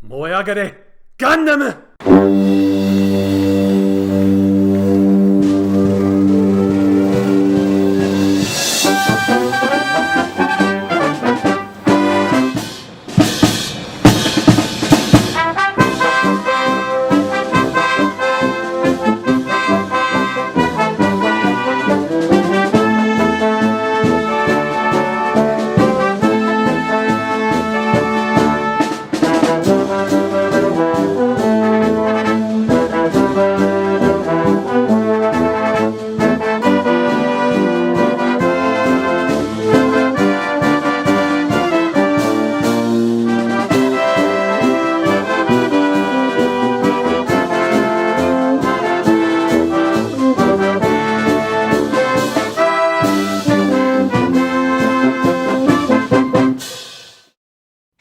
燃え上がれガンダム。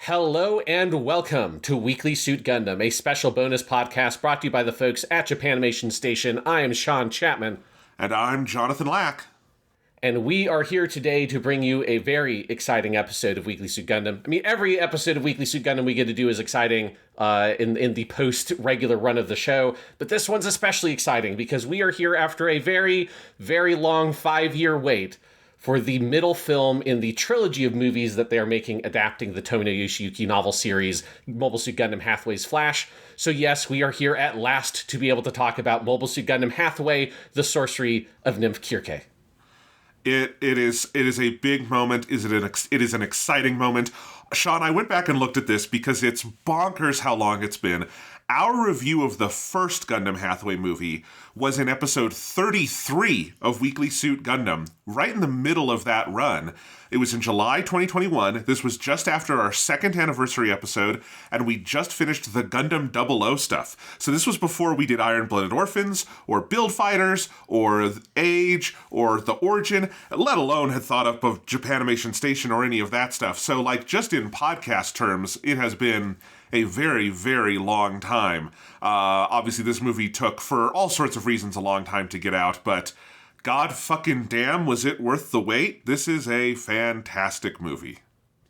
Hello and welcome to Weekly Suit Gundam, a special bonus podcast brought to you by the folks at Japanimation Station. I am Sean Chapman. And I'm Jonathan Lack. And we are here today to bring you a very exciting episode of Weekly Suit Gundam. I mean, every episode of Weekly Suit Gundam we get to do is exciting in the post-regular run of the show. But this one's especially exciting because we are here after a very, very long 5-year wait for the middle film in the trilogy of movies that they are making adapting the Tomino Yoshiyuki novel series, Mobile Suit Gundam Hathaway's Flash. So yes, we are here at last to be able to talk about Mobile Suit Gundam Hathaway, the Sorcery of Nymph Circe. It is a big moment. It is an exciting moment. Sean, I went back and looked at this because it's bonkers how long it's been. Our review of the first Gundam Hathaway movie was in episode 33 of Weekly Suit Gundam, right in the middle of that run. It was in July 2021. This was just after our second anniversary episode, and we just finished the Gundam 00 stuff. So this was before we did Iron-Blooded Orphans, or Build Fighters, or Age, or The Origin, let alone had thought up of Japanimation Station or any of that stuff. So, just in podcast terms, it has been a very, very long time. Obviously, this movie took, for all sorts of reasons, a long time to get out, but god fucking damn, was it worth the wait? This is a fantastic movie.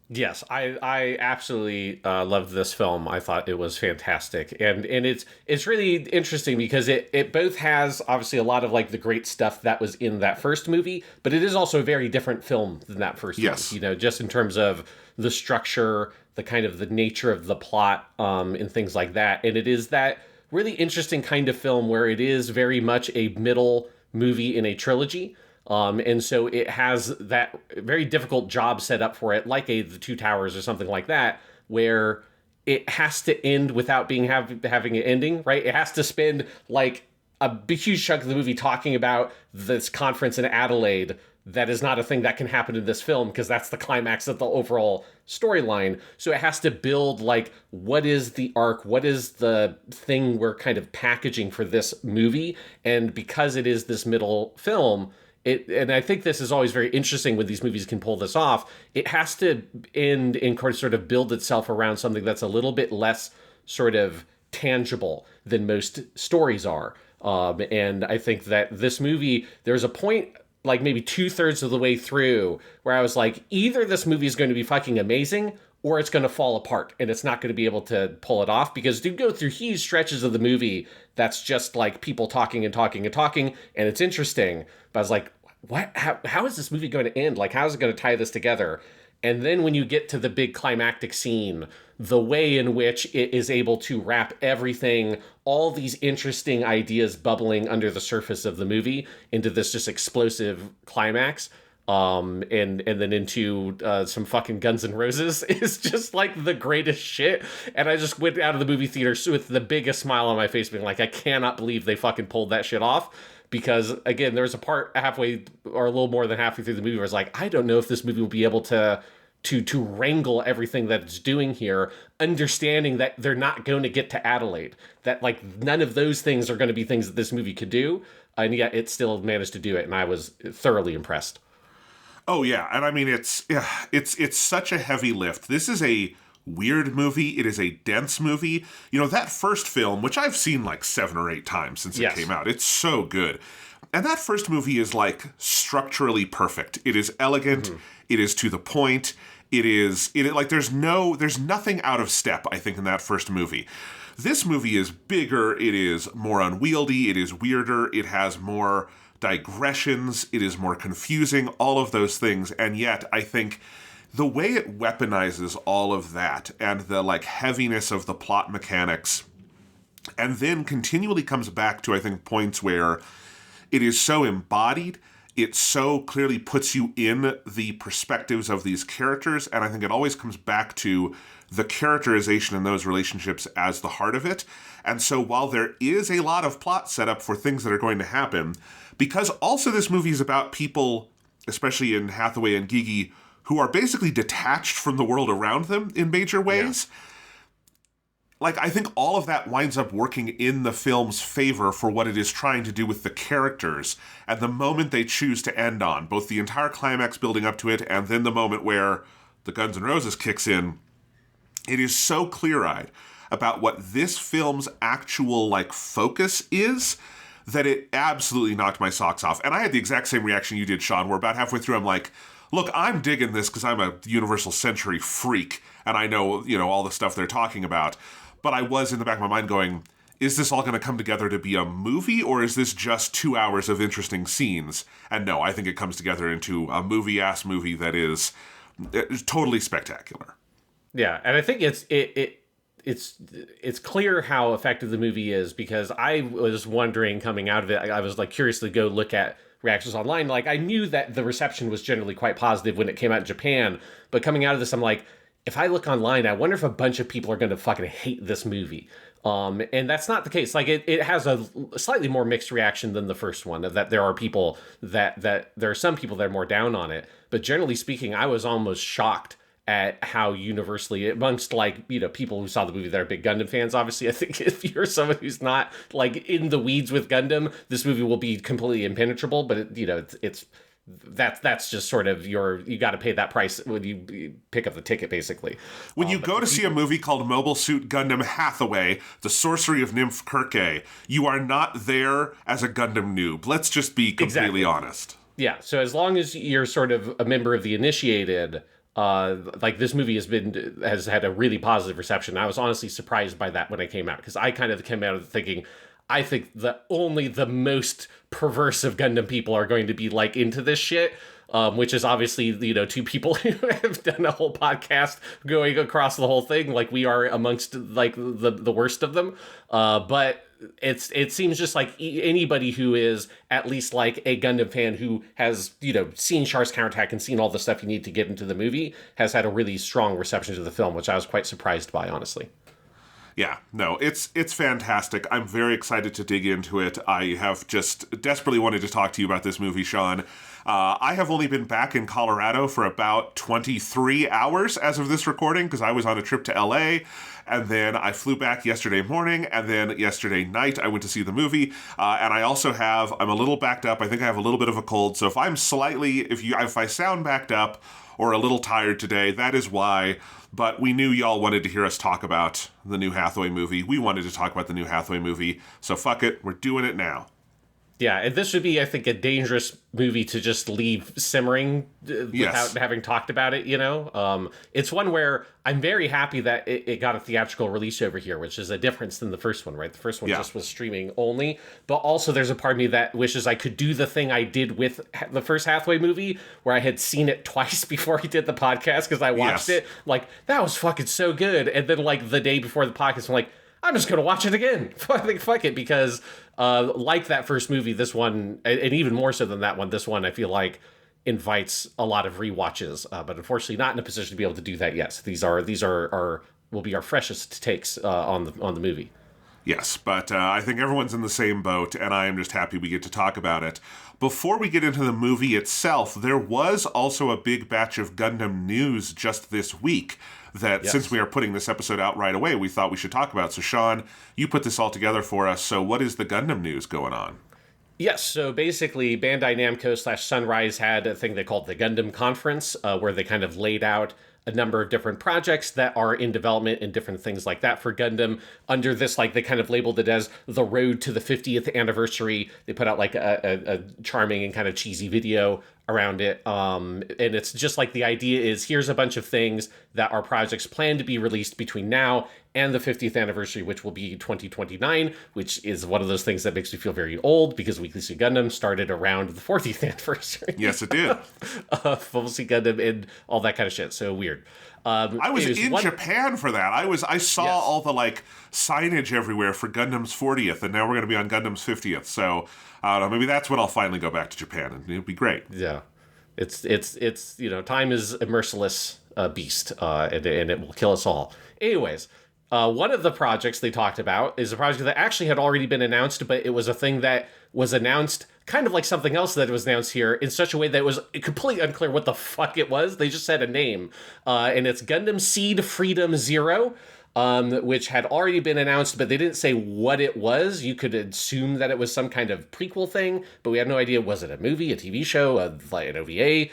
Yes, I absolutely loved this film. I thought it was fantastic. And it's really interesting because it both has, obviously, a lot of, the great stuff that was in that first movie, but it is also a very different film than that first movie, just in terms of the structure, the kind of the nature of the plot, and things like that. And it is that really interesting kind of film where it is very much a middle movie in a trilogy. And so it has that very difficult job set up for it, like The Two Towers or something like that, where it has to end without having an ending, right? It has to spend a huge chunk of the movie talking about this conference in Adelaide. That is not a thing that can happen in this film because that's the climax of the overall storyline. So it has to build what is the arc? What is the thing we're kind of packaging for this movie? And because it is this middle film, and I think this is always very interesting when these movies can pull this off, it has to end and sort of build itself around something that's a little bit less sort of tangible than most stories are. And I think that this movie, there's a point maybe 2/3 of the way through where I was like, either this movie is going to be fucking amazing or it's going to fall apart and it's not going to be able to pull it off, because you go through huge stretches of the movie that's just people talking and talking and talking, and it's interesting, but I was like, what? How is this movie going to end? How is it going to tie this together? And then when you get to the big climactic scene, the way in which it is able to wrap everything, all these interesting ideas bubbling under the surface of the movie into this just explosive climax, and then into some fucking Guns N' Roses is just the greatest shit. And I just went out of the movie theater with the biggest smile on my face, being like, I cannot believe they fucking pulled that shit off. Because, again, there's a part halfway or a little more than halfway through the movie where I was like, I don't know if this movie will be able to wrangle everything that it's doing here, understanding that they're not going to get to Adelaide. That, none of those things are going to be things that this movie could do. And yet it still managed to do it, and I was thoroughly impressed. Oh, yeah. And I mean, it's such a heavy lift. This is a weird movie. It is a dense movie. That first film, which I've seen 7 or 8 times since it came out, it's so good. And that first movie is structurally perfect. It is elegant. Mm-hmm. It is to the point. there's nothing out of step, I think, in that first movie. This movie is bigger, it is more unwieldy, it is weirder, it has more digressions, it is more confusing, all of those things, and yet I think the way it weaponizes all of that and the heaviness of the plot mechanics, and then continually comes back to, I think, points where it is so embodied, it so clearly puts you in the perspectives of these characters, and I think it always comes back to the characterization in those relationships as the heart of it. And so while there is a lot of plot setup for things that are going to happen, because also this movie is about people, especially in Hathaway and Gigi, who are basically detached from the world around them in major ways. Yeah. I think all of that winds up working in the film's favor for what it is trying to do with the characters and the moment they choose to end on, both the entire climax building up to it and then the moment where the Guns N' Roses kicks in. It is so clear-eyed about what this film's actual focus is that it absolutely knocked my socks off. And I had the exact same reaction you did, Sean, where about halfway through I'm like, look, I'm digging this because I'm a Universal Century freak and I know, all the stuff they're talking about. But I was in the back of my mind going, is this all going to come together to be a movie, or is this just 2 hours of interesting scenes? And no, I think it comes together into a movie-ass movie that is totally spectacular. Yeah, and I think it's clear how effective the movie is, because I was wondering coming out of it, I was curious to go look at reactions online. I knew that the reception was generally quite positive when it came out in Japan, but coming out of this, I'm like, if I look online, I wonder if a bunch of people are going to fucking hate this movie. And that's not the case. It has a slightly more mixed reaction than the first one, that there are people that there are some people that are more down on it. But generally speaking, I was almost shocked at how universally, amongst people who saw the movie that are big Gundam fans, obviously, I think if you're someone who's not in the weeds with Gundam, this movie will be completely impenetrable. But that's just sort of you got to pay that price when you pick up the ticket, basically. When you go to see a movie called Mobile Suit Gundam Hathaway, The Sorcery of Nymph Circe, you are not there as a Gundam noob. Let's just be completely honest. Yeah, so as long as you're sort of a member of the initiated, this movie has had a really positive reception. I was honestly surprised by that when it came out, because I kind of came out of it thinking, I think only the most perverse of Gundam people are going to be into this shit, which is obviously, two people who have done a whole podcast going across the whole thing. We are amongst the worst of them. But it seems just like anybody who is at least a Gundam fan who has, seen Char's counterattack and seen all the stuff you need to get into the movie has had a really strong reception to the film, which I was quite surprised by, honestly. Yeah, no, it's fantastic. I'm very excited to dig into it. I have just desperately wanted to talk to you about this movie, Sean. I have only been back in Colorado for about 23 hours as of this recording, because I was on a trip to LA, and then I flew back yesterday morning, and then yesterday night I went to see the movie, and I also I'm a little backed up. I think I have a little bit of a cold, so if I sound backed up or a little tired today, that is why. But we knew y'all wanted to hear us talk about the new Hathaway movie. We wanted to talk about the new Hathaway movie. So fuck it, we're doing it now. Yeah, and this would be, I think, a dangerous movie to just leave simmering without having talked about it, It's one where I'm very happy that it got a theatrical release over here, which is a difference than the first one, right? The first one just was streaming only. But also there's a part of me that wishes I could do the thing I did with the first Hathaway movie, where I had seen it twice before he did the podcast, because I watched it. That was fucking so good. And then, the day before the podcast, I'm like, I'm just going to watch it again. Fuck it, because like that first movie, this one, and even more so than that one, this one I feel like invites a lot of rewatches, but unfortunately not in a position to be able to do that yet. So these will be our freshest takes on the movie. Yes, but I think everyone's in the same boat, and I am just happy we get to talk about it. Before we get into the movie itself, there was also a big batch of Gundam news just this week that, since we are putting this episode out right away, we thought we should talk about. So, Sean, you put this all together for us. So what is the Gundam news going on? Yes, so basically Bandai Namco / Sunrise had a thing they called the Gundam Conference, where they kind of laid out a number of different projects that are in development and different things like that for Gundam. Under this, they kind of labeled it as the road to the 50th anniversary. They put out a charming and kind of cheesy video around it. And it's just like the idea is here's a bunch of things that our projects plan to be released between now and the 50th anniversary, which will be 2029, which is one of those things that makes me feel very old because Weekly Suit Gundam started around the 40th anniversary. Yes, it did. Mobile Suit Gundam and all that kind of shit. So weird. I was in Japan for that. I saw Yes. all the like signage everywhere for Gundam's 40th, and now we're going to be on Gundam's 50th. So I don't know. Maybe that's when I'll finally go back to Japan, and it'll be great. Yeah, it's time is a merciless beast, and it will kill us all. Anyways, one of the projects they talked about is a project that actually had already been announced, but it was a thing that was announced kind of like something else that was announced here in such a way that it was completely unclear what the fuck it was. They just said a name, and it's Gundam Seed Freedom Zero. Which had already been announced, but they didn't say what it was. You could assume that it was some kind of prequel thing, but we had no idea. Was it a movie, a TV show, like an OVA,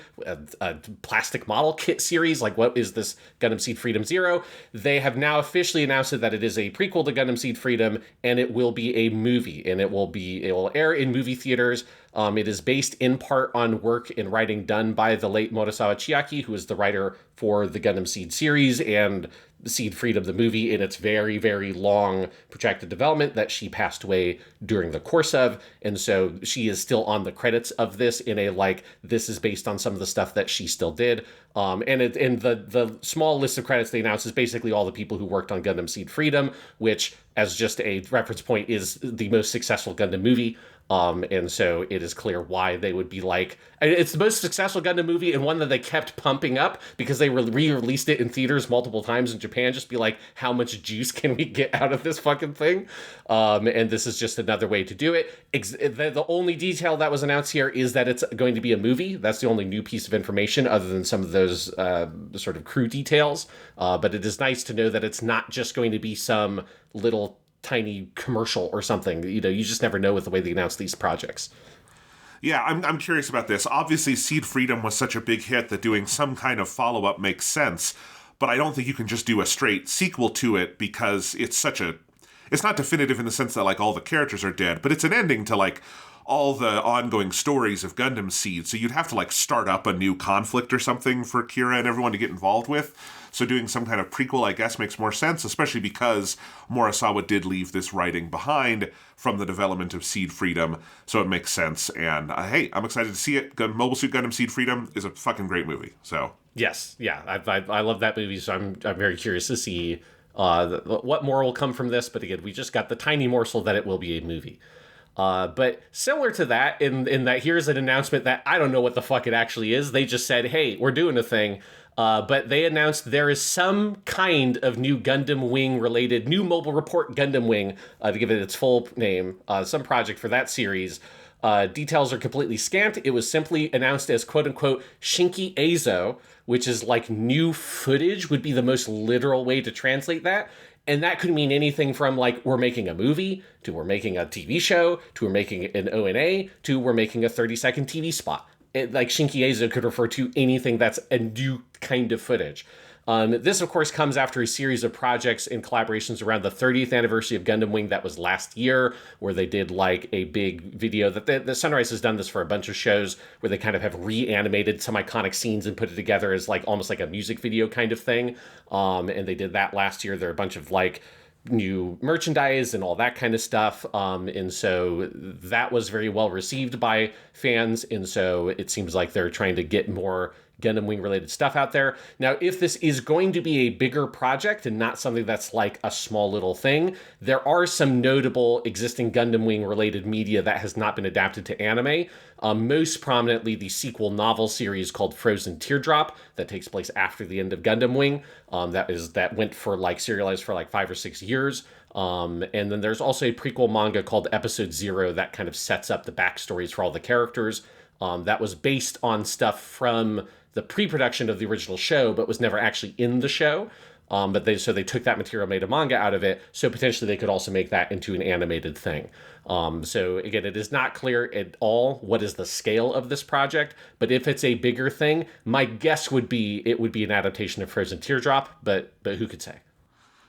a plastic model kit series? Like, what is this Gundam Seed Freedom Zero? They have now officially announced that it is a prequel to Gundam Seed Freedom, and it will be a movie, and it will air in movie theaters. It is based in part on work and writing done by the late Murasawa Chiaki, who is the writer for the Gundam Seed series and Seed Freedom, the movie, in its very, very long protracted development that she passed away during the course of. And so she is still on the credits of this in a, like, this is based on some of the stuff that she still did. And the small list of credits they announced is basically all the people who worked on Gundam Seed Freedom, which, as just a reference point, is the most successful Gundam movie. And so it is clear why they would be like, it's the most successful Gundam movie and one that they kept pumping up because they re-released it in theaters multiple times in Japan. Just be like, how much juice can we get out of this fucking thing? And this is just another way to do it. The only detail that was announced here is that it's going to be a movie. That's the only new piece of information other than some of those sort of crew details. But it is nice to know that it's not just going to be some little tiny commercial or something. You just never know with the way they announce these projects. Yeah, I'm curious about this. Obviously, Seed Freedom was such a big hit that doing some kind of follow-up makes sense, but I don't think you can just do a straight sequel to it because it's not definitive in the sense that, like, all the characters are dead, but it's an ending to, like, all the ongoing stories of Gundam Seed, so you'd have to, like, start up a new conflict or something for Kira and everyone to get involved with. So doing some kind of prequel, I guess, makes more sense, especially because Murasawa did leave this writing behind from the development of Seed Freedom, so it makes sense. And hey, I'm excited to see it. Mobile Suit Gundam Seed Freedom is a fucking great movie. So yes, yeah, I love that movie, so I'm very curious to see what more will come from this. But again, we just got the tiny morsel that it will be a movie. But similar to that, in that here's an announcement that I don't know what the fuck it actually is. They just said, hey, we're doing a thing. But they announced there is some kind of new Gundam Wing related, new Mobile Report Gundam Wing, to give it its full name, some project for that series. Details are completely scant. It was simply announced as quote unquote Shinki Eizo, which is like new footage would be the most literal way to translate that. And that could mean anything from, like, we're making a movie, to we're making a TV show, to we're making an ONA, to we're making a 30-second TV spot. Like, Shinki Eizo could refer to anything that's a new kind of footage. This, of course, comes after a series of projects and collaborations around the 30th anniversary of Gundam Wing that was last year, where they did, like, a big video that the Sunrise has done this for a bunch of shows, where they kind of have reanimated some iconic scenes and put it together as, like, almost like a music video kind of thing. And they did that last year. There are a bunch of, like, new merchandise and all that kind of stuff. And so that was very well received by fans. And so it seems like they're trying to get more Gundam Wing related stuff out there. Now, if this is going to be a bigger project and not something that's like a small little thing, there are some notable existing Gundam Wing related media that has not been adapted to anime. Most prominently, the sequel novel series called Frozen Teardrop that takes place after the end of Gundam Wing. That went for like serialized for like 5 or 6 years. And then there's also a prequel manga called Episode Zero that kind of sets up the backstories for all the characters. That was based on stuff from the pre-production of the original show, but was never actually in the show. But they took that material, made a manga out of it, so potentially they could also make that into an animated thing. So again, it is not clear at all what is the scale of this project, but if it's a bigger thing, my guess would be it would be an adaptation of Frozen Teardrop, but who could say?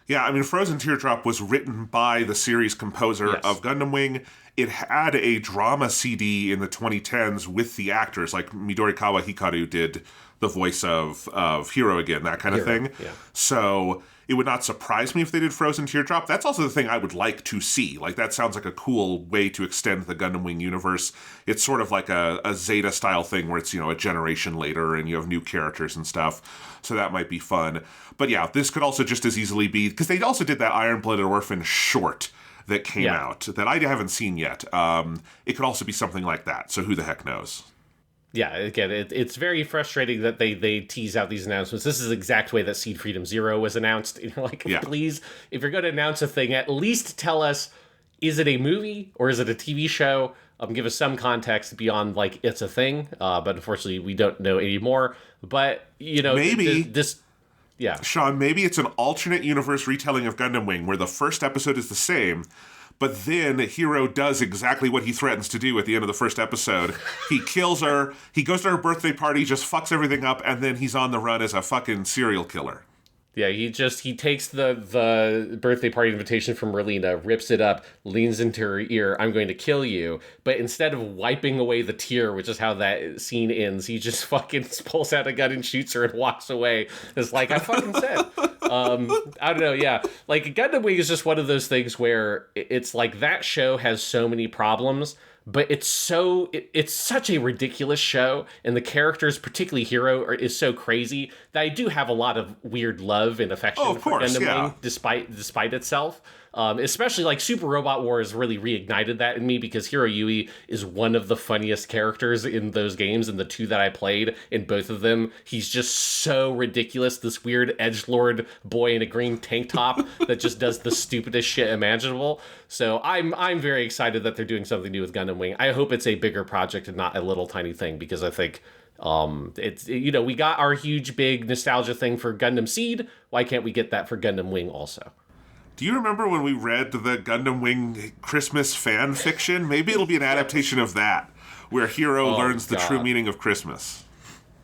Yeah, I mean, Frozen Teardrop was written by the series composer Yes. of Gundam Wing. It had a drama CD in the 2010s with the actors, like Midorikawa Hikaru did the voice of Hero again, that kind of Hero, thing. yeah. So it would not surprise me if they did Frozen Teardrop. That's also the thing I would like to see. Like, that sounds like a cool way to extend the Gundam Wing universe. It's sort of like a Zeta-style thing where it's, a generation later and you have new characters and stuff. So that might be fun. But yeah, this could also just as easily be... Because they also did that Iron-Blooded Orphan short that came out that I haven't seen yet. It could also be something like that. So who the heck knows? Yeah, again, it's very frustrating that they tease out these announcements. This is the exact way that Seed Freedom Zero was announced. You're like, please, if you're going to announce a thing, at least tell us, is it a movie or is it a TV show? Give us some context beyond, like, it's a thing. But unfortunately, we don't know anymore. But, maybe this. Yeah. Sean, maybe it's an alternate universe retelling of Gundam Wing where the first episode is the same, but then Hero does exactly what he threatens to do at the end of the first episode. He kills her, he goes to her birthday party, just fucks everything up, and then he's on the run as a fucking serial killer. Yeah, he takes the birthday party invitation from Merlina, rips it up, leans into her ear, "I'm going to kill you." But instead of wiping away the tear, which is how that scene ends, he just fucking pulls out a gun and shoots her and walks away. It's like I fucking said. I don't know, yeah. Like, Gundam Wing is just one of those things where it's like that show has so many problems, but it's such a ridiculous show, and the characters, particularly Hero, is so crazy that I do have a lot of weird love and affection for Gundam Wing, despite itself. Especially, like, Super Robot Wars really reignited that in me because Hiro Yui is one of the funniest characters in those games, and the two that I played, in both of them, he's just so ridiculous, this weird edgelord boy in a green tank top that just does the stupidest shit imaginable. So I'm very excited that they're doing something new with Gundam Wing. I hope it's a bigger project and not a little tiny thing, because I think it's, we got our huge big nostalgia thing for Gundam Seed. Why can't we get that for Gundam Wing also? Do you remember when we read the Gundam Wing Christmas fan fiction? Maybe it'll be an adaptation of that, where Hero learns the true meaning of Christmas.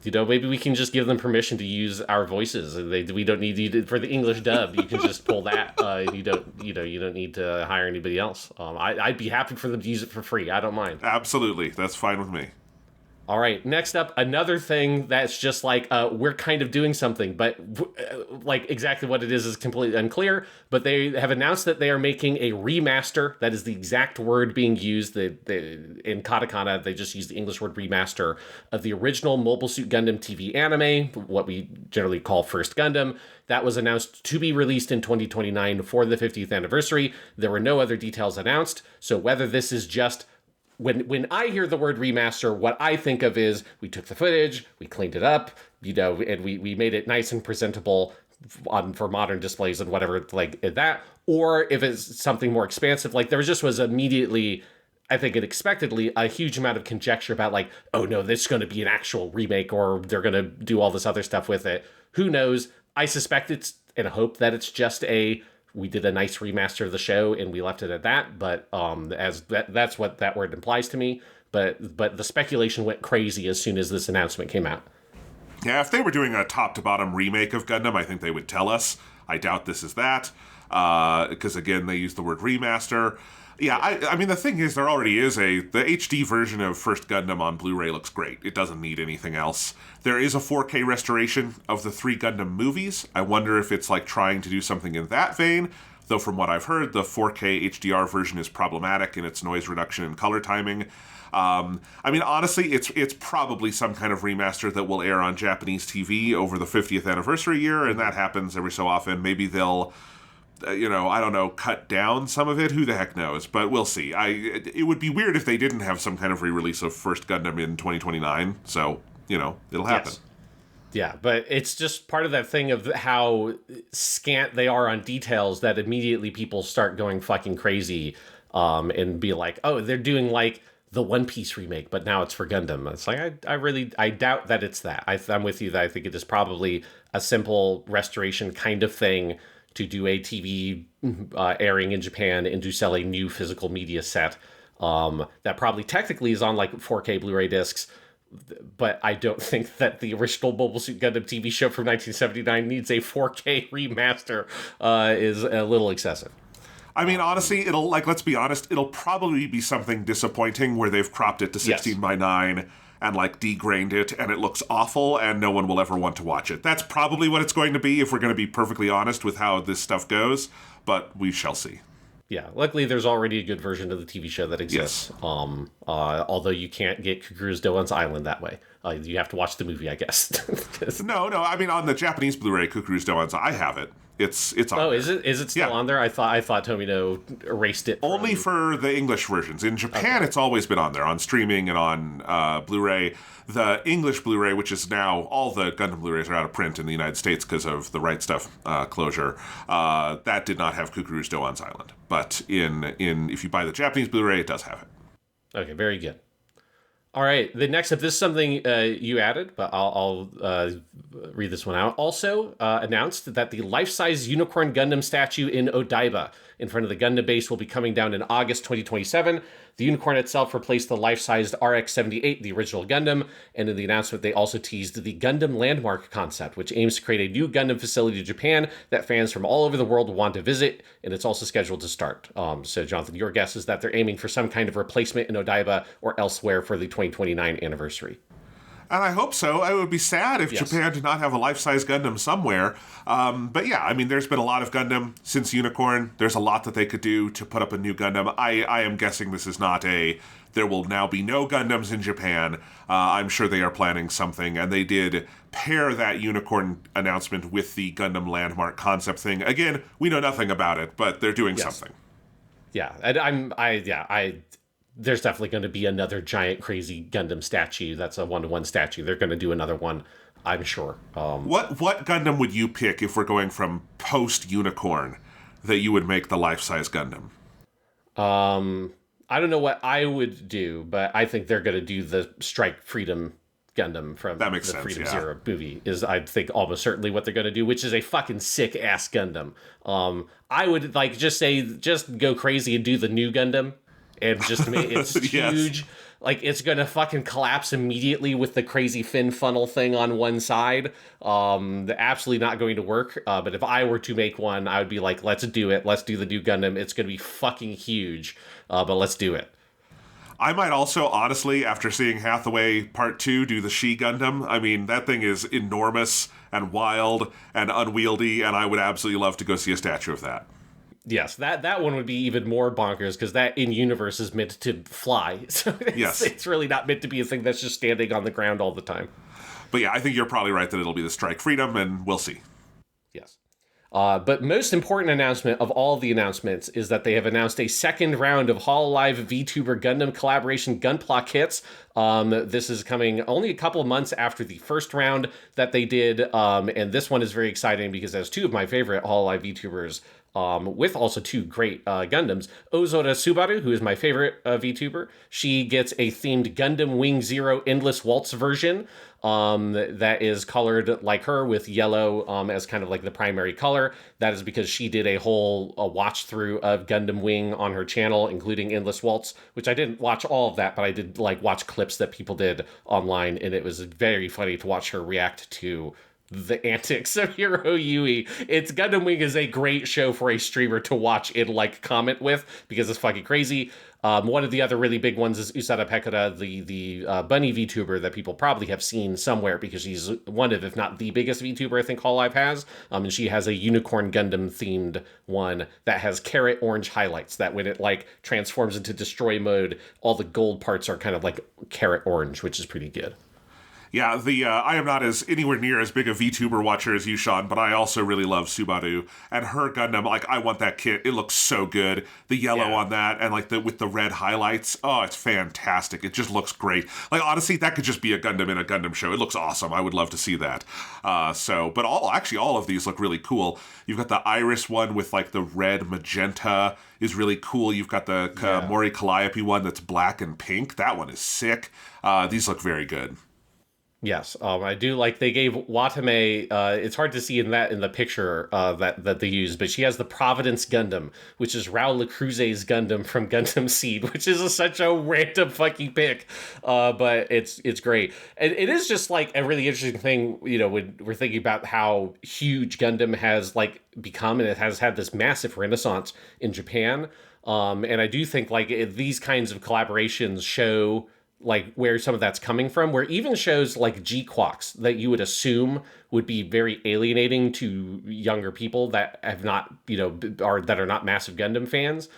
Maybe we can just give them permission to use our voices. We don't need you for the English dub. You can just pull that. You don't need to hire anybody else. I'd be happy for them to use it for free. I don't mind. Absolutely, that's fine with me. All right, next up, another thing that's just like, we're kind of doing something, but like exactly what it is completely unclear. But they have announced that they are making a remaster. That is the exact word being used. In katakana, they just use the English word remaster of the original Mobile Suit Gundam TV anime, what we generally call First Gundam. That was announced to be released in 2029 for the 50th anniversary. There were no other details announced, so whether this is just... When I hear the word remaster, what I think of is we took the footage, we cleaned it up, and we made it nice and presentable for modern displays and whatever like that. Or if it's something more expansive, like there just was immediately, I think unexpectedly, a huge amount of conjecture about like, oh no, this is going to be an actual remake, or they're going to do all this other stuff with it. Who knows? I suspect it's, and hope that it's just we did a nice remaster of the show and we left it at that, but that's what that word implies to me. But the speculation went crazy as soon as this announcement came out. Yeah, if they were doing a top-to-bottom remake of Gundam, I think they would tell us. I doubt this is that, because again, they use the word remaster. Yeah, I mean, the thing is, there already is the HD version of First Gundam on Blu-ray looks great. It doesn't need anything else. There is a 4K restoration of the 3 Gundam movies. I wonder if it's like trying to do something in that vein, though from what I've heard, the 4K HDR version is problematic in its noise reduction and color timing. I mean, honestly, it's probably some kind of remaster that will air on Japanese TV over the 50th anniversary year, and that happens every so often. Maybe they'll... I don't know, cut down some of it. Who the heck knows? But we'll see. It would be weird if they didn't have some kind of re-release of First Gundam in 2029. So, it'll happen. Yes. Yeah, but it's just part of that thing of how scant they are on details that immediately people start going fucking crazy and be like, oh, they're doing like the One Piece remake, but now it's for Gundam. It's like, I doubt that it's that. I'm with you that I think it is probably a simple restoration kind of thing to do a TV airing in Japan and to sell a new physical media set that probably technically is on like 4K Blu-ray discs, but I don't think that the original Mobile Suit Gundam TV show from 1979 needs a 4K remaster. Is a little excessive. I mean, honestly, let's be honest, it'll probably be something disappointing where they've cropped it to 16 by 9 and degrained it, and it looks awful, and no one will ever want to watch it. That's probably what it's going to be, if we're going to be perfectly honest with how this stuff goes, but we shall see. Yeah, luckily there's already a good version of the TV show that exists. Yes. Although you can't get Kukuru's Doan's Island that way. You have to watch the movie, I guess. No, I mean, on the Japanese Blu-ray, Kukuru's Doan's, I have it. It's on there. Is it still on there? I thought Tomino erased it. Only for the English versions. In Japan, It's always been on there, on streaming and on Blu-ray. The English Blu-ray, which is now, all the Gundam Blu-rays are out of print in the United States because of the Right Stuff closure, that did not have Kukuru's Doan's Island. But if you buy the Japanese Blu-ray, it does have it. Okay, very good. All right, the next up, this is something you added, but I'll read this one out. Also announced that the life-size Unicorn Gundam statue in Odaiba in front of the Gundam base will be coming down in August 2027. The Unicorn itself replaced the life-sized RX-78, the original Gundam, and in the announcement they also teased the Gundam Landmark concept, which aims to create a new Gundam facility in Japan that fans from all over the world want to visit, and it's also scheduled to start. So Jonathan, your guess is that they're aiming for some kind of replacement in Odaiba or elsewhere for the 2029 anniversary. And I hope so. It would be sad if Japan did not have a life-size Gundam somewhere. But yeah, I mean, there's been a lot of Gundam since Unicorn. There's a lot that they could do to put up a new Gundam. I am guessing this is not there will now be no Gundams in Japan. I'm sure they are planning something. And they did pair that Unicorn announcement with the Gundam Landmark concept thing. Again, we know nothing about it, but they're doing something. Yeah, there's definitely going to be another giant crazy Gundam statue. That's a 1-to-1 statue. They're going to do another one, I'm sure. What Gundam would you pick if we're going from post-Unicorn that you would make the life-size Gundam? I don't know what I would do, but I think they're going to do the Strike Freedom Gundam from the Freedom Zero movie is, I think, almost certainly what they're going to do, which is a fucking sick-ass Gundam. I would just go crazy and do the new Gundam. And just it's huge. It's gonna fucking collapse immediately with the crazy fin funnel thing on one side. Absolutely not going to work. But if I were to make one, I would be like, let's do it. Let's do the new Gundam. It's gonna be fucking huge. But let's do it. I might also, honestly, after seeing Hathaway Part 2 do the She Gundam, I mean, that thing is enormous and wild and unwieldy, and I would absolutely love to go see a statue of that. Yes, that one would be even more bonkers because that in-universe is meant to fly. So it's really not meant to be a thing that's just standing on the ground all the time. But yeah, I think you're probably right that it'll be the Strike Freedom, and we'll see. Yes. But most important announcement of all of the announcements is that they have announced a second round of Hololive VTuber Gundam collaboration Gunpla kits. This is coming only a couple of months after the first round that they did. And this one is very exciting because it has two of my favorite Hololive VTubers with also two great Gundams. Ozora Subaru, who is my favorite VTuber, she gets a themed Gundam Wing Zero Endless Waltz version that is colored like her with yellow as kind of like the primary color. That is because she did a whole watch through of Gundam Wing on her channel, including Endless Waltz, which I didn't watch all of that, but I did watch clips that people did online, and it was very funny to watch her react to the antics of Hiro Yui. It's Gundam Wing is a great show for a streamer to watch and comment with because it's fucking crazy. One of the other really big ones is Usada Pekara, the bunny VTuber that people probably have seen somewhere because she's one of, if not the biggest VTuber I think Hololive has. And she has a Unicorn Gundam themed one that has carrot orange highlights that when it transforms into destroy mode, all the gold parts are kind of carrot orange, which is pretty good. Yeah, I am not anywhere near as big a VTuber watcher as you, Sean, but I also really love Subaru and her Gundam. I want that kit. It looks so good. The yellow on that and with the red highlights. Oh, it's fantastic. It just looks great. Honestly, that could just be a Gundam in a Gundam show. It looks awesome. I would love to see that. But all of these look really cool. You've got the Iris one with the red magenta is really cool. You've got the Mori Calliope one that's black and pink. That one is sick. These look very good. Yes, I do like they gave Watame. It's hard to see in the picture that they use, but she has the Providence Gundam, which is Raul Lecruze's Gundam from Gundam Seed, which is such a random fucking pick, but it's great, and it is just like a really interesting thing. When we're thinking about how huge Gundam has like become, and it has had this massive renaissance in Japan, and I do think like these kinds of collaborations show like where some of that's coming from, where even shows like G-Quox that you would assume would be very alienating to younger people that have not, that are not massive Gundam fans,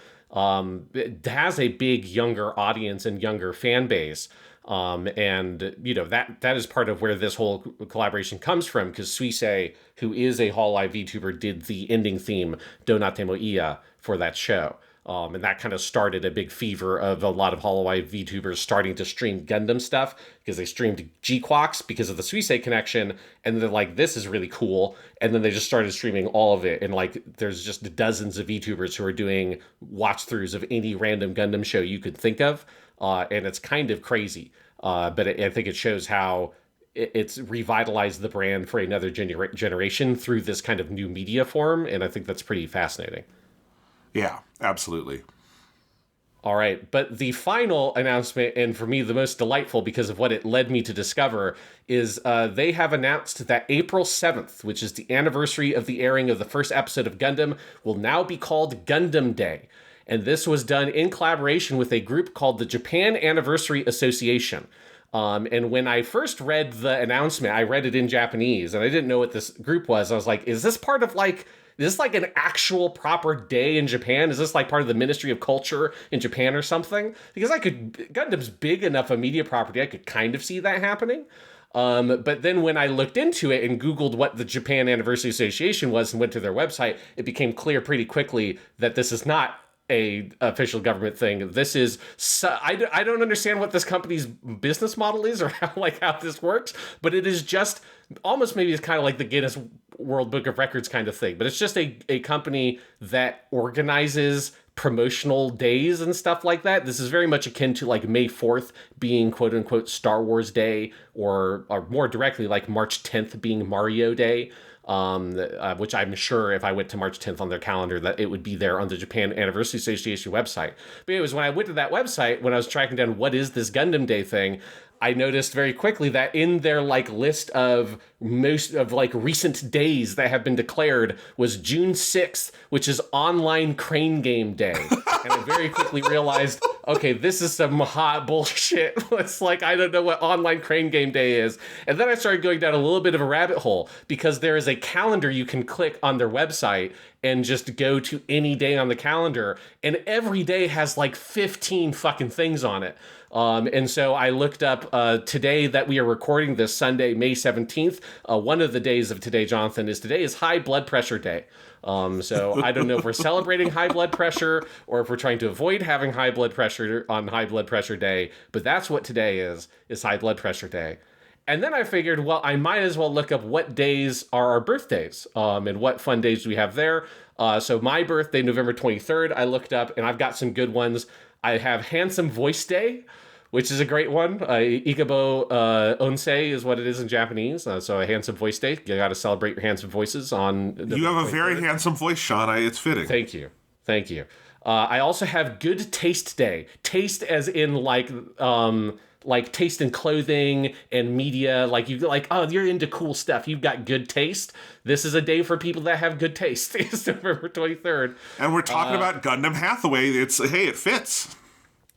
it has a big younger audience and younger fan base. And that is part of where this whole collaboration comes from, because Suisei, who is a Hololive VTuber, did the ending theme Donate mo Iya for that show. And that kind of started a big fever of a lot of Hololive VTubers starting to stream Gundam stuff, because they streamed G-Quox because of the Suisei connection, and they're like, this is really cool. And then they just started streaming all of it, and like there's just dozens of VTubers who are doing watch-throughs of any random Gundam show you could think of, and it's kind of crazy. But I think it shows how it's revitalized the brand for another generation through this kind of new media form, and I think that's pretty fascinating. Yeah, absolutely. All right, but the final announcement, and for me the most delightful because of what it led me to discover, is they have announced that April 7th, which is the anniversary of the airing of the first episode of Gundam, will now be called Gundam Day. And this was done in collaboration with a group called the Japan Anniversary Association. And when I first read the announcement, I read it in Japanese, and I didn't know what this group was. I was like, is this part of like... Is this like an actual proper day in Japan? Is this like part of the Ministry of Culture in Japan or something? Because Gundam's big enough a media property, I could kind of see that happening. But then when I looked into it and Googled what the Japan Anniversary Association was and went to their website, it became clear pretty quickly that this is not a official government thing. This is I don't understand what this company's business model is, or how this works, but it is just almost, maybe it's kind of like the Guinness World Book of Records kind of thing, but it's just a company that organizes promotional days and stuff like that. This is very much akin to like May 4th being quote unquote Star Wars Day, or more directly like March 10th being Mario Day. Which I'm sure if I went to March 10th on their calendar, that it would be there on the Japan Anniversary Association website. But it was when I went to that website, when I was tracking down what is this Gundam Day thing, I noticed very quickly that in their like list of most of like recent days that have been declared was June 6th, which is Online Crane Game Day. And I very quickly realized, okay, this is some hot bullshit. It's like, I don't know what Online Crane Game Day is. And then I started going down a little bit of a rabbit hole, because there is a calendar you can click on their website and just go to any day on the calendar, and every day has like 15 fucking things on it. And so I looked up today that we are recording this Sunday, May 17th. One of the days of today, Jonathan, today is High Blood Pressure Day. So I don't know if we're celebrating high blood pressure or if we're trying to avoid having high blood pressure on High Blood Pressure Day, but that's what today is High Blood Pressure Day. And then I figured, well, I might as well look up what days are our birthdays, and what fun days do we have there. So my birthday, November 23rd, I looked up, and I've got some good ones. I have Handsome Voice Day, which is a great one. Ikabo Onsei is what it is in Japanese. So a handsome voice day. You got to celebrate your handsome voices on November You have a 23rd. very handsome voice, Sean. It's fitting. Thank you. I also have Good Taste Day. Taste as in like taste in clothing and media. Like you like, oh, you're into cool stuff. You've got good taste. This is a day for people that have good taste. It's November 23rd. And we're talking about Gundam Hathaway. It fits.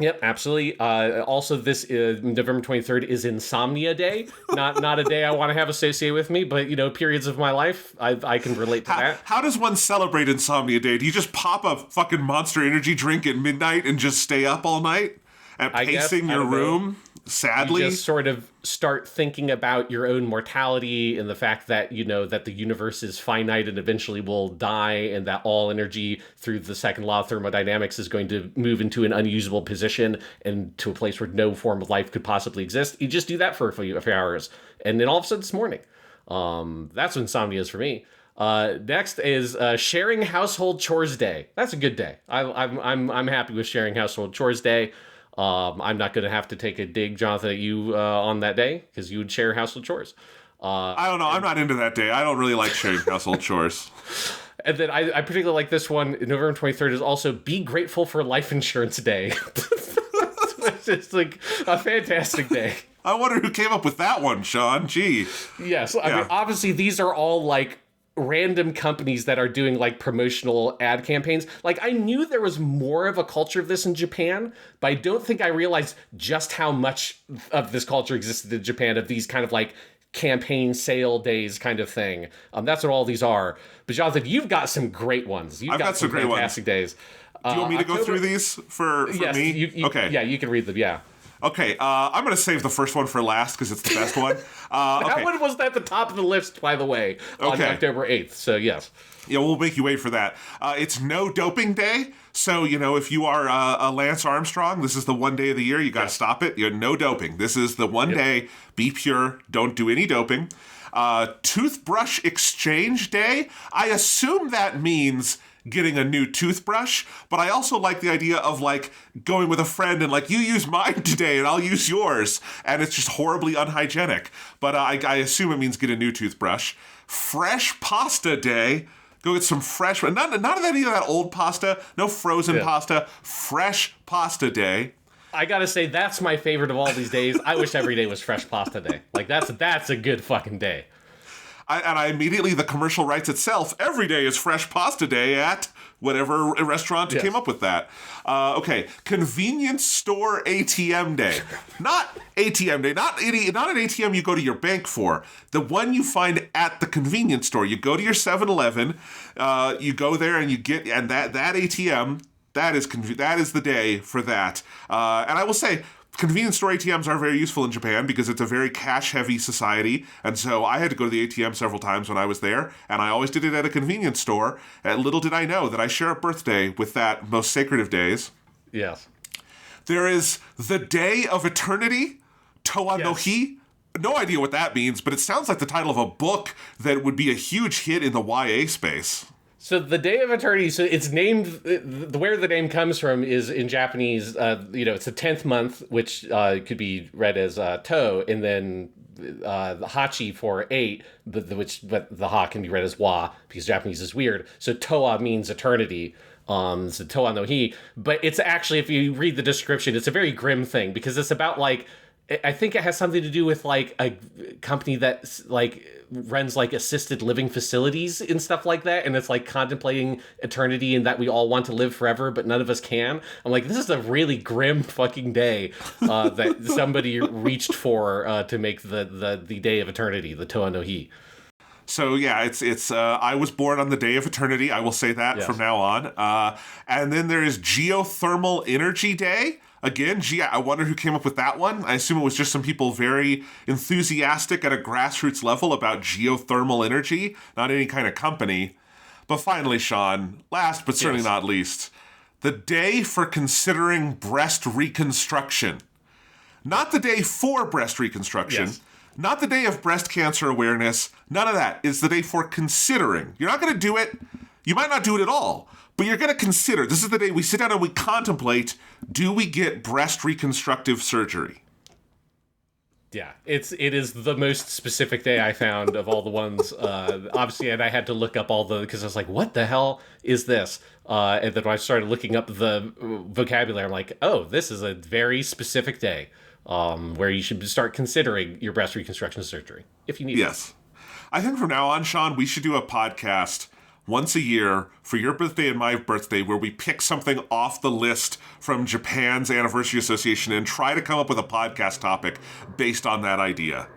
Yep, absolutely. Also, this November 23rd is Insomnia Day. Not a day I want to have associated with me, but, periods of my life, I can relate to that. How does one celebrate Insomnia Day? Do you just pop a fucking Monster Energy drink at midnight and just stay up all night? And pacing your room? Sadly? You just sort of start thinking about your own mortality and the fact that, that the universe is finite and eventually will die, and that all energy through the second law of thermodynamics is going to move into an unusable position and to a place where no form of life could possibly exist. You just do that for a few hours, and then all of a sudden it's morning. That's what insomnia is for me. Next is Sharing Household Chores Day. That's a good day. I'm happy with Sharing Household Chores Day. I'm not going to have to take a dig, Jonathan, at you on that day because you would share household chores. I don't know. I'm not into that day. I don't really like sharing household chores. And then I particularly like this one. November 23rd is also Be Grateful for Life Insurance Day. It's just like a fantastic day. I wonder who came up with that one, Sean. Gee. Yes. I mean, obviously, these are all like random companies that are doing like promotional ad campaigns. Like, I knew there was more of a culture of this in Japan, but I don't think I realized just how much of this culture existed in Japan, of these kind of like campaign sale days kind of thing. That's what all these are. But Jonathan, you've got some great ones. I've got some great fantastic days. Do you want me to go through these for yes, me? Okay. Yeah, you can read them, yeah. Okay, I'm going to save the first one for last because it's the best one. That one was at the top of the list, by the way, on October 8th, so yes. Yeah, we'll make you wait for that. It's No Doping Day, so, if you are a Lance Armstrong, this is the one day of the year you got to stop it. You're no doping. This is the one day, be pure, don't do any doping. Toothbrush Exchange Day, I assume that means getting a new toothbrush, but I also like the idea of like going with a friend and like, you use mine today and I'll use yours, and it's just horribly unhygienic. But I assume it means get a new toothbrush. Fresh Pasta Day, go get some fresh, none of any of that old pasta, no frozen pasta, Fresh Pasta Day. I gotta say, that's my favorite of all these days. I wish every day was Fresh Pasta Day. Like, that's a good fucking day. I immediately, the commercial writes itself, every day is Fresh Pasta Day at whatever restaurant came up with that. Okay, Convenience Store ATM Day. Not ATM Day, not an ATM you go to your bank for. The one you find at the convenience store. You go to your 7-Eleven, you go there and you get, and that ATM, that is the day for that. And I will say, convenience store ATMs are very useful in Japan because it's a very cash-heavy society, and so I had to go to the ATM several times when I was there, and I always did it at a convenience store. And little did I know that I share a birthday with that most sacred of days. Yes. There is the Day of Eternity, Toa no Hi. No idea what that means, but it sounds like the title of a book that would be a huge hit in the YA space. So the Day of Eternity, so it's named, where the name comes from is in Japanese, it's the 10th month, which could be read as To, and then the Hachi for 8, but the Ha can be read as Wa, because Japanese is weird. So Toa means eternity, so Toa no Hi. But it's actually, if you read the description, it's a very grim thing, because it's about, like, I think it has something to do with, like, a company that, like, runs, like, assisted living facilities and stuff like that, and it's, like, contemplating eternity and that we all want to live forever, but none of us can. I'm like, this is a really grim fucking day that somebody reached for to make the Day of Eternity, the Toa no Hi. So yeah, it's I was born on the Day of Eternity. I will say that from now on. And then there is Geothermal Energy Day. Again, I wonder who came up with that one. I assume it was just some people very enthusiastic at a grassroots level about geothermal energy, not any kind of company. But finally, Sean, last but certainly not least, the Day for Considering Breast Reconstruction. Not the day for breast reconstruction. Yes. Not the day of breast cancer awareness. None of that. It's the day for considering. You're not going to do it. You might not do it at all. But you're going to consider. This is the day we sit down and we contemplate, do we get breast reconstructive surgery? Yeah, it is the most specific day I found of all the ones. Obviously, and I had to look up because I was like, what the hell is this? And then when I started looking up the vocabulary, I'm like, oh, this is a very specific day where you should start considering your breast reconstruction surgery if you need it. Yes. I think from now on, Sean, we should do a podcast once a year for your birthday and my birthday where we pick something off the list from Japan's Anniversary Association and try to come up with a podcast topic based on that idea.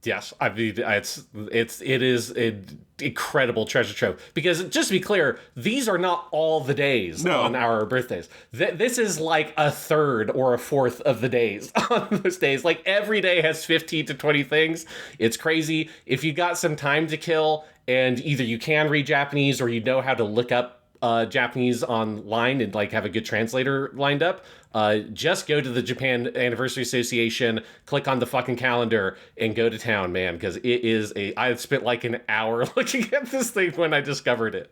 Yes, I mean, it is an incredible treasure trove. Because, just to be clear, these are not all the days on our birthdays. This is like a third or a fourth of the days on those days. Like, every day has 15 to 20 things. It's crazy. If you got some time to kill, and either you can read Japanese or you know how to look up Japanese online and like have a good translator lined up, just go to the Japan Anniversary Association, click on the fucking calendar, and go to town, man, because it is I've spent like an hour looking at this thing when I discovered it.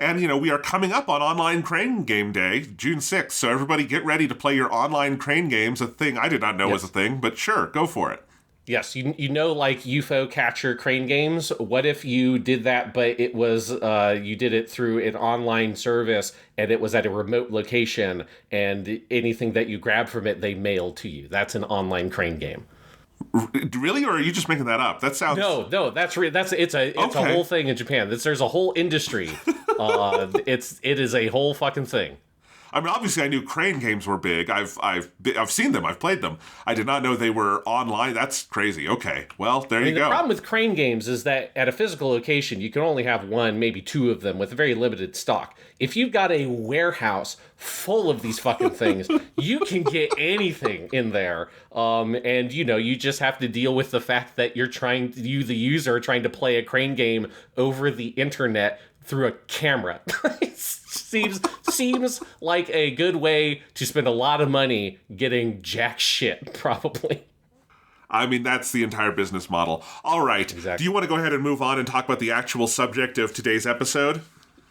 And, we are coming up on Online Crane Game Day, June 6th. So everybody get ready to play your online crane games, a thing I did not know was a thing, but sure, go for it. Yes, like UFO catcher crane games. What if you did that, but it was you did it through an online service, and it was at a remote location, and anything that you grabbed from it, they mailed to you. That's an online crane game. Really, or are you just making that up? That sounds no. That's it's a whole thing in Japan. There's a whole industry. It is a whole fucking thing. I mean, obviously, I knew crane games were big. I've seen them. I've played them. I did not know they were online. That's crazy. Okay, well, there you go. The problem with crane games is that at a physical location, you can only have one, maybe two of them with a very limited stock. If you've got a warehouse full of these fucking things, you can get anything in there. And you just have to deal with the fact that you, the user, are trying to play a crane game over the internet through a camera. Seems like a good way to spend a lot of money getting jack shit, probably. I mean, that's the entire business model. All right. Exactly. Do you want to go ahead and move on and talk about the actual subject of today's episode?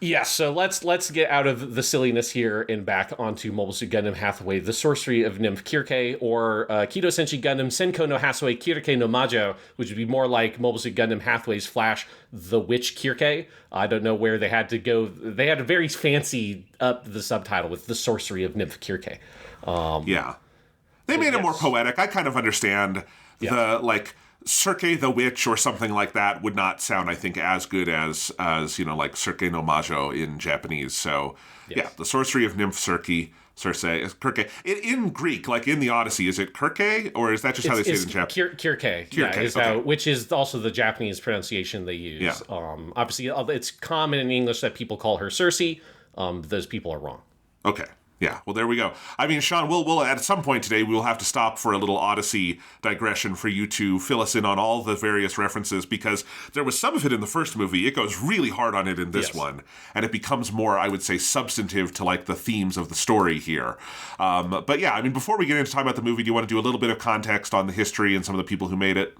Yeah, so let's get out of the silliness here and back onto Mobile Suit Gundam Hathaway, the Sorcery of Nymph Circe, or Kido Senshi Gundam Senko no Hathaway Kirke no Majo, which would be more like Mobile Suit Gundam Hathaway's Flash, the Witch Kirke. I don't know where they had to go. They had to very fancy up the subtitle with the Sorcery of Nymph Circe. Yeah. They made it more poetic. I kind of understand the, Circe the Witch or something like that would not sound, I think, as good as like Circe no Majo in Japanese. So, the Sorcery of Nymph Circe, Kirke. In Greek, like in the Odyssey, is it Kirke, or is that just how they say it in Japanese? Kirke, which is also the Japanese pronunciation they use. Yeah. Obviously, it's common in English that people call her Circe. Those people are wrong. Okay. Yeah, well, there we go. I mean, Sean, we'll at some point today, we'll have to stop for a little Odyssey digression for you to fill us in on all the various references, because there was some of it in the first movie. It goes really hard on it in this one, and it becomes more, I would say, substantive to, the themes of the story here. But yeah, I mean, before we get into talking about the movie, do you want to do a little bit of context on the history and some of the people who made it?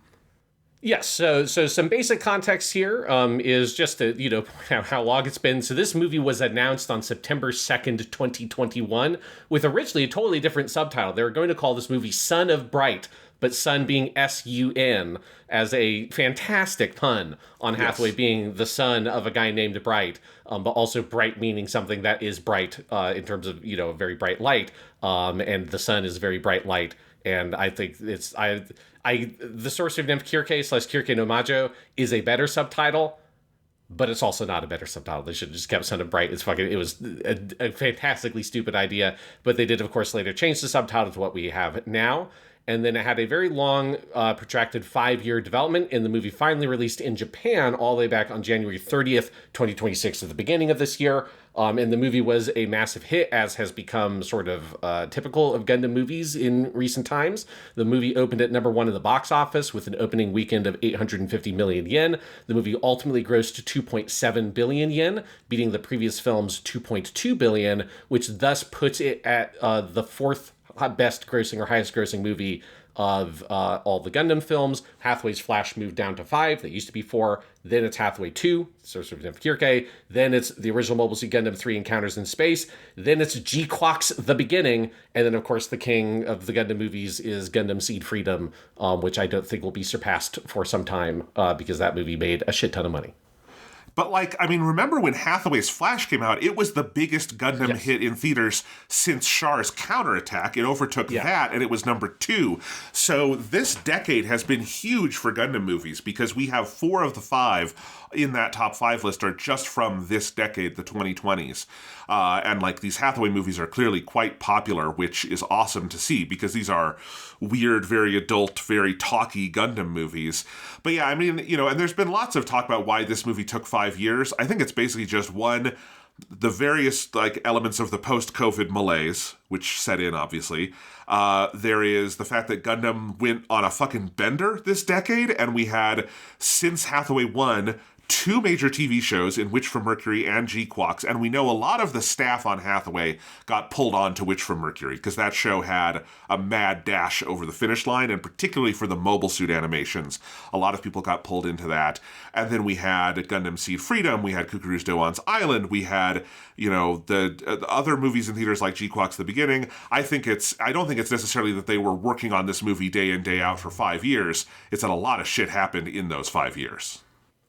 Yes, so some basic context here is just to, point out how long it's been. So this movie was announced on September 2nd, 2021, with originally a totally different subtitle. They were going to call this movie Son of Bright, but Sun being S-U-N, as a fantastic pun on Hathaway being the son of a guy named Bright, but also bright meaning something that is bright in terms of, a very bright light, and the sun is very bright light. And I think the Sorcery of Nymph Circe / Kirke no Majo is a better subtitle, but it's also not a better subtitle. They should have just kept Son of Bright. It was a fantastically stupid idea, but they did, of course, later change the subtitle to what we have now. And then it had a very long, protracted 5-year development, and the movie finally released in Japan all the way back on January 30th, 2026, at the beginning of this year. And the movie was a massive hit, as has become sort of typical of Gundam movies in recent times. The movie opened at number 1 in the box office with an opening weekend of 850 million yen. The movie ultimately grossed 2.7 billion yen, beating the previous film's 2.2 billion, which thus puts it at the 4th best grossing or highest grossing movie of all the Gundam films. Hathaway's Flash moved down to 5. That used to be 4. Then it's Hathaway 2, Sorcery of Nymph Circe. Then it's the original Mobile Suit Gundam 3 Encounters in Space. Then it's G-Quox The Beginning. And then, of course, the king of the Gundam movies is Gundam Seed Freedom, which I don't think will be surpassed for some time because that movie made a shit ton of money. But, remember when Hathaway's Flash came out? It was the biggest Gundam hit in theaters since Char's Counterattack. It overtook that, and it was number 2. So this decade has been huge for Gundam movies, because we have 4 of the 5 in that top 5 list are just from this decade, the 2020s. And, these Hathaway movies are clearly quite popular, which is awesome to see, because these are weird, very adult, very talky Gundam movies. But yeah, I mean, and there's been lots of talk about why this movie took 5 years. I think it's basically just one, the various elements of the post-COVID malaise, which set in, obviously. There is the fact that Gundam went on a fucking bender this decade, and we had, since Hathaway 1, two major TV shows in Witch from Mercury and G-Quox, and we know a lot of the staff on Hathaway got pulled on to Witch from Mercury because that show had a mad dash over the finish line, and particularly for the mobile suit animations, a lot of people got pulled into that. And then we had Gundam Seed Freedom, we had Kukuru's Doan's Island, we had, the other movies in theaters like G-Quox The Beginning. I don't think it's necessarily that they were working on this movie day in, day out for 5 years. It's that a lot of shit happened in those 5 years.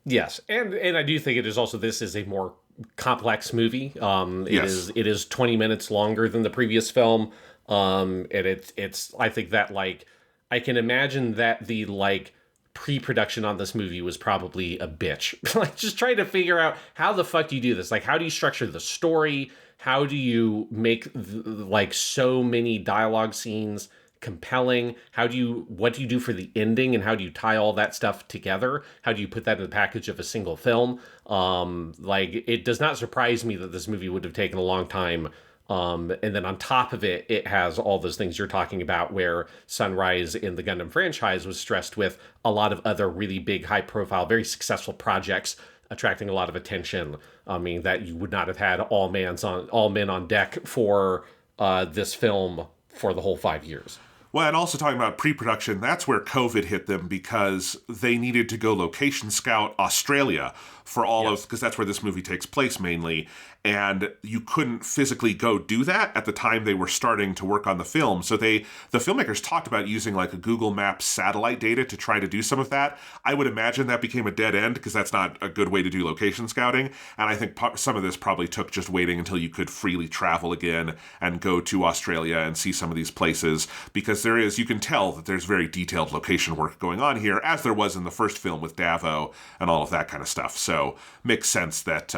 Yes, and I do think it is also, this is a more complex movie. Yes. It is 20 minutes longer than the previous film, and it's I think that, like, I can imagine that the, like, pre-production on this movie was probably a bitch. Like, just trying to figure out how the fuck do you do this? Like, how do you structure the story? How do you make like so many dialogue scenes compelling? What do you do for the ending, and how do you tie all that stuff together? How do you put that in the package of a single film? Like, it does not surprise me that this movie would have taken a long time. And then on top of it, it has all those things you're talking about, where Sunrise in the Gundam franchise was stressed with a lot of other really big, high profile, very successful projects attracting a lot of attention. I mean, that you would not have had all men on deck for this film for the whole 5 years. Well, and also talking about pre-production, that's where COVID hit them, because they needed to go location scout Australia for because that's where this movie takes place mainly. And you couldn't physically go do that at the time they were starting to work on the film. So the filmmakers talked about using like a Google Maps satellite data to try to do some of that. I would imagine that became a dead end, because that's not a good way to do location scouting. And I think some of this probably took just waiting until you could freely travel again and go to Australia and see some of these places, because you can tell that there's very detailed location work going on here, as there was in the first film with Davo and all of that kind of stuff. So makes sense that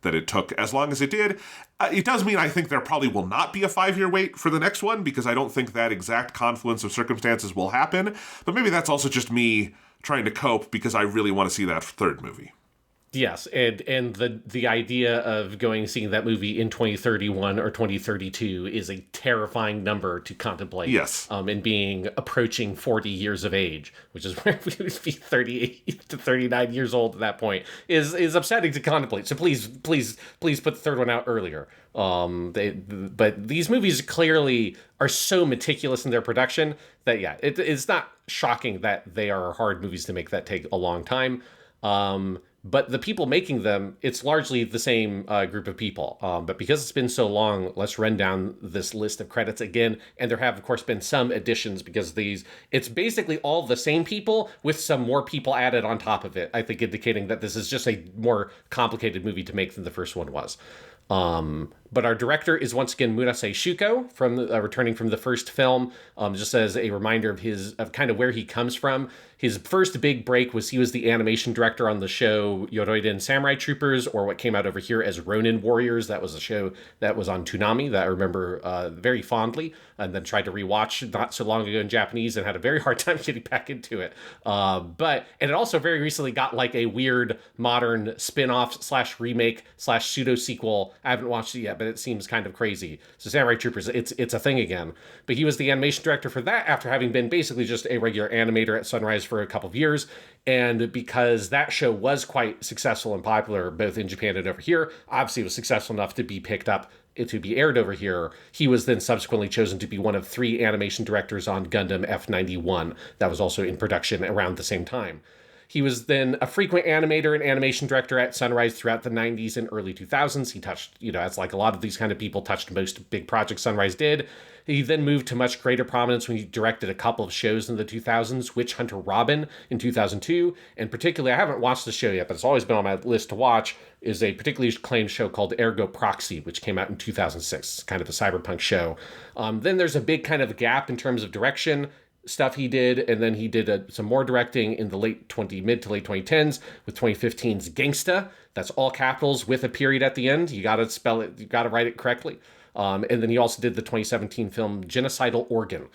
it took as long as it did. It does mean I think there probably will not be a 5-year wait for the next one, because I don't think that exact confluence of circumstances will happen. But maybe that's also just me trying to cope, because I really want to see that third movie. Yes, and the idea of seeing that movie in 2031 or 2032 is a terrifying number to contemplate. Yes. And being approaching 40 years of age, which is where we would be 38 to 39 years old at that point, is upsetting to contemplate. So please put the third one out earlier. But these movies clearly are so meticulous in their production that, it's not shocking that they are hard movies to make that take a long time. But the people making them, it's largely the same group of people. But because it's been so long, let's run down this list of credits again. And there have, of course, been some additions, because it's basically all the same people with some more people added on top of it, I think indicating that this is just a more complicated movie to make than the first one was. But our director is once again Murase Shuko, returning from the first film, just as a reminder of kind of where he comes from. His first big break was he was the animation director on the show Yoroiden Samurai Troopers, or what came out over here as Ronin Warriors. That was a show that was on Toonami that I remember very fondly, and then tried to rewatch not so long ago in Japanese and had a very hard time getting back into it. And it also very recently got like a weird modern spin-off / remake / pseudo sequel. I haven't watched it yet, but it seems kind of crazy. So Samurai Troopers, it's a thing again. But he was the animation director for that after having been basically just a regular animator at Sunrise for a couple of years. And because that show was quite successful and popular both in Japan and over here, obviously it was successful enough to be picked up to be aired over here. He was then subsequently chosen to be one of 3 animation directors on Gundam F91 that was also in production around the same time. He was then a frequent animator and animation director at Sunrise throughout the 90s and early 2000s. He touched, as like a lot of these kind of people touched most big projects Sunrise did. He then moved to much greater prominence when he directed a couple of shows in the 2000s, Witch Hunter Robin in 2002. And particularly, I haven't watched the show yet, but it's always been on my list to watch, is a particularly acclaimed show called Ergo Proxy, which came out in 2006. It's kind of a cyberpunk show. Then there's a big kind of gap in terms of direction stuff he did, and then he did some more directing in the mid to late 2010s with 2015's Gangsta. That's all capitals with a period at the end. You gotta spell it, you gotta write it correctly. And then he also did the 2017 film Genocidal Organ,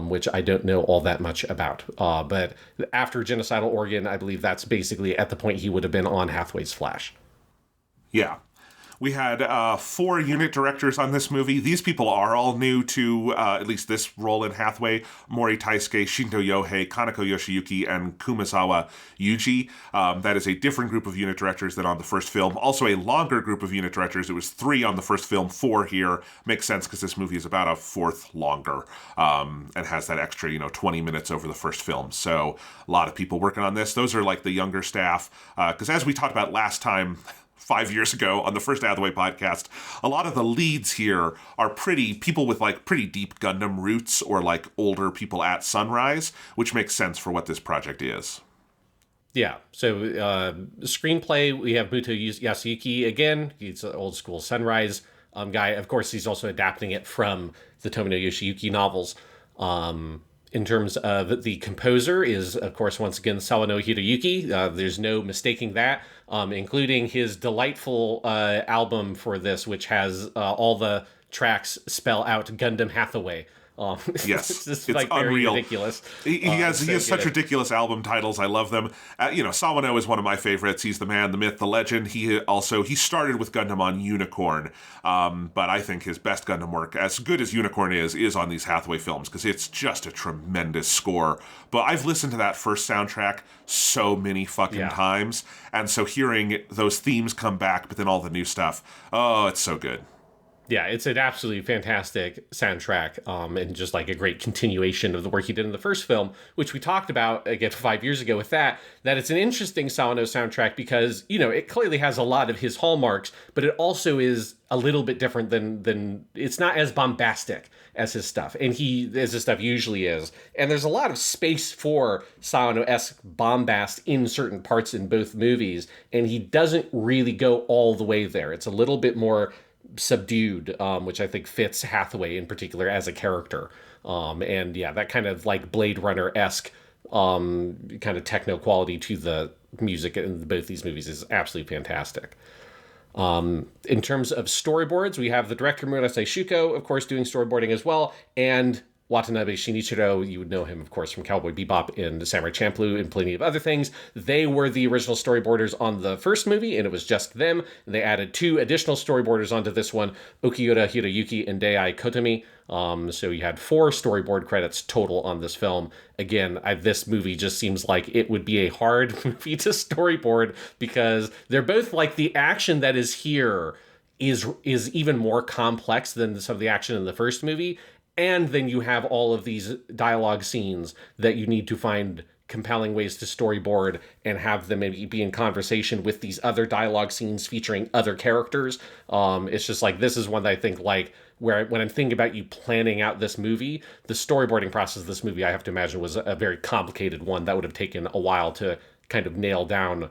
which I don't know all that much about. But after Genocidal Organ, I believe that's basically at the point he would have been on Hathaway's Flash. Yeah. We had 4 unit directors on this movie. These people are all new to at least this role in Hathaway. Mori Taisuke, Shinto Yohei, Kaneko Yoshiyuki, and Kumazawa Yuji. That is a different group of unit directors than on the first film. Also a longer group of unit directors. It was 3 on the first film, 4 here. Makes sense because this movie is about a fourth longer and has that extra, 20 minutes over the first film. So a lot of people working on this. Those are like the younger staff. Because as we talked about last time, 5 years ago on the first Hathaway podcast, a lot of the leads here are people with like pretty deep Gundam roots or like older people at Sunrise, which makes sense for what this project is. Yeah. So screenplay, we have Muto Yasuyuki again. He's an old school Sunrise guy. Of course, he's also adapting it from the Tomino Yoshiyuki novels. In terms of the composer is, of course, once again, Sawano Hiroyuki. There's no mistaking that, including his delightful album for this, which has all the tracks spell out Gundam Hathaway. Yes, it's just it's like unreal. very ridiculous. He has such ridiculous album titles. I love them. Sawano is one of my favorites. He's the man, the myth, the legend. He started with Gundam on Unicorn, but I think his best Gundam work, as good as Unicorn is on these Hathaway films because it's just a tremendous score. But I've listened to that first soundtrack so many fucking times, and so hearing those themes come back, but then all the new stuff, oh, it's so good. Yeah, it's an absolutely fantastic soundtrack, and just like a great continuation of the work he did in the first film, which we talked about again 5 years ago with that it's an interesting Sawano soundtrack because, it clearly has a lot of his hallmarks, but it also is a little bit different than it's not as bombastic as his stuff, and as his stuff usually is. And there's a lot of space for Sawano-esque bombast in certain parts in both movies, and he doesn't really go all the way there. It's a little bit more subdued, which I think fits Hathaway in particular as a character. And yeah, that kind of like Blade Runner-esque kind of techno quality to the music in both these movies is absolutely fantastic. In terms of storyboards, we have the director Murase Shuko, of course, doing storyboarding as well, and Watanabe Shinichiro. You would know him, of course, from Cowboy Bebop and Samurai Champloo and plenty of other things. They were the original storyboarders on the first movie, and it was just them. They added 2 additional storyboarders onto this one, Okiura Hiroyuki and Dei Kotomi. So you had 4 storyboard credits total on this film. Again, this movie just seems like it would be a hard movie to storyboard because they're both like the action that is here is even more complex than some of the action in the first movie. And then you have all of these dialogue scenes that you need to find compelling ways to storyboard and have them maybe be in conversation with these other dialogue scenes featuring other characters. It's just like, this is one that I think like when I'm thinking about you planning out this movie, the storyboarding process of this movie, I have to imagine was a very complicated one that would have taken a while to kind of nail down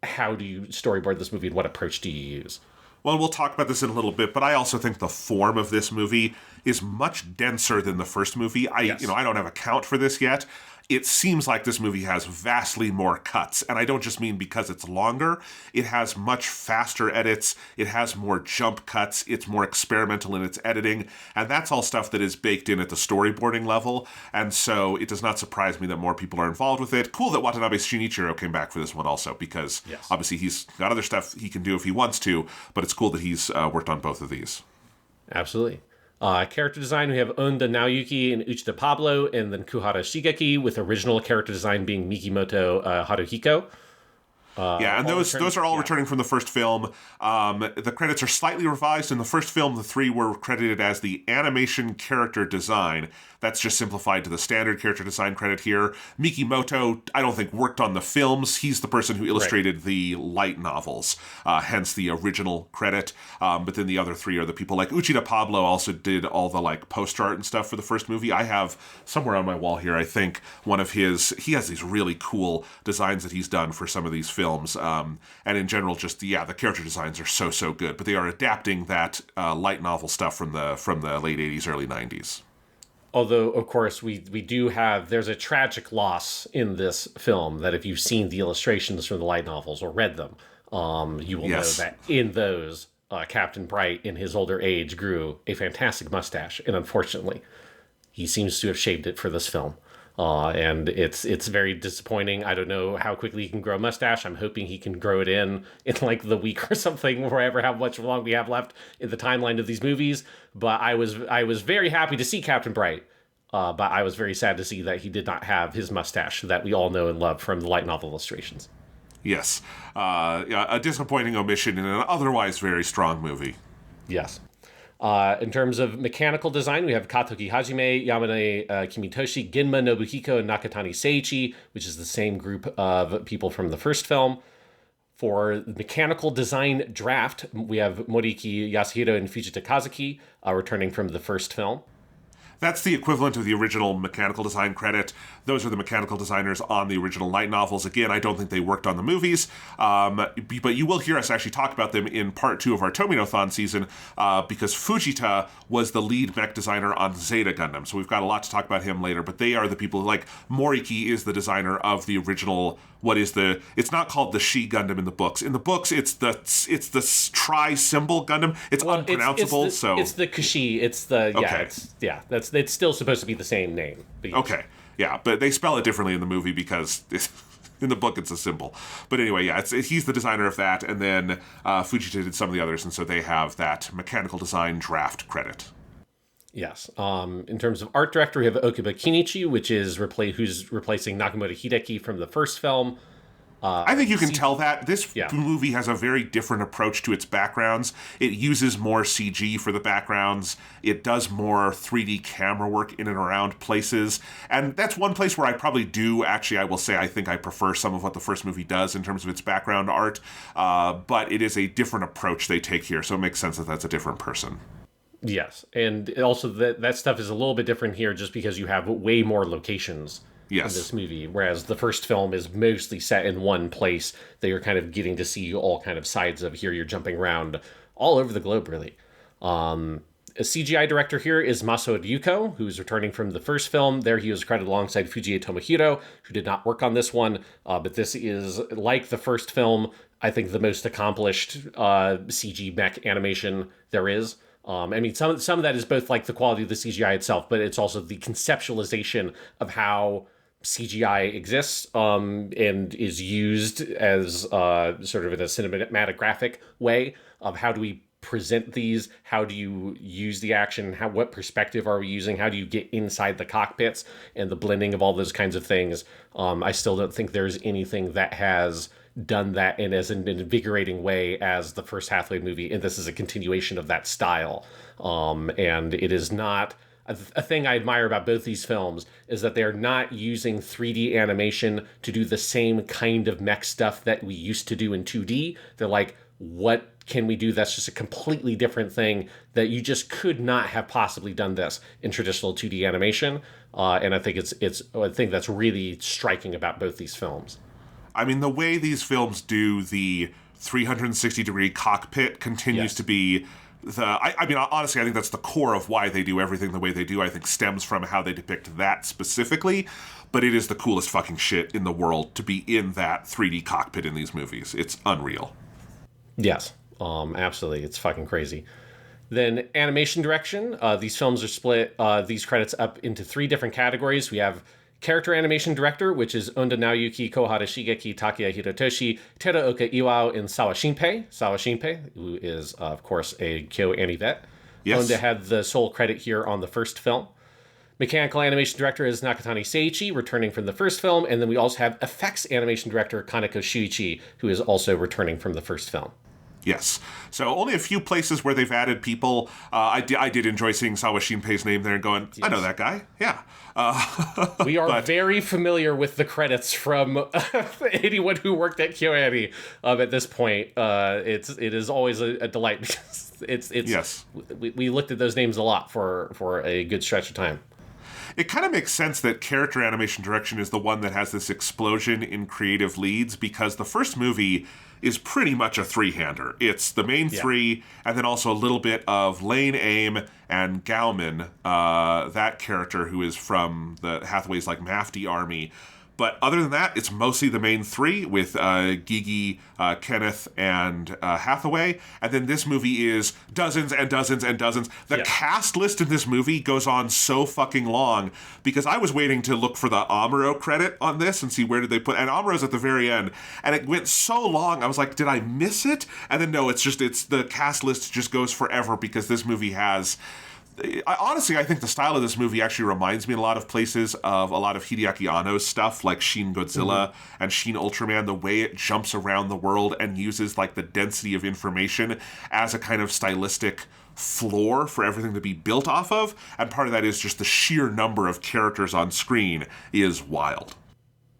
how do you storyboard this movie and what approach do you use. Well, we'll talk about this in a little bit, but I also think the form of this movie is much denser than the first movie. I don't have a count for this yet. It seems like this movie has vastly more cuts, and I don't just mean because it's longer. It has much faster edits. It has more jump cuts. It's more experimental in its editing, and that's all stuff that is baked in at the storyboarding level, and so it does not surprise me that more people are involved with it. Cool that Watanabe Shinichiro came back for this one also, because obviously he's got other stuff he can do if he wants to, but it's cool that he's worked on both of these. Absolutely. Character design, we have Onda Naoyuki and Uchida Pablo, and then Kuhara Shigeki, with original character design being Mikimoto Haruhiko. And those are all returning from the first film. The credits are slightly revised. In the first film, the 3 were credited as the animation character design. That's just simplified to the standard character design credit here. Mikimoto, I don't think, worked on the films. He's the person who illustrated the light novels, hence the original credit. But then the other 3 are the people. Like Uchida Pablo also did all the like poster art and stuff for the first movie. I have somewhere on my wall here, I think, one of his. He has these really cool designs that he's done for some of these films. And in general, just the character designs are so good. But they are adapting that light novel stuff from the late 80s, early 90s. Although, of course, we do have, there's a tragic loss in this film that if you've seen the illustrations from the light novels or read them, you will know that in those, Captain Bright, in his older age, grew a fantastic mustache. And unfortunately, he seems to have shaved it for this film. And it's very disappointing. I don't know how quickly he can grow a mustache. I'm hoping he can grow it in like the week or something, wherever how much long we have left in the timeline of these movies. But I was very happy to see Captain Bright. But I was very sad to see that he did not have his mustache that we all know and love from the light novel illustrations. Yes. Yeah, a disappointing omission in an otherwise very strong movie. Yes. In terms of mechanical design, we have Katoki Hajime, Yamane Kimitoshi, Ginma Nobuhiko, and Nakatani Seiichi, which is the same group of people from the first film. For mechanical design draft, we have Moriki Yasuhiro and Fujita Kazuki, returning from the first film. That's the equivalent of the original mechanical design credit. Those are the mechanical designers on the original light novels. Again, I don't think they worked on the movies, but you will hear us actually talk about them in part 2 of our Tomino-thon season, because Fujita was the lead mech designer on Zeta Gundam. So we've got a lot to talk about him later, but they are the people, like Moriki is the designer of the original, it's not called the She Gundam in the books. In the books, it's the tri-symbol Gundam. It's unpronounceable, it's the Kashi. It's still supposed to be the same name. Okay, yeah, but they spell it differently in the movie because in the book it's a symbol. But anyway, yeah, he's the designer of that, and then Fujita did some of the others, and so they have that mechanical design draft credit. Yes. In terms of art director, we have Okuba Kinichi, which is who's replacing Nakamoto Hideki from the first film. I think you can tell that this movie has a very different approach to its backgrounds. It uses more CG for the backgrounds. It does more 3D camera work in and around places. And that's one place where I will say I think I prefer some of what the first movie does in terms of its background art. But it is a different approach they take here, so it makes sense that that's a different person. Yes, and also that stuff is a little bit different here just because you have way more locations in this movie, whereas the first film is mostly set in one place that you're kind of getting to see all kind of sides of. Here you're jumping around all over the globe, really. A CGI director here is Masao Ryuko, who's returning from the first film. There he was credited alongside Fujie Tomohiro, who did not work on this one, but this is, like the first film, I think the most accomplished CG mech animation there is. I mean, some of that is both like the quality of the CGI itself, but it's also the conceptualization of how CGI exists and is used as sort of in a cinematographic way of how do we present these, how do you use the action, what perspective are we using, how do you get inside the cockpits, and the blending of all those kinds of things. I still don't think there's anything that has done that in as an invigorating way as the first Hathaway movie, and this is a continuation of that style. And it is not a thing I admire about both these films is that they're not using 3D animation to do the same kind of mech stuff that we used to do in 2D. They're like, what can we do that's just a completely different thing that you just could not have possibly done this in traditional 2D animation? And I think I think that's really striking about both these films. I mean, the way these films do the 360-degree cockpit continues to be I mean, honestly, I think that's the core of why they do everything the way they do. I think stems from how they depict that specifically, but it is the coolest fucking shit in the world to be in that 3D cockpit in these movies. It's unreal. Yes, absolutely. It's fucking crazy. Then animation direction. These films are split, these credits up into 3 different categories. We have character animation director, which is Onda Naoyuki, Kohara Shigeki, Takeya Hirotoshi, Teraoka Iwao, and Sawa Shinpei. Sawa Shinpei, who is, of course, a KyoAni vet. Yes. Onda had the sole credit here on the first film. Mechanical animation director is Nakatani Seiichi, returning from the first film. And then we also have effects animation director Kaneko Shuichi, who is also returning from the first film. Yes. So only a few places where they've added people. I did enjoy seeing Sawa Shinpei's name there and going, yes. I know that guy. Yeah. We are very familiar with the credits from anyone who worked at KyoAni at this point. It is always a delight because it's yes. We looked at those names a lot for a good stretch of time. It kind of makes sense that character animation direction is the one that has this explosion in creative leads, because the first movie is pretty much a 3-hander. It's the main 3, and then also a little bit of Lane Aim and Gauman, that character who is from the Hathaway's like Mafty army. But other than that, it's mostly the main three with Gigi, Kenneth, and Hathaway. And then this movie is dozens and dozens and dozens. The cast list in this movie goes on so fucking long because I was waiting to look for the Amuro credit on this and see where did they put. And Amuro's at the very end. And it went so long, I was like, did I miss it? And then no, it's the cast list just goes forever because this movie has... Honestly, I think the style of this movie actually reminds me in a lot of places of a lot of Hideaki Anno's stuff, like Shin Godzilla and Shin Ultraman, the way it jumps around the world and uses like the density of information as a kind of stylistic floor for everything to be built off of. And part of that is just the sheer number of characters on screen is wild.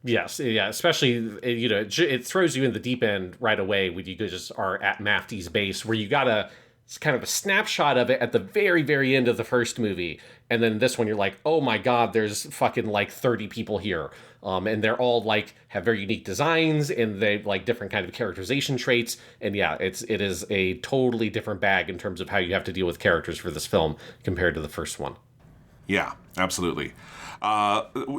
Yes, yeah, especially, it throws you in the deep end right away when you just are at Mafty's base, where you gotta... It's kind of a snapshot of it at the very, very end of the first movie. And then this one, you're like, oh my God, there's fucking like 30 people here. And they're all like, have very unique designs and they like different kind of characterization traits. And yeah, it is a totally different bag in terms of how you have to deal with characters for this film compared to the first one. Yeah, absolutely.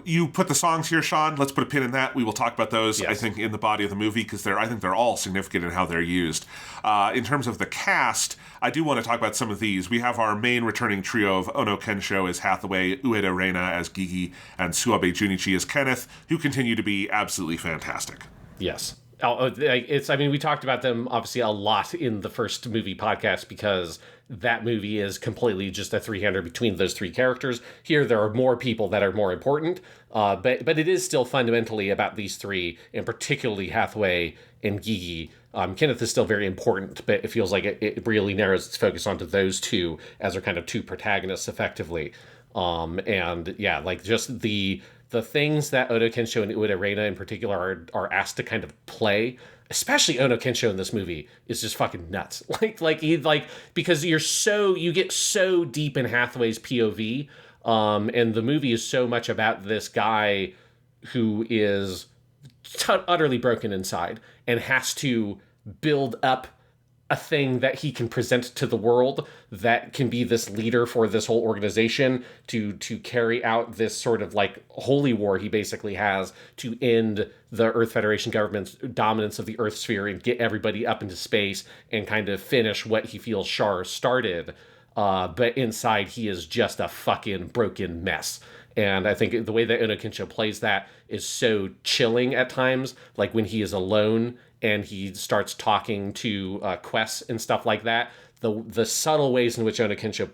You put the songs here, Sean. Let's put a pin in that. We will talk about those, I think, in the body of the movie because I think they're all significant in how they're used. In terms of the cast, I do want to talk about some of these. We have our main returning trio of Ono Kensho as Hathaway, Ueda Reina as Gigi, and Suabe Junichi as Kenneth, who continue to be absolutely fantastic. Yes. We talked about them obviously a lot in the first movie podcast because that movie is completely just a three-hander between those three characters. Here, there are more people that are more important, but it is still fundamentally about these three, and particularly Hathaway and Gigi. Kenneth is still very important, but it feels like it really narrows its focus onto those two as our kind of two protagonists effectively. And yeah, like just the things that Ono Kensho and Ueda Reina in particular are asked to kind of play, especially Ono Kensho in this movie, is just fucking nuts. Because you get so deep in Hathaway's POV, and the movie is so much about this guy who is utterly broken inside and has to build up a thing that he can present to the world that can be this leader for this whole organization to carry out this sort of like holy war he basically has to end the Earth Federation government's dominance of the Earth sphere and get everybody up into space and kind of finish what he feels Char started. But inside he is just a fucking broken mess. And I think the way that Ono Kensho plays that is so chilling at times, like when he is alone and he starts talking to Quest and stuff like that. The subtle ways in which Ono Kensho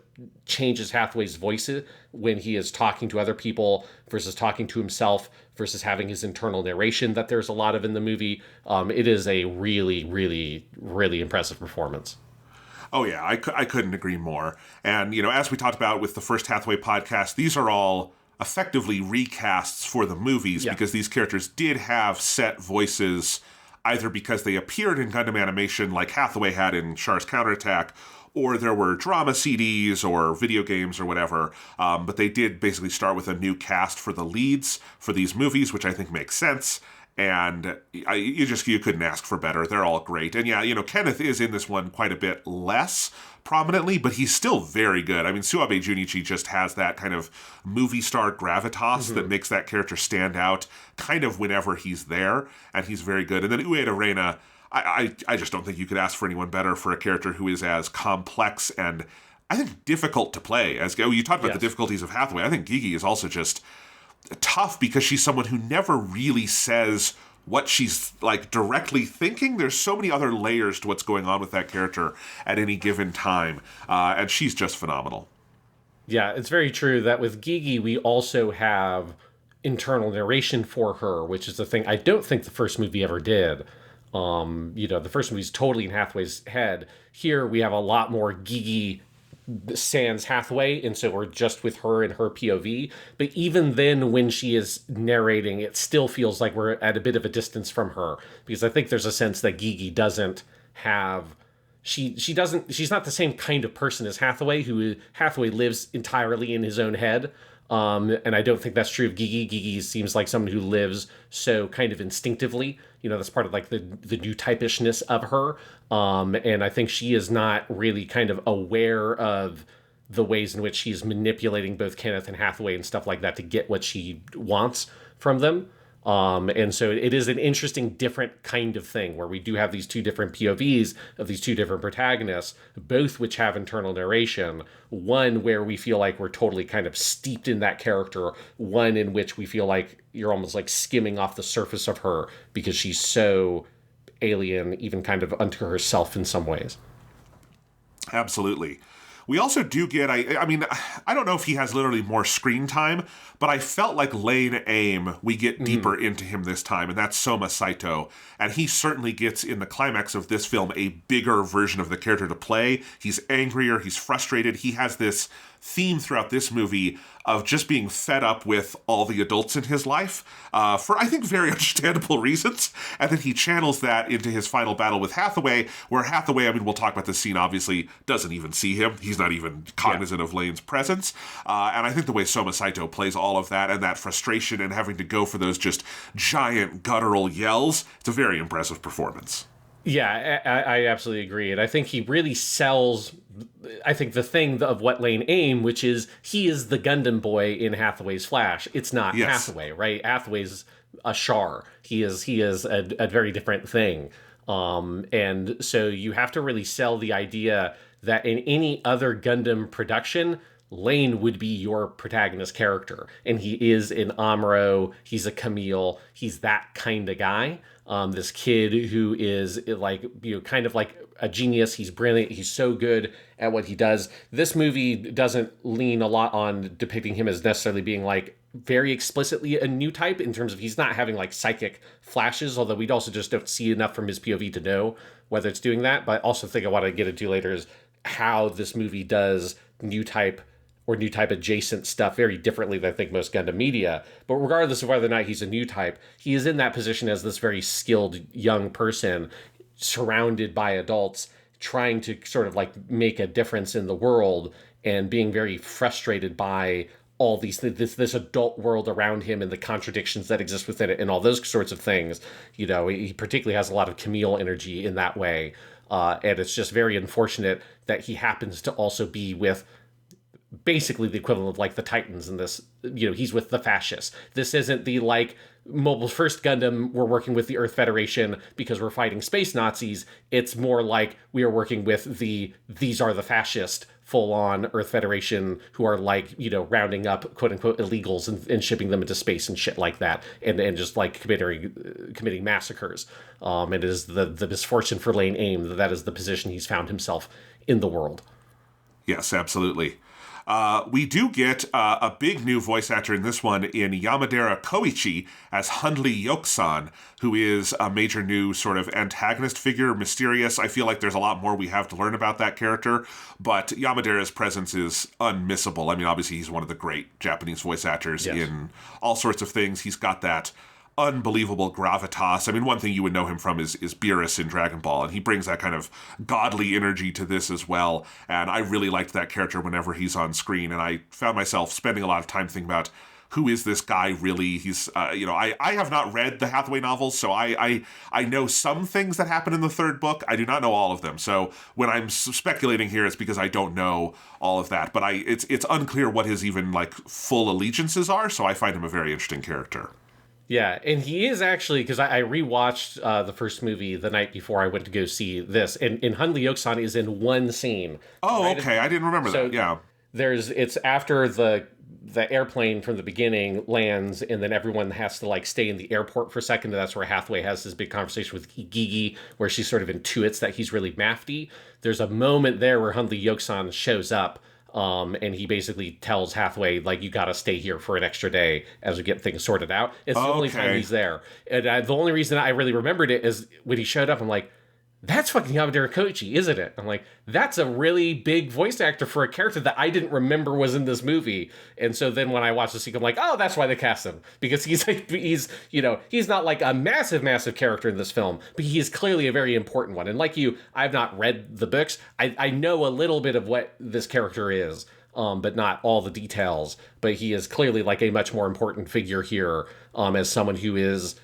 changes Hathaway's voice when he is talking to other people versus talking to himself versus having his internal narration that there's a lot of in the movie. It is a really, really, really impressive performance. Oh, yeah, I couldn't agree more. And, as we talked about with the first Hathaway podcast, these are all effectively recasts for the movies because these characters did have set voices either because they appeared in Gundam animation like Hathaway had in Char's Counterattack, or there were drama CDs or video games or whatever. But they did basically start with a new cast for the leads for these movies, which I think makes sense. And you couldn't ask for better. They're all great. And yeah, Kenneth is in this one quite a bit less prominently, but he's still very good. I mean, Suabe Junichi just has that kind of movie star gravitas that makes that character stand out kind of whenever he's there, and he's very good. And then Ueda Reina, I just don't think you could ask for anyone better for a character who is as complex and I think difficult to play. As you talked about the difficulties of Hathaway, I think Gigi is also just tough because she's someone who never really says what she's like directly thinking. There's so many other layers to what's going on with that character at any given time, and she's just phenomenal. Yeah, it's very true that with Gigi we also have internal narration for her, which is the thing I don't think the first movie ever did. The first movie's totally in Hathaway's head. Here we have a lot more Gigi sans Hathaway, and so we're just with her and her POV. But even then, when she is narrating, it still feels like we're at a bit of a distance from her, because I think there's a sense that Gigi doesn't have... She's not the same kind of person as Hathaway, who Hathaway lives entirely in his own head. And I don't think that's true of Gigi. Gigi seems like someone who lives so kind of instinctively. That's part of like the new typishness of her. And I think she is not really kind of aware of the ways in which she's manipulating both Kenneth and Hathaway and stuff like that to get what she wants from them. And so it is an interesting, different kind of thing where we do have these two different POVs of these two different protagonists, both which have internal narration. One where we feel like we're totally kind of steeped in that character, one in which we feel like you're almost like skimming off the surface of her because she's so alien, even kind of unto herself in some ways. Absolutely. We also do get, I mean, I don't know if he has literally more screen time, but I felt like Lane Aim, we get deeper into him this time, and that's Soma Saito. And he certainly gets, in the climax of this film, a bigger version of the character to play. He's angrier, he's frustrated. He has this theme throughout this movie of just being fed up with all the adults in his life for, I think, very understandable reasons. And then he channels that into his final battle with Hathaway, where Hathaway, I mean, we'll talk about this scene, obviously, doesn't even see him. He's not even cognizant of Lane's presence. And I think the way Soma Saito plays all of that and that frustration and having to go for those just giant guttural yells, it's a very impressive performance. Yeah, I absolutely agree. And I think he really sells, I think, the thing of what Lane Aim, which is he is the Gundam boy in Hathaway's Flash. It's not Hathaway, right? Hathaway's a Char. He is a very different thing. And so you have to really sell the idea that in any other Gundam production, Lane would be your protagonist character. And he is in Amuro. He's a Camille. He's that kind of guy. This kid who is like, kind of like a genius. He's brilliant. He's so good at what he does. This movie doesn't lean a lot on depicting him as necessarily being like very explicitly a new type in terms of he's not having like psychic flashes, although we also just don't see enough from his POV to know whether it's doing that. But I also think I want to get into later is how this movie does new type or new type adjacent stuff very differently than I think most Gundam media. But regardless of whether or not he's a new type, he is in that position as this very skilled young person surrounded by adults trying to sort of like make a difference in the world and being very frustrated by all these this adult world around him and the contradictions that exist within it and all those sorts of things. He particularly has a lot of Camille energy in that way. And it's just very unfortunate that he happens to also be with basically the equivalent of like the Titans in this. He's with the fascists. This isn't the like Mobile's first Gundam, we're working with the Earth Federation because we're fighting space Nazis. It's more like we are working with these are the fascist full-on Earth Federation who are like, rounding up quote-unquote illegals and shipping them into space and shit like that and just like committing massacres. It is the misfortune for Lane Aim that is the position he's found himself in the world. Yes, absolutely. We do get a big new voice actor in this one in Yamadera Koichi as Hundley Yoksan, who is a major new sort of antagonist figure, mysterious. I feel like there's a lot more we have to learn about that character, but Yamadera's presence is unmissable. I mean, obviously he's one of the great Japanese voice actors in all sorts of things. He's got that unbelievable gravitas. I mean, one thing you would know him from is Beerus in Dragon Ball, and he brings that kind of godly energy to this as well. And I really liked that character whenever he's on screen, and I found myself spending a lot of time thinking about who is this guy really? He's, I have not read the Hathaway novels, so I know some things that happen in the third book. I do not know all of them. So when I'm speculating here, it's because I don't know all of that. But it's unclear what his even like full allegiances are. So I find him a very interesting character. Yeah, and he is actually, because I rewatched the first movie the night before I went to go see this, and Hundley Yoksan is in one scene. Oh, right? Okay, I didn't remember that, yeah. It's after the airplane from the beginning lands, and then everyone has to like stay in the airport for a second, and that's where Hathaway has this big conversation with Gigi, where she sort of intuits that he's really mafty. There's a moment there where Hundley Yoksan shows up, and he basically tells Hathaway, like, you gotta stay here for an extra day as we get things sorted out. It's the only time he's there. And the only reason I really remembered it is when he showed up, I'm like, that's fucking Yamadera Koichi, isn't it? I'm like, that's a really big voice actor for a character that I didn't remember was in this movie. And so then when I watch the sequel, I'm like, oh, that's why they cast him. Because he's not like a massive, massive character in this film, but he is clearly a very important one. And like you, I've not read the books. I know a little bit of what this character is, but not all the details. But he is clearly like a much more important figure here, as someone who is,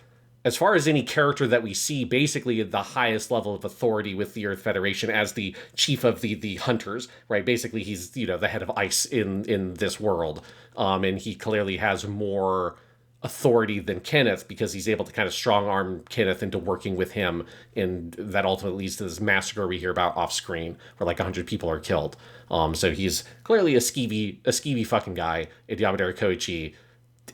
as far as any character that we see, basically at the highest level of authority with the Earth Federation as the chief of the hunters, right? Basically, he's, the head of ICE in this world. And he clearly has more authority than Kenneth, because he's able to kind of strong arm Kenneth into working with him, and that ultimately leads to this massacre we hear about off screen where like 100 people are killed. So he's clearly a skeevy fucking guy. And Yamadori Koichi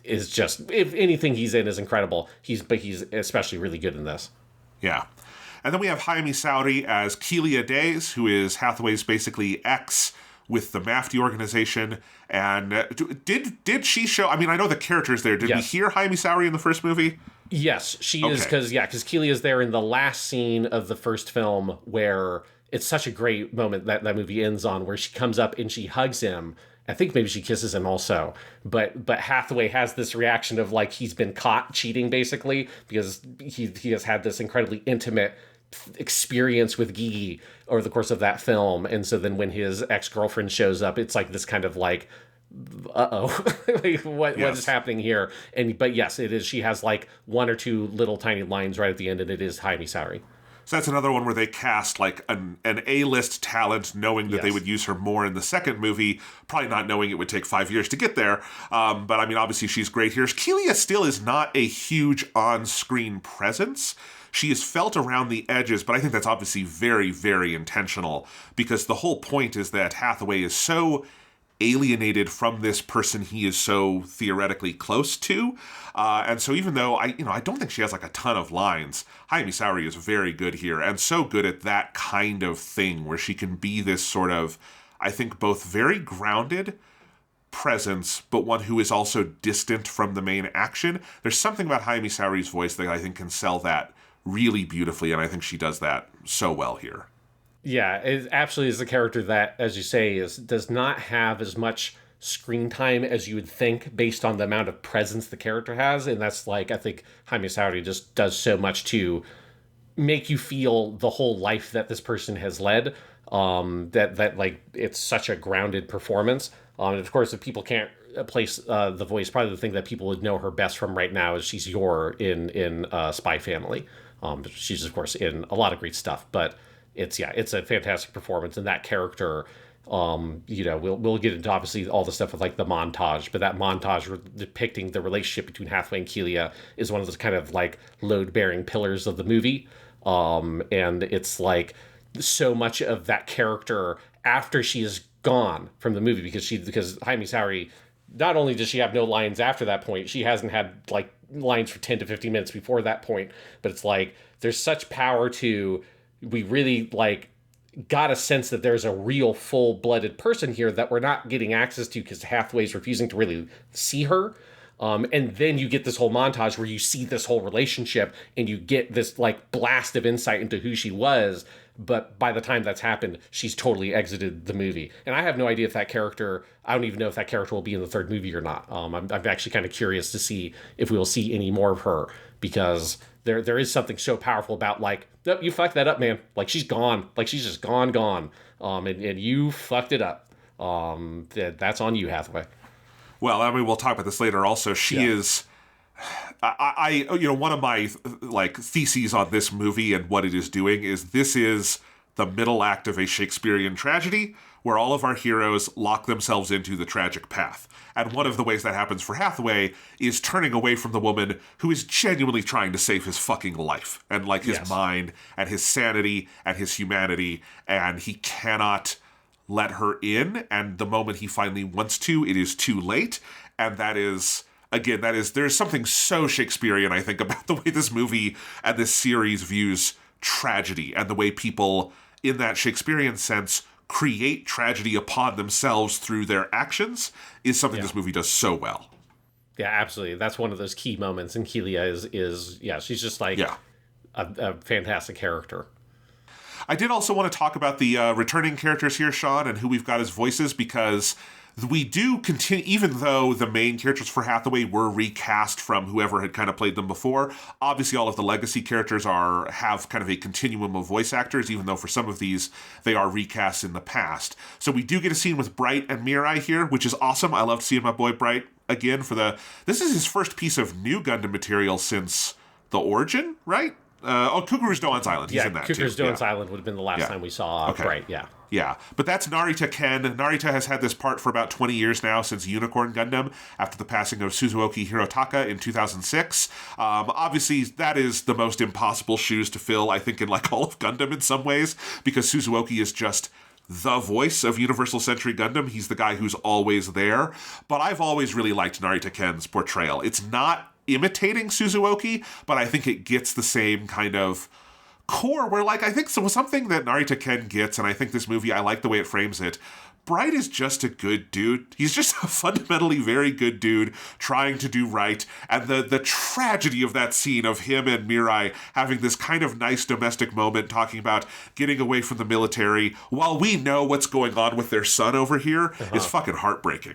is just, if anything he's in is incredible. But he's especially really good in this. Yeah. And then we have Hayami Saori as Kelia Days, who is Hathaway's basically ex with the Mafty organization. And did she show... I mean, I know the character's there. Did we hear Hayami Saori in the first movie? Yes, she is, because Kelia is there in the last scene of the first film, where it's such a great moment that movie ends on, where she comes up and she hugs him. I think maybe she kisses him also. But Hathaway has this reaction of like he's been caught cheating, basically, because he has had this incredibly intimate experience with Gigi over the course of that film. And so then when his ex-girlfriend shows up, it's like this kind of like, like, what is happening here? But yes, it is. She has like one or two little tiny lines right at the end, and it is Hayami Saori. So that's another one where they cast like an A-list talent, knowing that they would use her more in the second movie, probably not knowing it would take 5 years to get there. But I mean, obviously she's great here. Kelia still is not a huge on-screen presence. She is felt around the edges, but I think that's obviously very, very intentional, because the whole point is that Hathaway is so alienated from this person he is so theoretically close to. And so even though I don't think she has like a ton of lines, Hayami Saori is very good here, and so good at that kind of thing where she can be this sort of, I think, both very grounded presence, but one who is also distant from the main action. There's something about Hayami Saori's voice that I think can sell that really beautifully, and I think she does that so well here. Yeah, it absolutely is a character that, as you say, does not have as much screen time as you would think based on the amount of presence the character has. And that's like, I think Hayami Saori just does so much to make you feel the whole life that this person has led, that like it's such a grounded performance. And of course, if people can't place the voice, probably the thing that people would know her best from right now is she's Yor in Spy Family. She's, of course, in a lot of great stuff, but it's a fantastic performance. And that character, we'll get into obviously all the stuff with like the montage, but that montage depicting the relationship between Hathaway and Kelia is one of those kind of like load-bearing pillars of the movie. And it's like so much of that character after she is gone from the movie, because Hayami Saori, not only does she have no lines after that point, she hasn't had like lines for 10 to 15 minutes before that point, but it's like there's such power to, we really like got a sense that there's a real full-blooded person here that we're not getting access to because Hathaway's refusing to really see her. And then you get this whole montage where you see this whole relationship and you get this like blast of insight into who she was. But by the time that's happened, she's totally exited the movie. And I have no idea if I don't even know if that character will be in the third movie or not. I'm actually kind of curious to see if we will see any more of her, because there is something so powerful about like, nope, you fucked that up, man. Like she's gone. Like she's just gone. And you fucked it up. That's on you, Hathaway. Well, I mean, we'll talk about this later also. She is... one of my like theses on this movie and what it is doing is this is the middle act of a Shakespearean tragedy where all of our heroes lock themselves into the tragic path. And one of the ways that happens for Hathaway is turning away from the woman who is genuinely trying to save his fucking life and like his mind and his sanity and his humanity, and he cannot let her in. And the moment he finally wants to, it is too late. And that is... Again, there's something so Shakespearean, I think, about the way this movie and this series views tragedy and the way people, in that Shakespearean sense, create tragedy upon themselves through their actions is something this movie does so well. Yeah, absolutely. That's one of those key moments. And Kelia is she's just like a fantastic character. I did also want to talk about the returning characters here, Sean, and who we've got as voices, because... we do continue, even though the main characters for Hathaway were recast from whoever had kind of played them before. Obviously, all of the legacy characters have kind of a continuum of voice actors, even though for some of these, they are recast in the past. So we do get a scene with Bright and Mirai here, which is awesome. I love seeing my boy Bright again this is his first piece of new Gundam material since The Origin, right? Kukuru's Doan's Island. He's in that Kukuru's too. Doan's Island would have been the last time we saw Bright, Yeah, but that's Narita Ken. Narita has had this part for about 20 years now, since Unicorn Gundam, after the passing of Suzuoki Hirotaka in 2006. Obviously, that is the most impossible shoes to fill, I think, in like all of Gundam in some ways, because Suzuoki is just the voice of Universal Century Gundam. He's the guy who's always there. But I've always really liked Narita Ken's portrayal. It's not imitating Suzuoki, but I think it gets the same kind of core where, like, I think something that Narita Ken gets, and I think this movie, I like the way it frames it. Bright is just a good dude. He's just a fundamentally very good dude trying to do right. And the tragedy of that scene of him and Mirai having this kind of nice domestic moment talking about getting away from the military while we know what's going on with their son over here is fucking heartbreaking.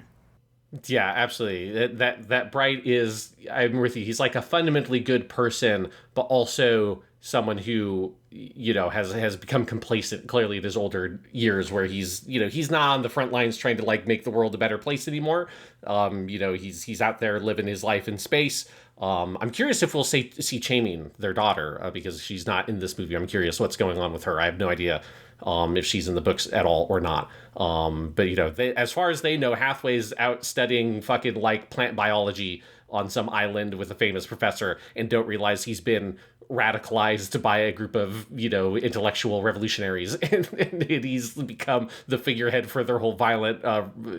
Yeah, absolutely. That Bright is, I'm with you. He's like a fundamentally good person, but also someone who, you know, has become complacent clearly in his older years, where he's, you know, he's not on the front lines trying to like make the world a better place anymore. You know, he's out there living his life in space. I'm curious if we'll see Chaiming, their daughter, because she's not in this movie. I'm curious what's going on with her. I have no idea if she's in the books at all or not. But, you know, as far as they know, Hathaway's out studying fucking like plant biology on some island with a famous professor and don't realize he's been radicalized by a group of, you know, intellectual revolutionaries, and he's become the figurehead for their whole violent,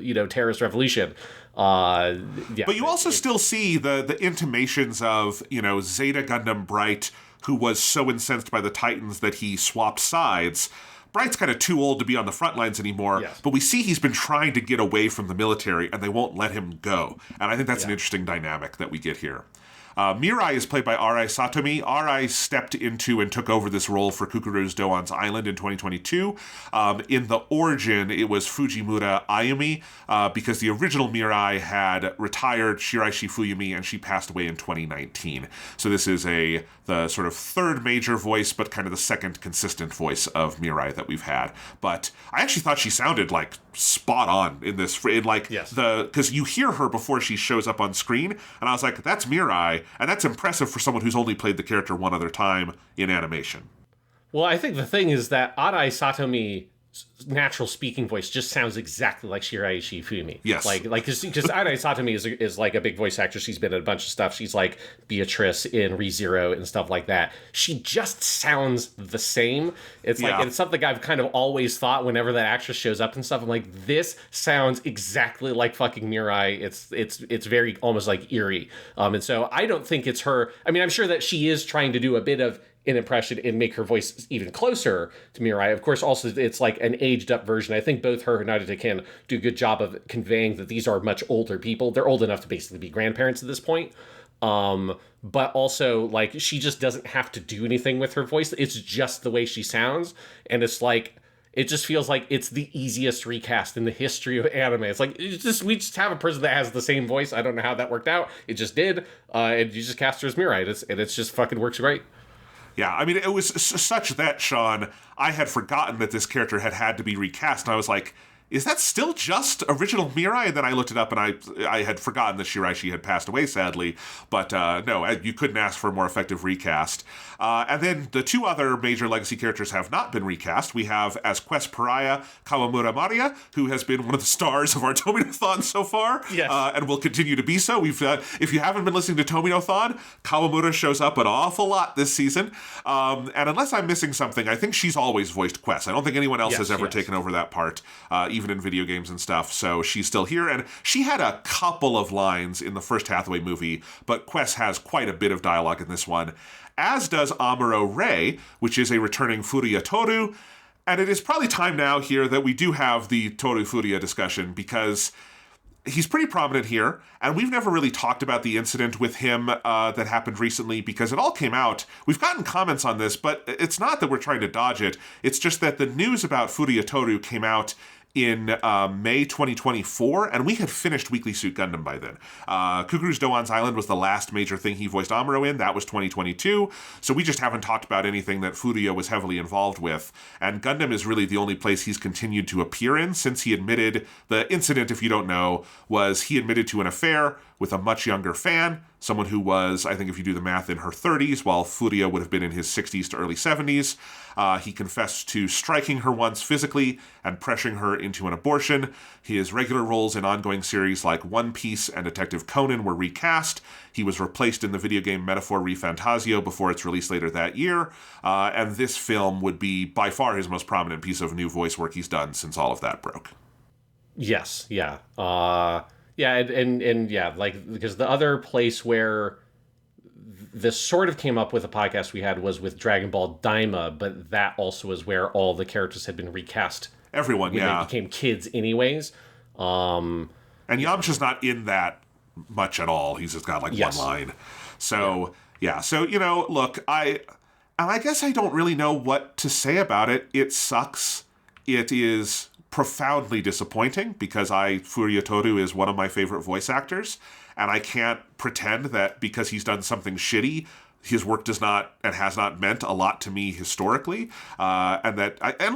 you know, terrorist revolution. Yeah, but you also still see the intimations of, you know, Zeta Gundam Bright, who was so incensed by the Titans that he swapped sides. Bright's kind of too old to be on the front lines anymore, but we see he's been trying to get away from the military, and they won't let him go. And I think that's an interesting dynamic that we get here. Mirai is played by Arai Satomi. Arai stepped into and took over this role for Kukuru's Doan's Island in 2022. In the origin, it was Fujimura Ayumi, because the original Mirai had retired Shiraishi Fuyumi, and she passed away in 2019. So this is the sort of third major voice, but kind of the second consistent voice of Mirai that we've had. But I actually thought she sounded like spot on in this, because you hear her before she shows up on screen, and I was like, that's Mirai. And that's impressive for someone who's only played the character one other time in animation. Well, I think the thing is that Arai Satomi's natural speaking voice just sounds exactly like Shiraishi Fumi. Yes. Like because Arai Satomi is like a big voice actress. She's been in a bunch of stuff. She's like Beatrice in ReZero and stuff like that. She just sounds the same. It's like, and it's something I've kind of always thought whenever that actress shows up and stuff. I'm like, this sounds exactly like fucking Mirai. It's very almost like eerie. And so I don't think it's her. I mean, I'm sure that she is trying to do a bit of an impression and make her voice even closer to Mirai. Of course, also it's like an aged up version. I think both her and Narita can do a good job of conveying that these are much older people. They're old enough to basically be grandparents at this point. But also, like, she just doesn't have to do anything with her voice. It's just the way she sounds. And it's like, it just feels like it's the easiest recast in the history of anime. It's like, we just have a person that has the same voice. I don't know how that worked out. It just did. And you just cast her as Mirai. And it's just fucking works great. Yeah, I mean, it was such that, Sean, I had forgotten that this character had to be recast, and I was like, is that still just original Mirai? And then I looked it up, and I had forgotten that Shiraishi had passed away, sadly. But no, you couldn't ask for a more effective recast. And then the two other major legacy characters have not been recast. We have, as Quest Pariah, Kawamura Maria, who has been one of the stars of our Tomino-thon so far, and will continue to be so. If you haven't been listening to Tomino-thon, Kawamura shows up an awful lot this season. And unless I'm missing something, I think she's always voiced Quest. I don't think anyone else has ever taken over that part, even in video games and stuff. So she's still here, and she had a couple of lines in the first Hathaway movie, but Quest has quite a bit of dialogue in this one, as does Amuro Ray, which is a returning Furuya Toru. And it is probably time now here that we do have the Toru Furuya discussion, because he's pretty prominent here, and we've never really talked about the incident with him that happened recently, because it all came out. We've gotten comments on this, but it's not that we're trying to dodge it. It's just that the news about Furuya Toru came out in May 2024, and we had finished Weekly Suit Gundam by then. Kukuru's Doan's Island was the last major thing he voiced Amuro in. That was 2022, so we just haven't talked about anything that Furuya was heavily involved with, and Gundam is really the only place he's continued to appear in since he admitted, the incident, if you don't know, was he admitted to an affair with a much younger fan, someone who was, I think if you do the math, in her 30s, while Furia would have been in his 60s to early 70s. He confessed to striking her once physically and pressuring her into an abortion. His regular roles in ongoing series like One Piece and Detective Conan were recast. He was replaced in the video game Metaphor ReFantazio before its release later that year. And this film would be by far his most prominent piece of new voice work he's done since all of that broke. Yes, yeah. Yeah, and yeah, like, because the other place where this sort of came up with a podcast we had was with Dragon Ball Daima, but that also was where all the characters had been recast. Everyone, when yeah. they became kids anyways. And Yamcha's not in that much at all. He's just got like one line. So, yeah. So, you know, look, I guess I don't really know what to say about it. It sucks. It is profoundly disappointing because Furia Toru is one of my favorite voice actors, and I can't pretend that because he's done something shitty, his work does not and has not meant a lot to me historically. And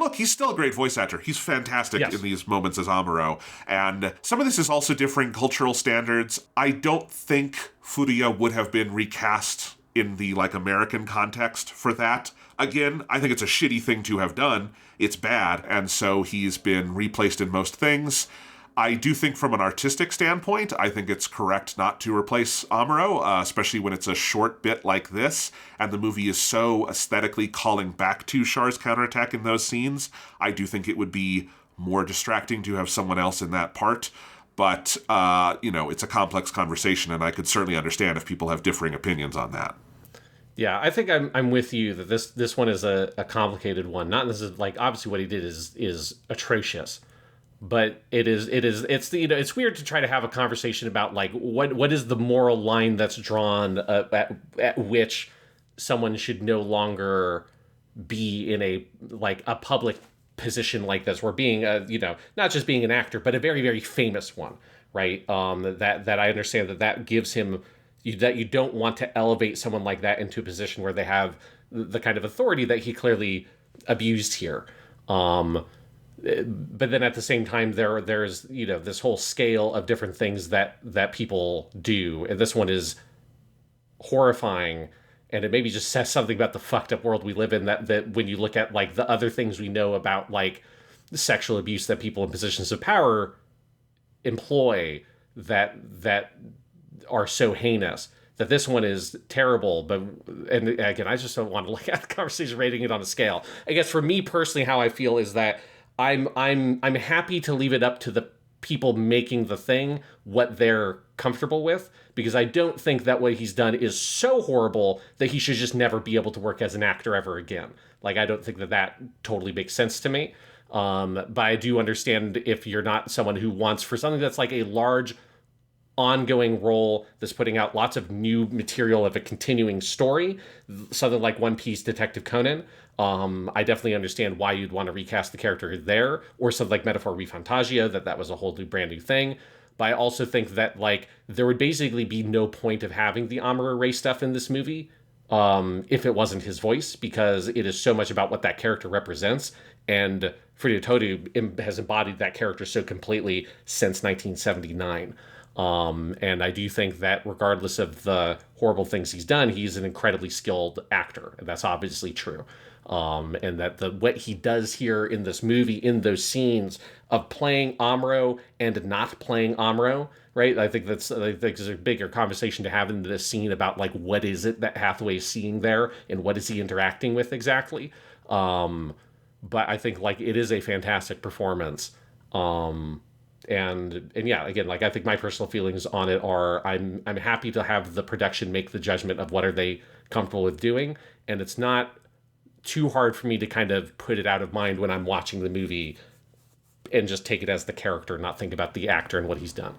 look, he's still a great voice actor. He's fantastic in these moments as Amuro. And some of this is also differing cultural standards. I don't think Furia would have been recast in the like American context for that. Again, I think it's a shitty thing to have done. It's bad, and so he's been replaced in most things. I do think from an artistic standpoint, I think it's correct not to replace Amuro, especially when it's a short bit like this, and the movie is so aesthetically calling back to Char's counterattack in those scenes. I do think it would be more distracting to have someone else in that part. But, you know, it's a complex conversation, and I could certainly understand if people have differing opinions on that. Yeah, I think I'm with you that this one is a complicated one. Not this is like obviously what he did is atrocious, but it's you know, it's weird to try to have a conversation about like what is the moral line that's drawn at which someone should no longer be in a public position like this, where being you know, not just being an actor but a very, very famous one, right? That I understand that gives him. That you don't want to elevate someone like that into a position where they have the kind of authority that he clearly abused here. But then at the same time, there's you know, this whole scale of different things that people do, and this one is horrifying, and it maybe just says something about the fucked up world we live in. That when you look at like the other things we know about like the sexual abuse that people in positions of power employ, that are so heinous, that this one is terrible. But and again, I just don't want to look at the conversation rating it on a scale. I guess for me personally, how I feel is that I'm happy to leave it up to the people making the thing what they're comfortable with, because I don't think that what he's done is so horrible that he should just never be able to work as an actor ever again. Like, I don't think that totally makes sense to me. But I do understand if you're not someone who wants for something that's like a large ongoing role that's putting out lots of new material of a continuing story, something like One Piece, Detective Conan. I definitely understand why you'd want to recast the character there, or something like Metaphor ReFantazio, that was a whole new brand new thing. But I also think that like there would basically be no point of having the Amuro Ray stuff in this movie if it wasn't his voice, because it is so much about what that character represents, and Furia Toru has embodied that character so completely since 1979. And I do think that regardless of the horrible things he's done, he's an incredibly skilled actor, and that's obviously true. And that what he does here in this movie, in those scenes of playing Amuro and not playing Amuro, right? I think there's a bigger conversation to have in this scene about like what is it that Hathaway is seeing there, and what is he interacting with exactly. But I think like it is a fantastic performance. And yeah, again, like I think my personal feelings on it are I'm happy to have the production make the judgment of what are they comfortable with doing, and it's not too hard for me to kind of put it out of mind when I'm watching the movie and just take it as the character, not think about the actor and what he's done.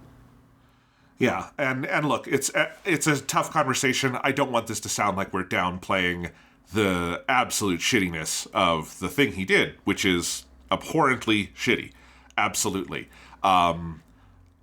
Yeah, and look, it's a tough conversation. I don't want this to sound like we're downplaying the absolute shittiness of the thing he did, which is abhorrently shitty. Absolutely.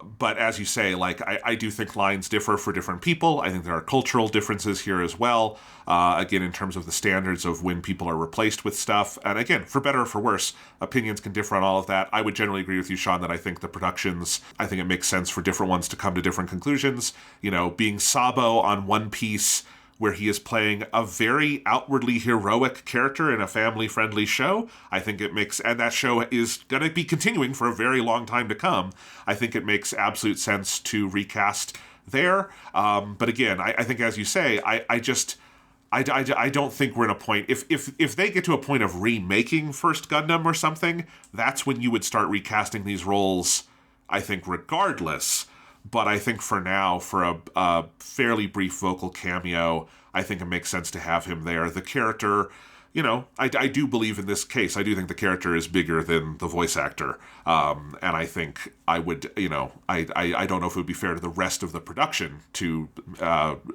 but as you say, like, I do think lines differ for different people. I think there are cultural differences here as well. Again, in terms of the standards of when people are replaced with stuff. And again, for better or for worse, opinions can differ on all of that. I would generally agree with you, Sean, that I think the productions, I think it makes sense for different ones to come to different conclusions. You know, being Sabo on One Piece, where he is playing a very outwardly heroic character in a family-friendly show. I think it makes, and that show is going to be continuing for a very long time to come. I think it makes absolute sense to recast there. But again, I think, as you say, I don't think we're in a point. If they get to a point of remaking First Gundam or something, that's when you would start recasting these roles, I think, regardless. But I think for now, for a fairly brief vocal cameo, I think it makes sense to have him there. The character, you know, I do believe in this case, I do think the character is bigger than the voice actor. And I think I would, you know, I don't know if it would be fair to the rest of the production to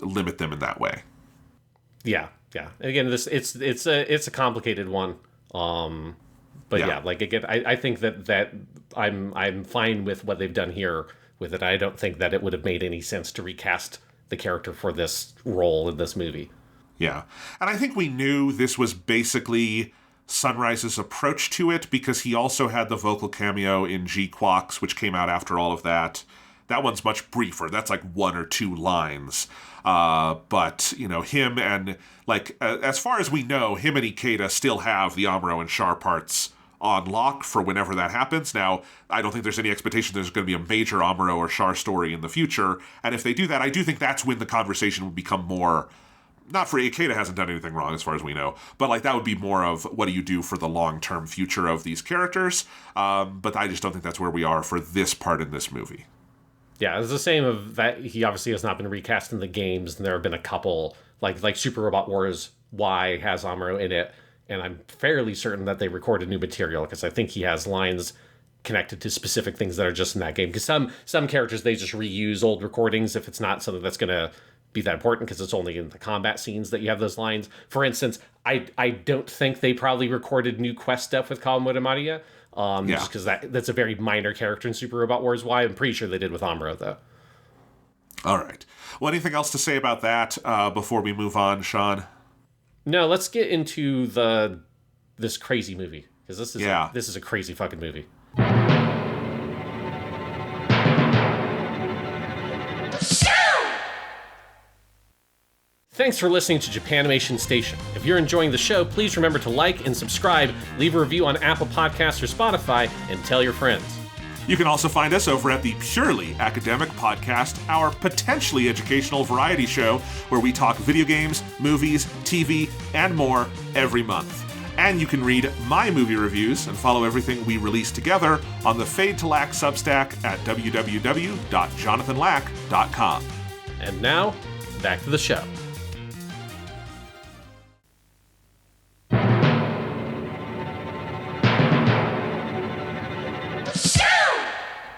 limit them in that way. Yeah. Again, it's a complicated one. But yeah, like again, I think that I'm fine with what they've done here with it. I don't think that it would have made any sense to recast the character for this role in this movie. Yeah. And I think we knew this was basically Sunrise's approach to it, because he also had the vocal cameo in G-Quox, which came out after all of that. That one's much briefer. That's like 1 or 2 lines. But, you know, him and, like, as far as we know, him and Ikeda still have the Amuro and Char parts on lock for whenever that happens. Now, I don't think there's any expectation there's going to be a major Amuro or Char story in the future. And if they do that, I do think that's when the conversation would become more, not for Ikeda hasn't done anything wrong as far as we know, but like that would be more of what do you do for the long-term future of these characters. But I just don't think that's where we are for this part in this movie. Yeah, it's the same of that. He obviously has not been recast in the games, and there have been a couple, like Super Robot Wars Y has Amuro in it, and I'm fairly certain that they recorded new material, because I think he has lines connected to specific things that are just in that game. Because some characters, they just reuse old recordings if it's not something that's going to be that important, because it's only in the combat scenes that you have those lines. For instance, I don't think they probably recorded new quest stuff with Kawamoto Maria, just because that's a very minor character in Super Robot Wars Y. I'm pretty sure they did with Amuro, though. All right. Well, anything else to say about that before we move on, Sean? No, let's get into this crazy movie, because this is a crazy fucking movie. Thanks for listening to Japanimation Station. If you're enjoying the show, please remember to like and subscribe, leave a review on Apple Podcasts or Spotify, and tell your friends. You can also find us over at the Purely Academic Podcast, our potentially educational variety show where we talk video games, movies, TV, and more every month. And you can read my movie reviews and follow everything we release together on the Fade to Lack Substack at www.jonathanlack.com. And now, back to the show.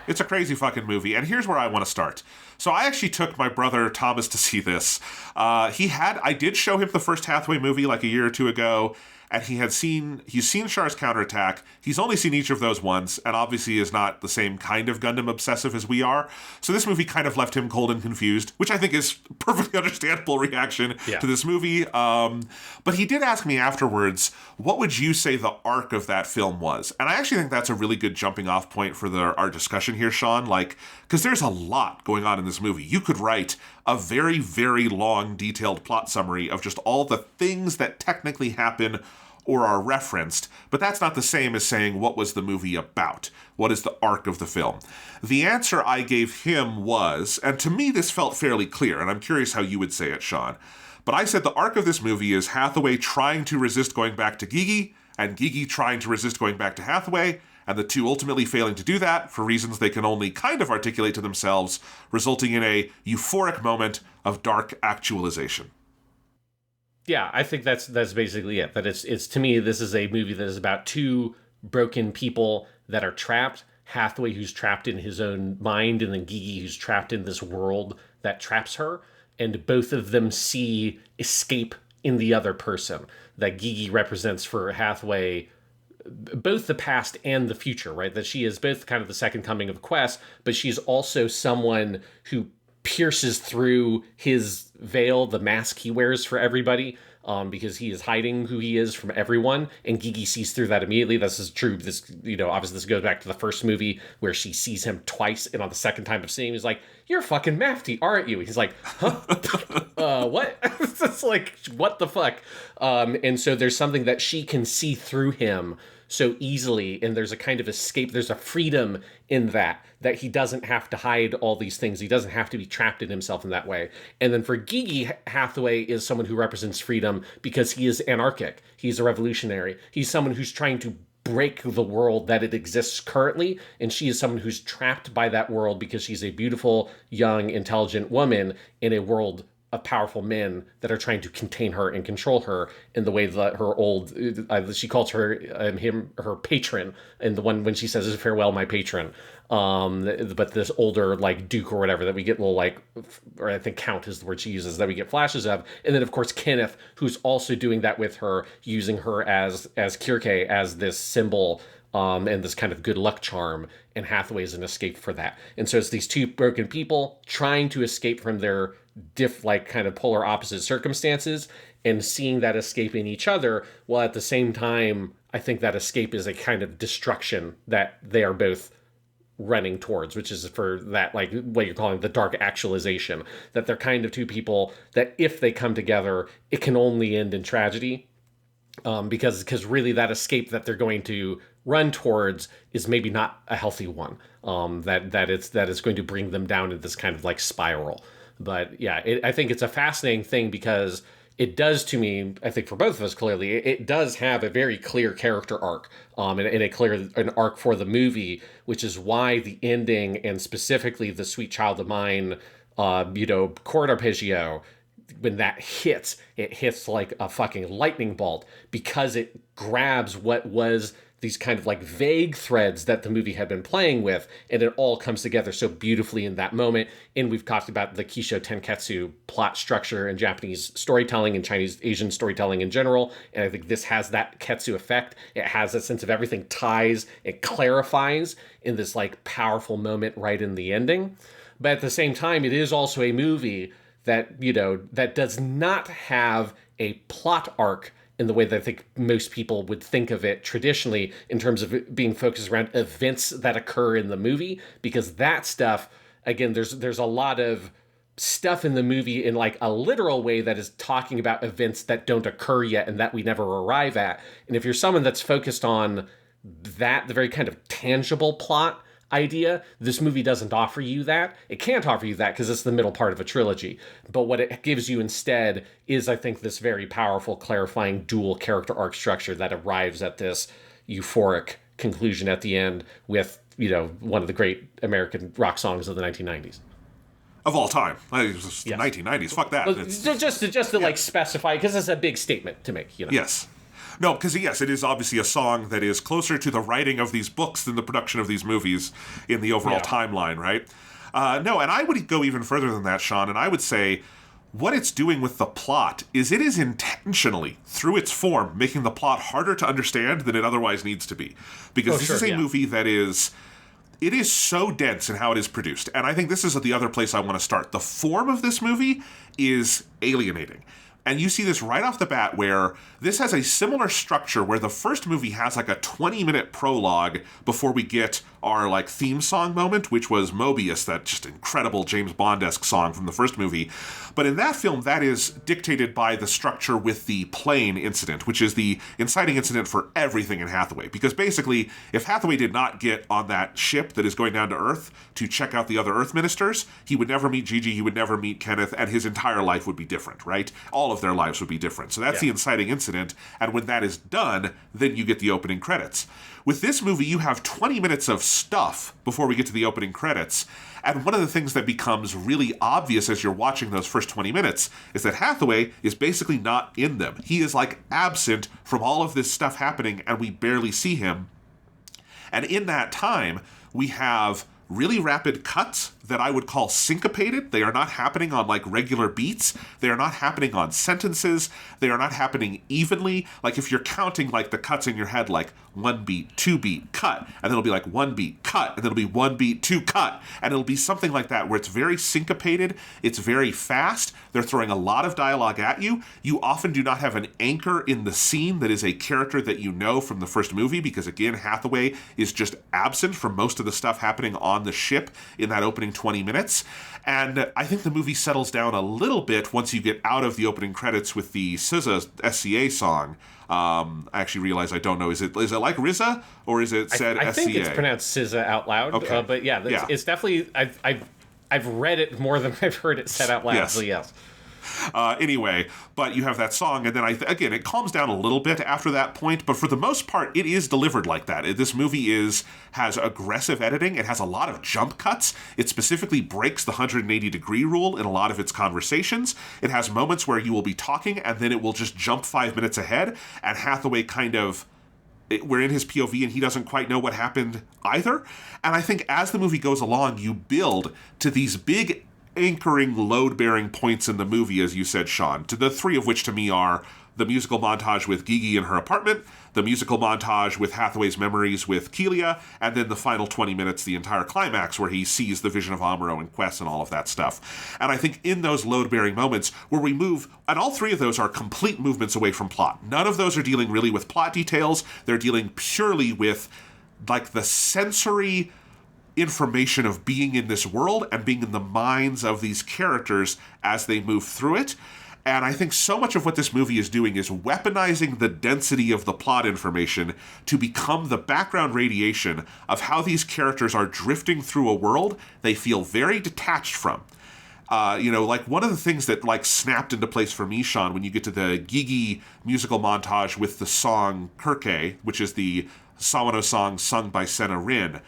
It's a crazy fucking movie, and here's where I want to start. So I actually took my brother Thomas to see this. I did show him the first Hathaway movie like a year or two ago, and he's seen Char's Counterattack. He's only seen each of those once, and obviously is not the same kind of Gundam obsessive as we are. So this movie kind of left him cold and confused, which I think is perfectly understandable reaction to this movie. But he did ask me afterwards, what would you say the arc of that film was? And I actually think that's a really good jumping off point for our discussion here, Sean. Like, because there's a lot going on in this movie. You could write a very, very long, detailed plot summary of just all the things that technically happen or are referenced, but that's not the same as saying what was the movie about? What is the arc of the film? The answer I gave him was, and to me this felt fairly clear, and I'm curious how you would say it, Sean, but I said the arc of this movie is Hathaway trying to resist going back to Gigi, and Gigi trying to resist going back to Hathaway, and the two ultimately failing to do that for reasons they can only kind of articulate to themselves, resulting in a euphoric moment of dark actualization. Yeah, I think that's basically it. That it's to me, this is a movie that is about two broken people that are trapped. Hathaway, who's trapped in his own mind, and then Gigi, who's trapped in this world that traps her. And both of them see escape in the other person. That Gigi represents for Hathaway both the past and the future, right? That she is both kind of the second coming of Quest, but she's also someone who pierces through his veil, the mask he wears for everybody, because he is hiding who he is from everyone, and Gigi sees through that immediately. This is true. This, obviously this goes back to the first movie where she sees him twice, and on the second time of seeing him, he's like, "You're fucking Mafty, aren't you?" He's like, "Huh? What?" It's like, what the fuck? And so there's something that she can see through him so easily, and there's a kind of escape, there's a freedom in that he doesn't have to hide all these things, he doesn't have to be trapped in himself in that way. And then for Gigi, Hathaway is someone who represents freedom because he is anarchic, he's a revolutionary, he's someone who's trying to break the world that it exists currently, and she is someone who's trapped by that world because she's a beautiful, young, intelligent woman in a world of powerful men that are trying to contain her and control her in the way that her old, she calls her her patron, and the one when she says "farewell, my patron," but this older like duke or whatever that we get little like, or I think count is the word she uses, that we get flashes of, and then of course Kenneth, who's also doing that with her, using her as Kirke, as this symbol. And this kind of good luck charm, and Hathaway is an escape for that. And so it's these two broken people trying to escape from their kind of polar opposite circumstances, and seeing that escape in each other, while at the same time, I think that escape is a kind of destruction that they are both running towards, which is for that, like what you're calling the dark actualization, that they're kind of two people that if they come together, it can only end in tragedy. Because really that escape that they're going to run towards is maybe not a healthy one. That it's going to bring them down into this kind of like spiral. But yeah, I think it's a fascinating thing because it does, to me, I think for both of us clearly, it does have a very clear character arc, and an arc for the movie, which is why the ending, and specifically the Sweet Child of Mine, chord arpeggio, when that hits, it hits like a fucking lightning bolt, because it grabs what was these kind of like vague threads that the movie had been playing with, and it all comes together so beautifully in that moment. And we've talked about the Kisho Tenketsu plot structure in Japanese storytelling and Chinese Asian storytelling in general, and I think this has that Ketsu effect. It has a sense of everything ties, it clarifies in this like powerful moment right in the ending. But at the same time, it is also a movie that, that does not have a plot arc in the way that I think most people would think of it traditionally, in terms of it being focused around events that occur in the movie, because that stuff, again, there's a lot of stuff in the movie in like a literal way that is talking about events that don't occur yet and that we never arrive at. And if you're someone that's focused on that, the very kind of tangible plot idea, this movie doesn't offer you that. It can't offer you that because it's the middle part of a trilogy. But what it gives you instead is, I think, this very powerful, clarifying dual character arc structure that arrives at this euphoric conclusion at the end with, one of the great American rock songs of the 1990s. Of all time. It was yes. 1990s. Fuck that. Well, just to like specify, because it's a big statement to make, Yes. No, because yes, it is obviously a song that is closer to the writing of these books than the production of these movies in the overall timeline, right? No, and I would go even further than that, Sean, and I would say what it's doing with the plot is it is intentionally, through its form, making the plot harder to understand than it otherwise needs to be. Because this is a movie that is... It is so dense in how it is produced, and I think this is the other place I want to start. The form of this movie is alienating. And you see this right off the bat, where this has a similar structure where the first movie has like a 20-minute prologue before we get our like theme song moment, which was Mobius, that just incredible James Bond-esque song from the first movie. But in that film, that is dictated by the structure with the plane incident, which is the inciting incident for everything in Hathaway. Because basically, if Hathaway did not get on that ship that is going down to Earth to check out the other Earth ministers, he would never meet Gigi, he would never meet Kenneth, and his entire life would be different, right? All of their lives would be different. So that's the inciting incident, and when that is done, then you get the opening credits. With this movie, you have 20 minutes of stuff before we get to the opening credits, and one of the things that becomes really obvious as you're watching those first 20 minutes is that Hathaway is basically not in them. He is like absent from all of this stuff happening, and we barely see him. And in that time, we have really rapid cuts that I would call syncopated. They are not happening on like regular beats. They are not happening on sentences. They are not happening evenly. Like if you're counting like the cuts in your head, like 1 beat, 2 beat, cut, and then it'll be like 1 beat, cut, and then it'll be 1 beat, 2 cut, and it'll be something like that where it's very syncopated. It's very fast. They're throwing a lot of dialogue at you. You often do not have an anchor in the scene that is a character that you know from the first movie, because again, Hathaway is just absent from most of the stuff happening on the ship in that opening 20 minutes. And I think the movie settles down a little bit once you get out of the opening credits with the SZA SCA song. I actually realize I don't know. Is it like RZA or is it said SCA? I think it's pronounced SZA out loud. Okay. But yeah, it's definitely I've read it more than I've heard it said out loud. Yes. So yes. Anyway, but you have that song, and then again, it calms down a little bit after that point, but for the most part, it is delivered like that. This movie has aggressive editing. It has a lot of jump cuts. It specifically breaks the 180-degree rule in a lot of its conversations. It has moments where you will be talking, and then it will just jump 5 minutes ahead, and Hathaway we're in his POV and he doesn't quite know what happened either. And I think as the movie goes along, you build to these big anchoring, load-bearing points in the movie, as you said, Sean, to the three of which to me are the musical montage with Gigi in her apartment, the musical montage with Hathaway's memories with Keelia, and then the final 20 minutes, the entire climax where he sees the vision of Amuro and Quest and all of that stuff. And I think in those load-bearing moments where we move, and all three of those are complete movements away from plot. None of those are dealing really with plot details. They're dealing purely with like the sensory information of being in this world and being in the minds of these characters as they move through it. And I think so much of what this movie is doing is weaponizing the density of the plot information to become the background radiation of how these characters are drifting through a world they feel very detached from. Like one of the things that like snapped into place for me, Sean, when you get to the Gigi musical montage with the song Kirke, which is the Sawano song sung by Senna Rin.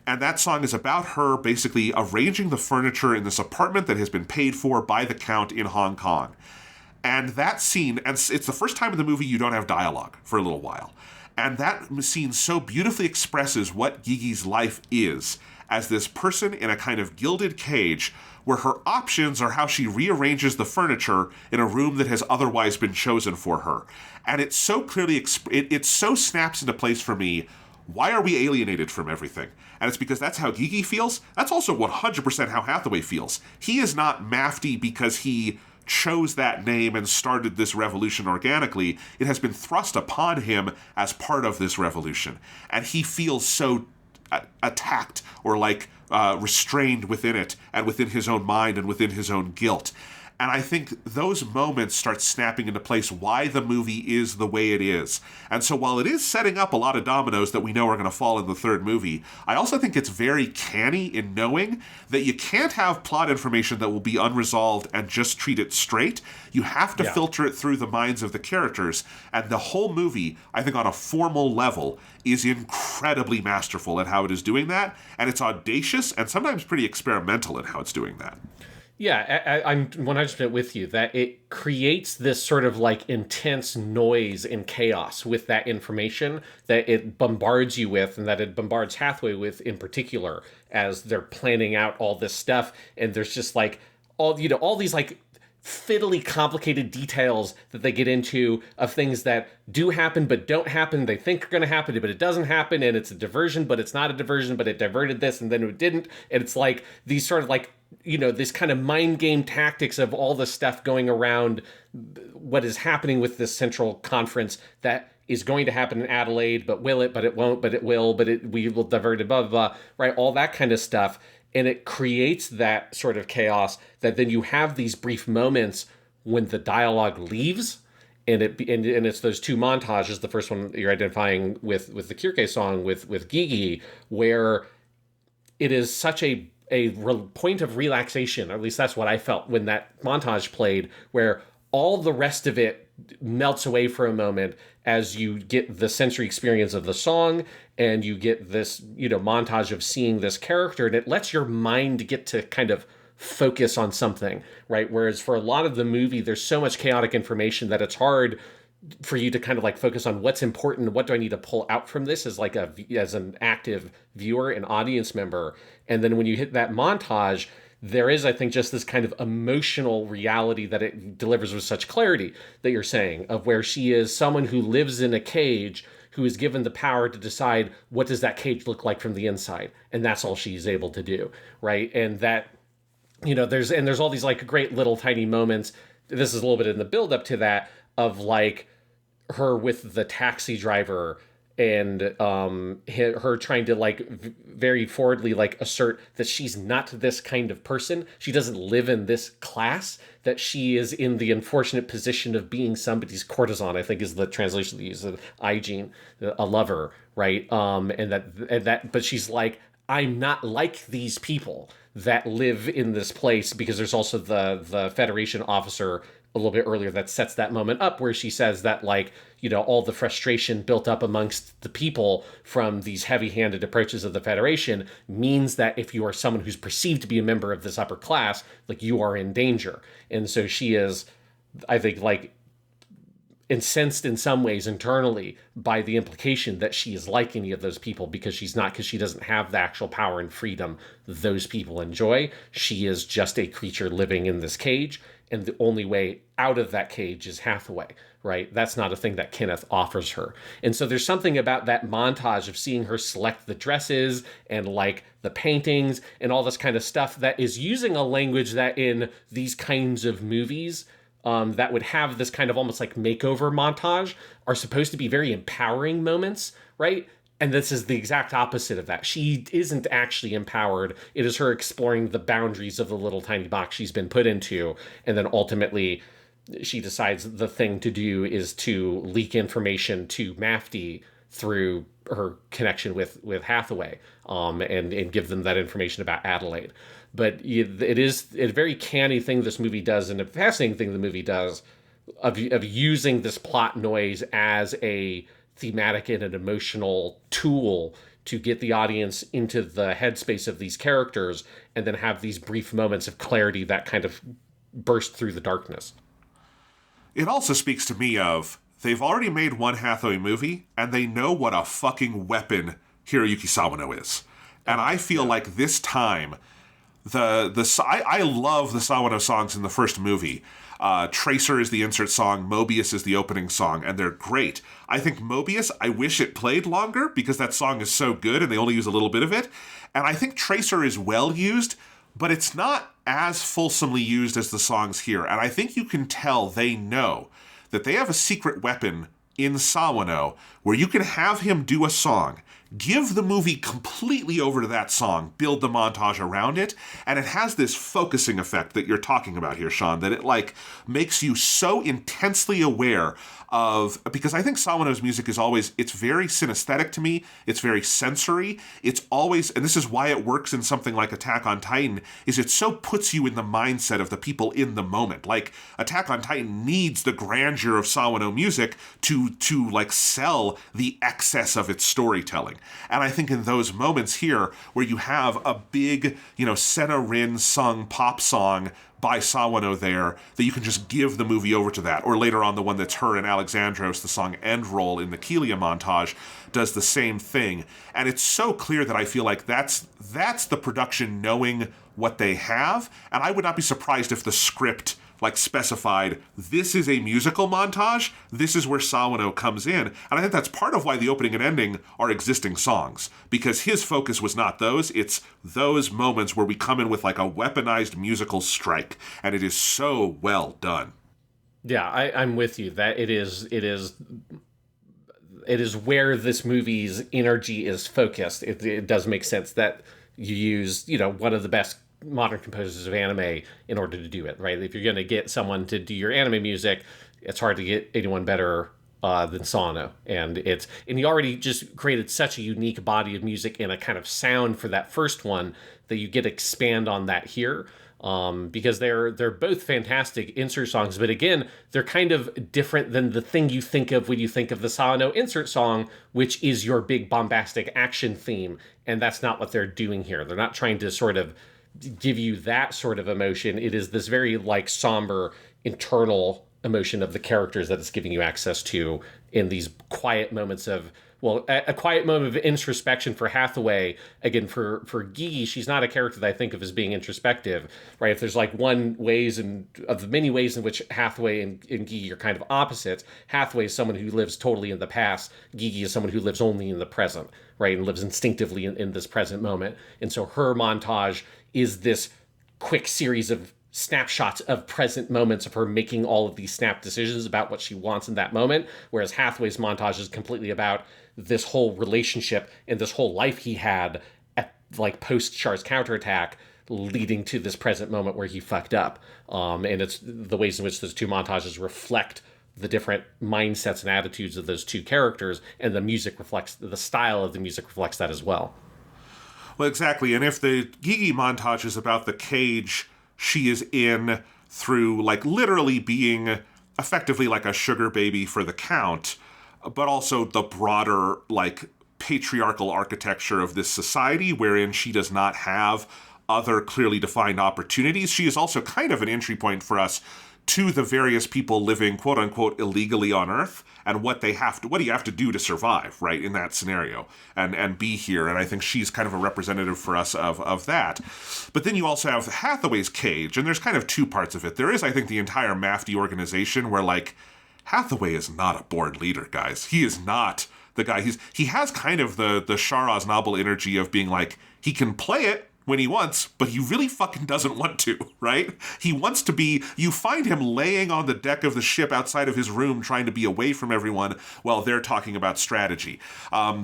And that song is about her basically arranging the furniture in this apartment that has been paid for by the Count in Hong Kong. And that scene, and it's the first time in the movie you don't have dialogue for a little while. And that scene so beautifully expresses what Gigi's life is as this person in a kind of gilded cage where her options are how she rearranges the furniture in a room that has otherwise been chosen for her. And it so clearly, it so snaps into place for me. Why are we alienated from everything? And it's because that's how Gigi feels. That's also 100% how Hathaway feels. He is not Mafty because he chose that name and started this revolution organically. It has been thrust upon him as part of this revolution. And he feels so attacked or like restrained within it and within his own mind and within his own guilt. And I think those moments start snapping into place why the movie is the way it is. And so while it is setting up a lot of dominoes that we know are going to fall in the third movie, I also think it's very canny in knowing that you can't have plot information that will be unresolved and just treat it straight. You have to filter it through the minds of the characters. And the whole movie, I think on a formal level, is incredibly masterful at how it is doing that. And it's audacious and sometimes pretty experimental in how it's doing that. Yeah, I'm 100% with you that it creates this sort of like intense noise and chaos with that information that it bombards you with and that it bombards Hathaway with in particular as they're planning out all this stuff. And there's just like all these like fiddly complicated details that they get into of things that do happen but don't happen. They think are going to happen, but it doesn't happen. And it's a diversion, but it's not a diversion, but it diverted this and then it didn't. And it's like these sort of like, this kind of mind game tactics of all the stuff going around what is happening with this central conference that is going to happen in Adelaide, but will it, but it won't, but it will, we will divert it, blah, blah, blah, right? All that kind of stuff. And it creates that sort of chaos that then you have these brief moments when the dialogue leaves and it's those two montages. The first one you're identifying with the Kirke song with Gigi, where it is such a point of relaxation, or at least that's what I felt when that montage played, where all the rest of it melts away for a moment as you get the sensory experience of the song and you get this, montage of seeing this character, and it lets your mind get to kind of focus on something, right? Whereas for a lot of the movie, there's so much chaotic information that it's hard for you to kind of like focus on what's important, what do I need to pull out from this as like as an active viewer and audience member. And then when you hit that montage, there is, I think, just this kind of emotional reality that it delivers with such clarity that you're saying, of where she is someone who lives in a cage, who is given the power to decide what does that cage look like from the inside, and that's all she's able to do, right? And that, there's all these like great little tiny moments. This is a little bit in the build up to that, of like her with the taxi driver, and her trying to like very forwardly like assert that she's not this kind of person. She doesn't live in this class, that she is in the unfortunate position of being somebody's courtesan, I think is the translation they use, Aijin, a lover, right? But she's like, I'm not like these people that live in this place, because there's also the Federation officer a little bit earlier that sets that moment up, where she says that, like, all the frustration built up amongst the people from these heavy-handed approaches of the Federation means that if you are someone who's perceived to be a member of this upper class, like, you are in danger. And so she is, I think, like, incensed in some ways internally by the implication that she is like any of those people, because she's not, because she doesn't have the actual power and freedom those people enjoy. She is just a creature living in this cage, and the only way out of that cage is Hathaway, right? That's not a thing that Kenneth offers her. And so there's something about that montage of seeing her select the dresses and like the paintings and all this kind of stuff that is using a language that in these kinds of movies that would have this kind of almost like makeover montage are supposed to be very empowering moments, right? And this is the exact opposite of that. She isn't actually empowered. It is her exploring the boundaries of the little tiny box she's been put into. And then ultimately, she decides the thing to do is to leak information to Mafty through her connection with Hathaway, and give them that information about Adelaide. But it is a very canny thing this movie does, and a fascinating thing the movie does, of using this plot noise as a thematic and an emotional tool to get the audience into the headspace of these characters, and then have these brief moments of clarity that kind of burst through the darkness. It also speaks to me of, they've already made one Hathaway movie, and they know what a fucking weapon Hiroyuki Sawano is. And I feel like this time, I love the Sawano songs in the first movie. Tracer is the insert song, Mobius is the opening song, and they're great. I think Mobius, I wish it played longer, because that song is so good and they only use a little bit of it. And I think Tracer is well used, but it's not as fulsomely used as the songs here. And I think you can tell they know that they have a secret weapon in Sawano where you can have him do a song, give the movie completely over to that song, build the montage around it, and it has this focusing effect that you're talking about here, Sean, that it like makes you so intensely aware of, because I think Sawano's music is always, it's very synesthetic to me, it's very sensory, it's always, and this is why it works in something like Attack on Titan, is it so puts you in the mindset of the people in the moment. Like, Attack on Titan needs the grandeur of Sawano music to like sell the excess of its storytelling. And I think in those moments here, where you have a big, Senna Rin sung pop song by Sawano there, that you can just give the movie over to that. Or later on, the one that's her and Alexandros, the song End Roll in the Kelia montage, does the same thing. And it's so clear that I feel like that's the production knowing what they have. And I would not be surprised if the script like specified, this is a musical montage, this is where Sawano comes in. And I think that's part of why the opening and ending are existing songs, because his focus was not those, it's those moments where we come in with like a weaponized musical strike, and it is so well done. Yeah, I'm with you. That it is where this movie's energy is focused. It does make sense that you use, one of the best modern composers of anime in order to do it, right? If you're going to get someone to do your anime music, it's hard to get anyone better than Sawano. And he already just created such a unique body of music and a kind of sound for that first one that you get to expand on that here. Because they're both fantastic insert songs, but again, they're kind of different than the thing you think of when you think of the Sawano insert song, which is your big bombastic action theme, and that's not what they're doing here. They're not trying to sort of give you that sort of emotion. It is this very like somber internal emotion of the characters that it's giving you access to in these quiet moments of, well, a quiet moment of introspection for Hathaway. Again, for Gigi, she's not a character that I think of as being introspective, right? If there's like of the many ways in which Hathaway and Gigi are kind of opposites, Hathaway is someone who lives totally in the past. Gigi is someone who lives only in the present, right? And lives instinctively in this present moment. And so her montage is this quick series of snapshots of present moments of her making all of these snap decisions about what she wants in that moment, whereas Hathaway's montage is completely about this whole relationship and this whole life he had at like post Char's counterattack, leading to this present moment where he fucked up. And it's the ways in which those two montages reflect the different mindsets and attitudes of those two characters, and the style of the music reflects that as well. Well, exactly. And if the Gigi montage is about the cage she is in through, like, literally being effectively like a sugar baby for the Count, but also the broader, like, patriarchal architecture of this society wherein she does not have other clearly defined opportunities. She is also kind of an entry point for us to the various people living, quote unquote, illegally on Earth, and what do you have to do to survive, right, in that scenario, and be here. And I think she's kind of a representative for us of that. But then you also have Hathaway's cage, and there's kind of two parts of it. There is, I think, the entire MAFD organization where, like, Hathaway is not a board leader, guys. He is not the guy. He has kind of the Shar Aznable energy of being like, he can play it when he wants, but he really fucking doesn't want to, right? He wants to be, you find him laying on the deck of the ship outside of his room trying to be away from everyone while they're talking about strategy.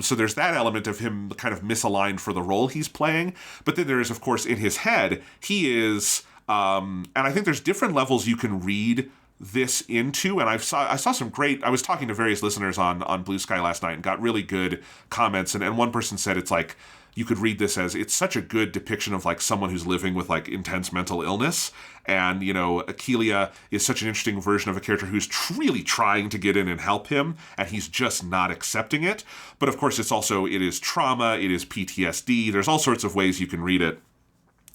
So there's that element of him kind of misaligned for the role he's playing. But then there is, of course, in his head, he is, and I think there's different levels you can read this into, and I saw some great, I was talking to various listeners on Blue Sky last night and got really good comments, and one person said it's like, you could read this as, it's such a good depiction of, like, someone who's living with, like, intense mental illness. And, you know, Akeelia is such an interesting version of a character who's really trying to get in and help him, and he's just not accepting it. But, of course, it is trauma, it is PTSD, there's all sorts of ways you can read it.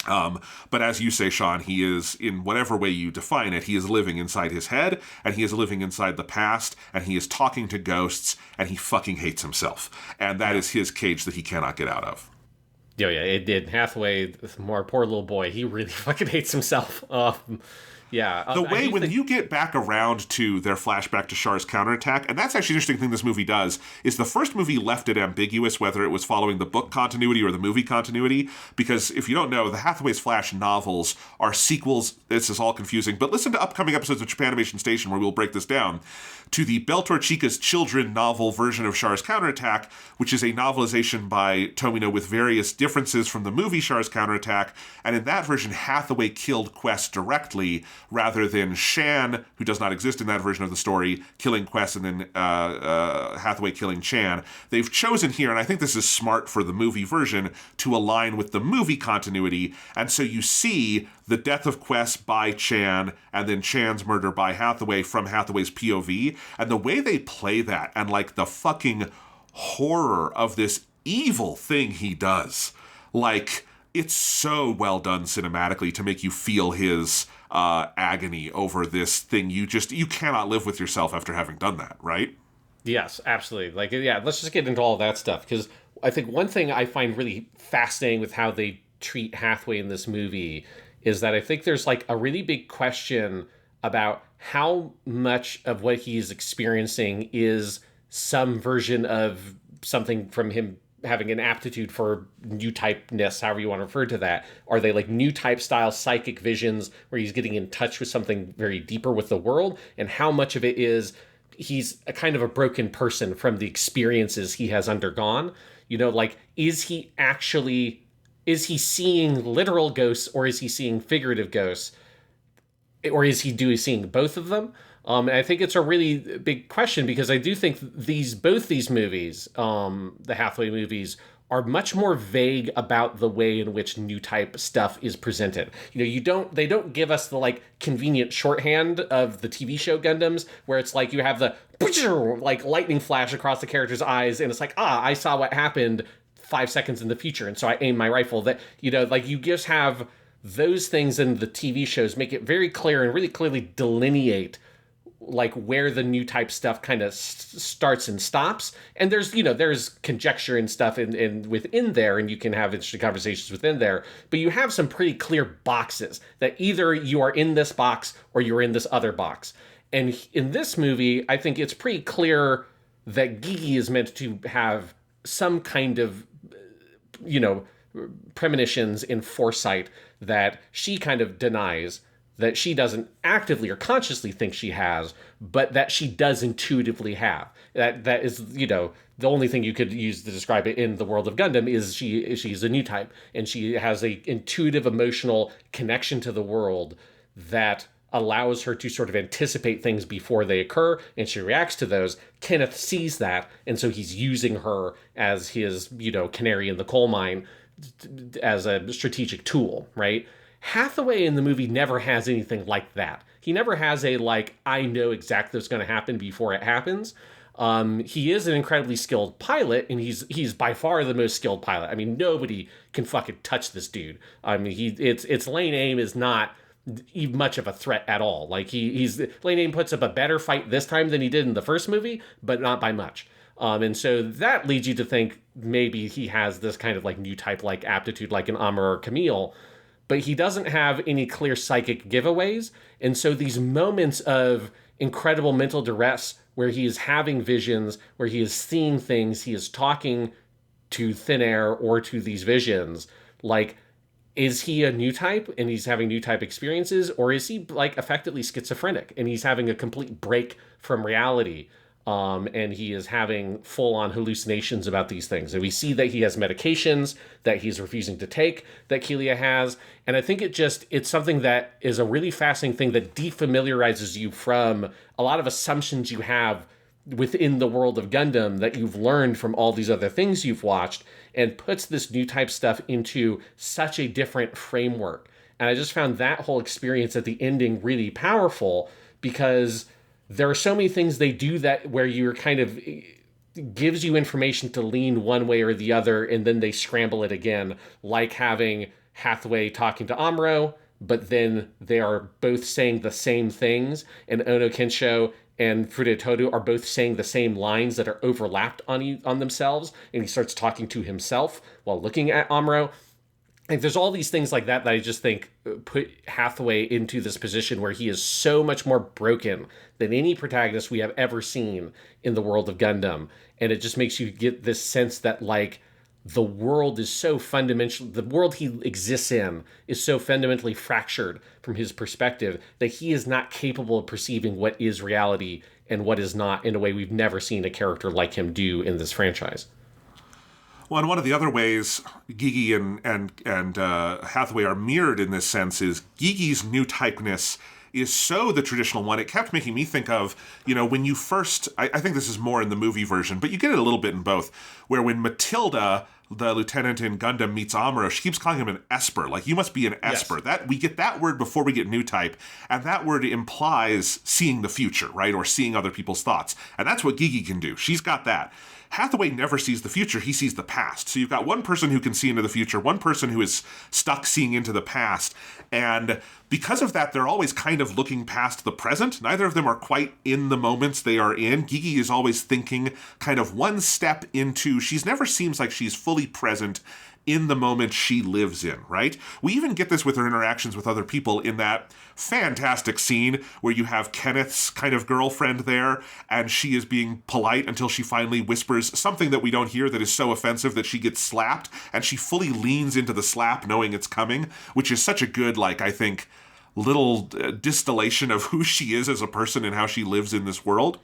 But as you say, Sean, he is, in whatever way you define it, he is living inside his head, and he is living inside the past, and he is talking to ghosts, and he fucking hates himself. And that is his cage that he cannot get out of. Yeah, it did. Hathaway, poor little boy, he really fucking hates himself. The way when you get back around to their flashback to Char's counterattack, and that's actually an interesting thing this movie does, is the first movie left it ambiguous whether it was following the book continuity or the movie continuity, because if you don't know, the Hathaway's Flash novels are sequels. This is all confusing, but listen to upcoming episodes of Japanimation Station where we'll break this down, to the Beltor Chica's Children novel version of Char's counterattack, which is a novelization by Tomino with various differences from the movie Char's counterattack, and in that version, Hathaway killed Quest directly, rather than Shan, who does not exist in that version of the story, killing Quest and then Hathaway killing Chan. They've chosen here, and I think this is smart for the movie version, to align with the movie continuity, and so you see the death of Quest by Chan, and then Chan's murder by Hathaway from Hathaway's POV, and the way they play that, and like the fucking horror of this evil thing he does, like, it's so well done cinematically to make you feel his agony over this thing. You cannot live with yourself after having done that, right? Yes, absolutely. Like, yeah, let's just get into all of that stuff, because I think one thing I find really fascinating with how they treat Hathaway in this movie is that I think there's like a really big question about how much of what he's experiencing is some version of something from him having an aptitude for new typeness, however you want to refer to that. Are they like new type style psychic visions where he's getting in touch with something very deeper with the world? And how much of it is he's a kind of a broken person from the experiences he has undergone? You know, like, is he seeing literal ghosts, or is he seeing figurative ghosts? Or is he seeing both of them? And I think it's a really big question, because I do think both these movies, the Hathaway movies, are much more vague about the way in which new type stuff is presented. You know, they don't give us the like convenient shorthand of the TV show Gundams, where it's like you have the like lightning flash across the character's eyes, and it's like, I saw what happened 5 seconds in the future, and so I aim my rifle. That, you know, like, you just have those things in the TV shows make it very clear and really clearly delineate like where the new type stuff kind of starts and stops. And there's conjecture and stuff in within there, and you can have interesting conversations within there, but you have some pretty clear boxes that either you are in this box or you're in this other box. And in this movie, I think it's pretty clear that Gigi is meant to have some kind of, premonitions in foresight that she kind of denies, that she doesn't actively or consciously think she has, but that she does intuitively have. That is, the only thing you could use to describe it in the world of Gundam is she's a new type, and she has a intuitive emotional connection to the world that allows her to sort of anticipate things before they occur, and she reacts to those. Kenneth sees that, and so he's using her as his, canary in the coal mine, as a strategic tool, right? Hathaway in the movie never has anything like that. He never has a, like, I know exactly what's going to happen before it happens. He is an incredibly skilled pilot, and he's by far the most skilled pilot. I mean, nobody can fucking touch this dude. I mean, its lane aim is not even much of a threat at all. Like, he's lane aim puts up a better fight this time than he did in the first movie, but not by much. And so that leads you to think maybe he has this kind of like new type like aptitude like an Amuro or Camille, but he doesn't have any clear psychic giveaways. And so these moments of incredible mental duress where he is having visions, where he is seeing things, he is talking to thin air or to these visions, like, is he a new type and he's having new type experiences, or is he like effectively schizophrenic and he's having a complete break from reality? And he is having full-on hallucinations about these things. And we see that he has medications that he's refusing to take, that Kelia has. And I think it's something that is a really fascinating thing that defamiliarizes you from a lot of assumptions you have within the world of Gundam that you've learned from all these other things you've watched, and puts this new type stuff into such a different framework. And I just found that whole experience at the ending really powerful, because there are so many things they do that where you're kind of gives you information to lean one way or the other, and then they scramble it again, like having Hathaway talking to Amuro, but then they are both saying the same things, and Ono Kensho and Furuya Todo are both saying the same lines that are overlapped on themselves, and he starts talking to himself while looking at Amuro. Like, there's all these things like that I just think put Hathaway into this position where he is so much more broken than any protagonist we have ever seen in the world of Gundam. And it just makes you get this sense that, like, the world is so fundamental, the world he exists in is so fundamentally fractured from his perspective that he is not capable of perceiving what is reality and what is not in a way we've never seen a character like him do in this franchise. Well, and one of the other ways Gigi and Hathaway are mirrored in this sense is Gigi's new typeness is so the traditional one. It kept making me think of, when you first, I think this is more in the movie version, but you get it a little bit in both, where when Matilda, the lieutenant in Gundam, meets Amuro, she keeps calling him an Esper. Like, you must be an Esper. Yes. That we get that word before we get new type, and that word implies seeing the future, right? Or seeing other people's thoughts. And that's what Gigi can do. She's got that. Hathaway never sees the future, he sees the past. So you've got one person who can see into the future, one person who is stuck seeing into the past. And because of that, they're always kind of looking past the present. Neither of them are quite in the moments they are in. Gigi is always thinking kind of one step into, she never seems like she's fully present in the moment she lives in, right? We even get this with her interactions with other people in that fantastic scene where you have Kenneth's kind of girlfriend there, and she is being polite until she finally whispers something that we don't hear that is so offensive that she gets slapped, and she fully leans into the slap knowing it's coming, which is such a good, like, I think, little distillation of who she is as a person and how she lives in this world.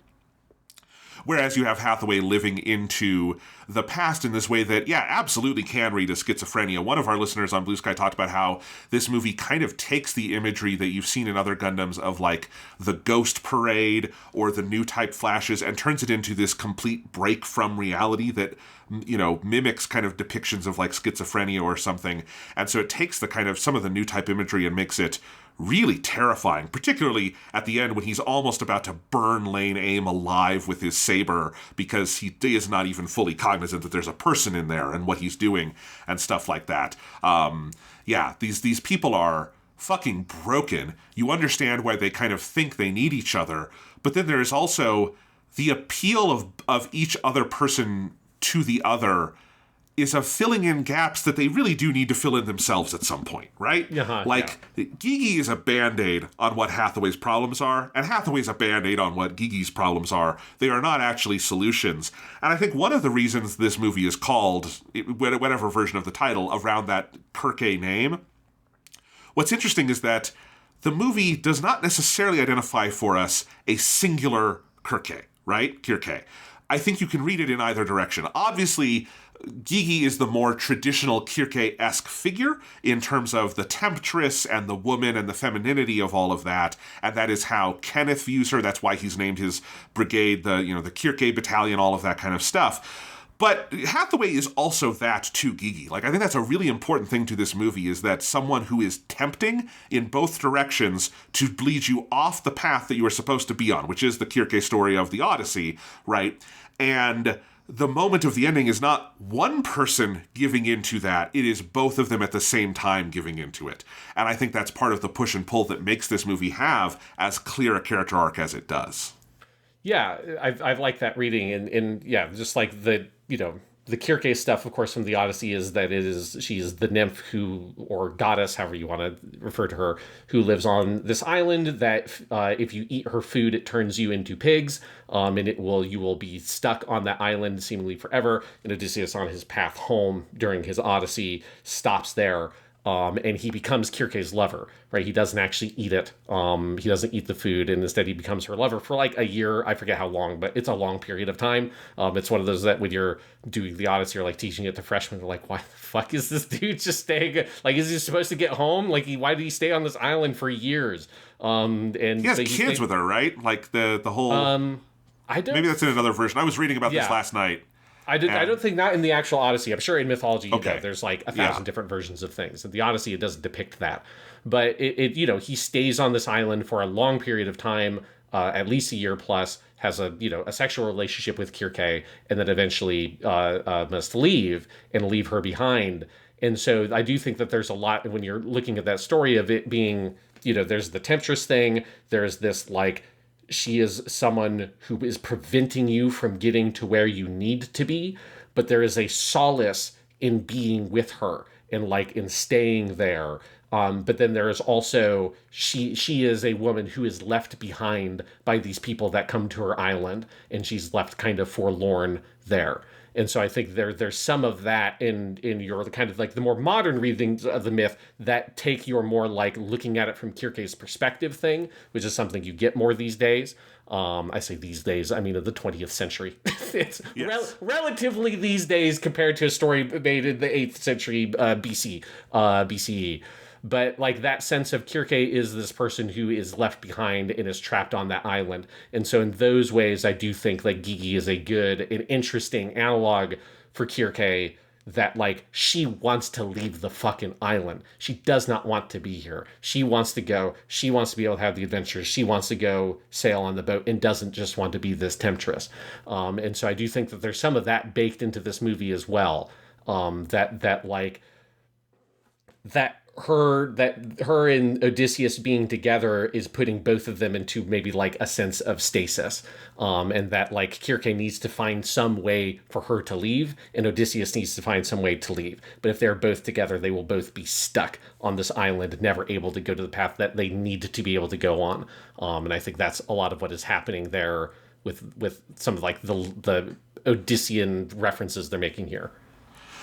Whereas you have Hathaway living into the past in this way that, yeah, absolutely can read as schizophrenia. One of our listeners on Blue Sky talked about how this movie kind of takes the imagery that you've seen in other Gundams of, like, the ghost parade or the new type flashes and turns it into this complete break from reality that, mimics kind of depictions of, like, schizophrenia or something. And so it takes the kind of some of the new type imagery and makes it really terrifying, particularly at the end when he's almost about to burn Lane Aim alive with his saber because he is not even fully cognizant that there's a person in there and what he's doing and stuff like that. These people are fucking broken. You understand why they kind of think they need each other, but then there's also the appeal of each other person to the other is of filling in gaps that they really do need to fill in themselves at some point, right? Gigi is a Band-Aid on what Hathaway's problems are, and Hathaway's a Band-Aid on what Gigi's problems are. They are not actually solutions. And I think one of the reasons this movie is called, whatever version of the title, around that Kirke name, what's interesting is that the movie does not necessarily identify for us a singular Kirke, right? Kirke. I think you can read it in either direction. Obviously, Gigi is the more traditional Kirke-esque figure in terms of the temptress and the woman and the femininity of all of that, and that is how Kenneth views her. That's why he's named his brigade the Kirke Battalion, all of that kind of stuff. But Hathaway is also that to Gigi. Like, I think that's a really important thing to this movie, is that someone who is tempting in both directions to lead you off the path that you are supposed to be on, which is the Kirke story of the Odyssey, right? And the moment of the ending is not one person giving into that, it is both of them at the same time giving into it. And I think that's part of the push and pull that makes this movie have as clear a character arc as it does. Yeah, I've liked that reading, and yeah, just like the Kirke stuff, of course, from the Odyssey is that she's the nymph who, or goddess, however you want to refer to her, who lives on this island that if you eat her food, it turns you into pigs, and you will be stuck on that island seemingly forever. And Odysseus, on his path home during his Odyssey, stops there. And he becomes Kirke's lover, right? He doesn't actually eat it. He doesn't eat the food, and instead he becomes her lover for like a year. I forget how long, but it's a long period of time. It's one of those that when you're doing the Odyssey or like teaching it to freshmen, they're like, why the fuck is this dude just staying? Like, is he supposed to get home? Like, why did he stay on this island for years? And he has kids with her, right? Like the whole... I don't... Maybe that's in another version. I was reading about this last night. I don't think not in the actual Odyssey. I'm sure in mythology, there's like 1,000 different versions of things. In the Odyssey, it doesn't depict that. But he stays on this island for a long period of time, at least a year plus, has a sexual relationship with Kirke, and then eventually must leave her behind. And so I do think that there's a lot when you're looking at that story of it being, there's the temptress thing, there's this like, she is someone who is preventing you from getting to where you need to be, but there is a solace in being with her and like in staying there. But then there is also, she is a woman who is left behind by these people that come to her island, and she's left kind of forlorn there. And so I think there's some of that in your kind of like the more modern readings of the myth that take your more like looking at it from Kirke's perspective thing, which is something you get more these days. I say these days, I mean of the 20th century. It's relatively these days compared to a story made in the 8th century BCE. But like that sense of Kirke is this person who is left behind and is trapped on that island. And so in those ways, I do think like Gigi is a good and interesting analog for Kirke, that like she wants to leave the fucking island. She does not want to be here. She wants to go. She wants to be able to have the adventures. She wants to go sail on the boat and doesn't just want to be this temptress. And so I do think that there's some of that baked into this movie as well. Her and Odysseus being together is putting both of them into maybe like a sense of stasis, and that like Kirke needs to find some way for her to leave, and Odysseus needs to find some way to leave. But if they're both together, they will both be stuck on this island, never able to go to the path that they need to be able to go on. And I think that's a lot of what is happening there with some of like the Odyssean references they're making here.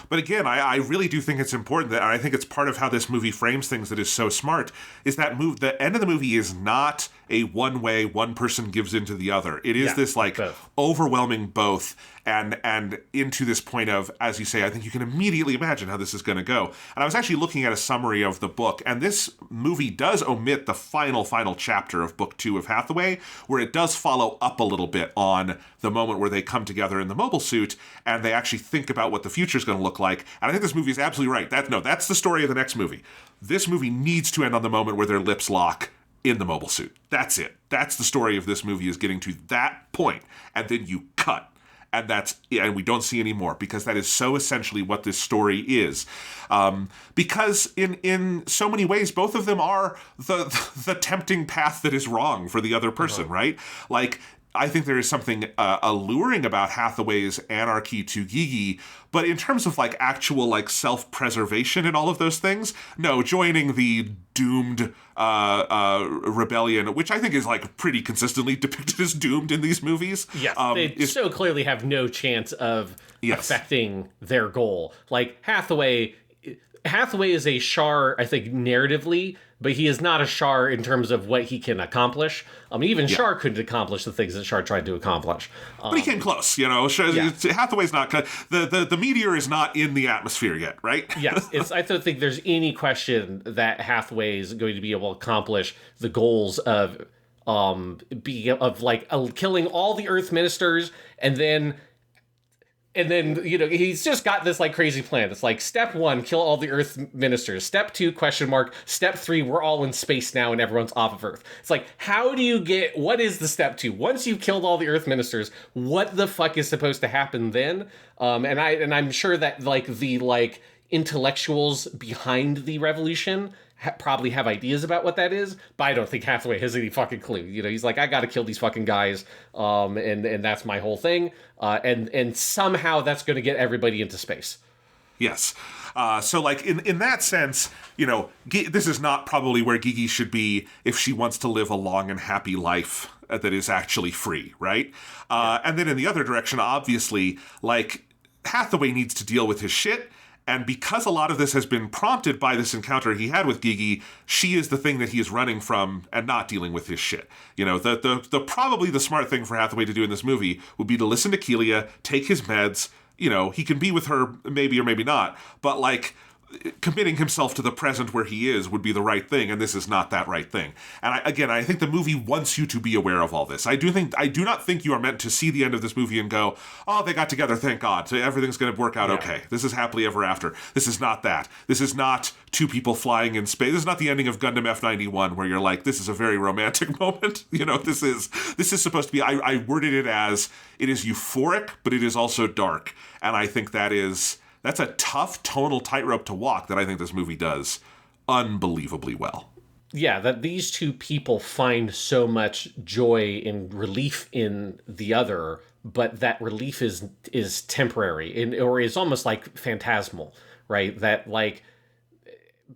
But again, I really do think it's important that, and I think it's part of how this movie frames things that is so smart, is that the end of the movie is not a one-way, one person gives into the other. It is this like both. Overwhelming both, and into this point of, as you say, I think you can immediately imagine how this is going to go. And I was actually looking at a summary of the book, and this movie does omit the final chapter of Book 2 of Hathaway, where it does follow up a little bit on the moment where they come together in the mobile suit, and they actually think about what the future is going to look like. And I think this movie is absolutely right. That's the story of the next movie. This movie needs to end on the moment where their lips lock in the mobile suit. That's it. That's the story of this movie, is getting to that point, and then you cut. and we don't see any more, because that is so essentially what this story is. Because in so many ways, both of them are the tempting path that is wrong for the other person, right? Like, I think there is something alluring about Hathaway's anarchy to Gigi, but in terms of like actual like self-preservation and all of those things, no, joining the doomed rebellion, which I think is like pretty consistently depicted as doomed in these movies. Yes, they so clearly have no chance of affecting their goal. Like Hathaway is a Char, I think, narratively, but he is not a Char in terms of what he can accomplish. Even Char couldn't accomplish the things that Char tried to accomplish. But he came close, you know. Hathaway's not... The meteor is not in the atmosphere yet, right? Yes, I don't think there's any question that Hathaway is going to be able to accomplish the goals of killing all the Earth ministers, and then you know, he's just got this like crazy plan. It's like, step 1, kill all the Earth ministers. Step 2, ? Step 3, we're all in space now and everyone's off of Earth. It's like, what is the step 2? Once you've killed all the Earth ministers, what the fuck is supposed to happen then? And I'm sure that like the intellectuals behind the revolution probably have ideas about what that is, but I don't think Hathaway has any fucking clue. You know, he's like, I gotta kill these fucking guys, and that's my whole thing, and somehow that's going to get everybody into space. Yes. So, like, in that sense, you know, this is not probably where Gigi should be if she wants to live a long and happy life that is actually free, right? And then in the other direction, obviously, like, Hathaway needs to deal with his shit. And because a lot of this has been prompted by this encounter he had with Gigi, she is the thing that he is running from and not dealing with his shit. You know, the probably the smart thing for Hathaway to do in this movie would be to listen to Kelia, take his meds. You know, he can be with her maybe or maybe not, but like, committing himself to the present where he is would be the right thing, and this is not that right thing. And I think the movie wants you to be aware of all this. I do not think you are meant to see the end of this movie and go, oh, they got together, thank God, so everything's going to work out okay. This is happily ever after. This is not that. This is not two people flying in space. This is not the ending of Gundam F91 where you're like, this is a very romantic moment. You know, this is supposed to be, I worded it as, it is euphoric, but it is also dark. And I think that's a tough tonal tightrope to walk that I think this movie does unbelievably well. Yeah, that these two people find so much joy and relief in the other, but that relief is temporary or is almost like phantasmal, right? That like,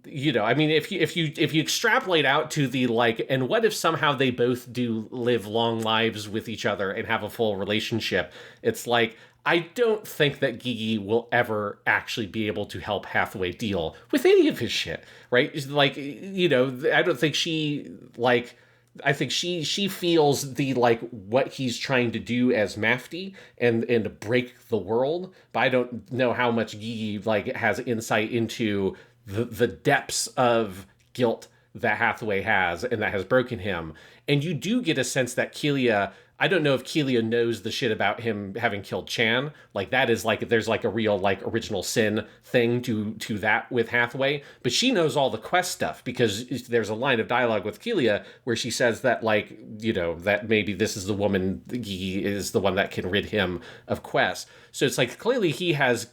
you know, I mean, if you extrapolate out to the like, and what if somehow they both do live long lives with each other and have a full relationship? It's like, I don't think that Gigi will ever actually be able to help Hathaway deal with any of his shit, right? Like, you know, I don't think she, like, I think she feels the, like, what he's trying to do as Mafty and break the world, but I don't know how much Gigi, like, has insight into the depths of guilt that Hathaway has and that has broken him. And you do get a sense that Kelia, I don't know if Kelia knows the shit about him having killed Chan. Like, that is like, there's like a real like original sin thing to that with Hathaway, but she knows all the Quest stuff because there's a line of dialogue with Kelia where she says that, like, you know, that maybe this is the woman, Gigi is the one that can rid him of Quest. So it's like, clearly he has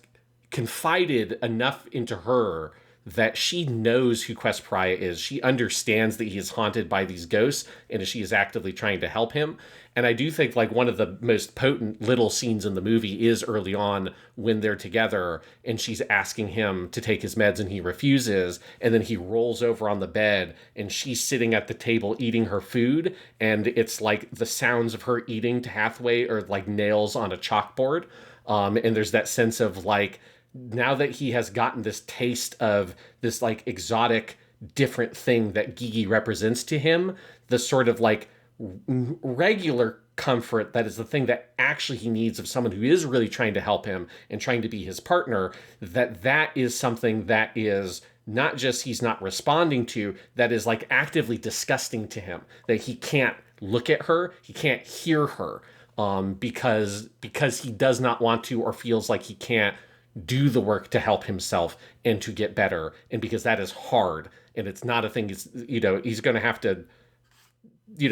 confided enough into her that she knows who Quest Pariah is. She understands that he is haunted by these ghosts and she is actively trying to help him. And I do think like one of the most potent little scenes in the movie is early on when they're together and she's asking him to take his meds and he refuses. And then he rolls over on the bed and she's sitting at the table eating her food. And it's like the sounds of her eating to Hathaway are like nails on a chalkboard. And there's that sense of like, now that he has gotten this taste of this like exotic, different thing that Gigi represents to him, the sort of like regular comfort that is the thing that actually he needs of someone who is really trying to help him and trying to be his partner, that is something that is not just he's not responding to, that is like actively disgusting to him, that he can't look at her, he can't hear her, because he does not want to or feels like he can't do the work to help himself and to get better, and because that is hard and it's not a thing. It's, you know, he's going to have to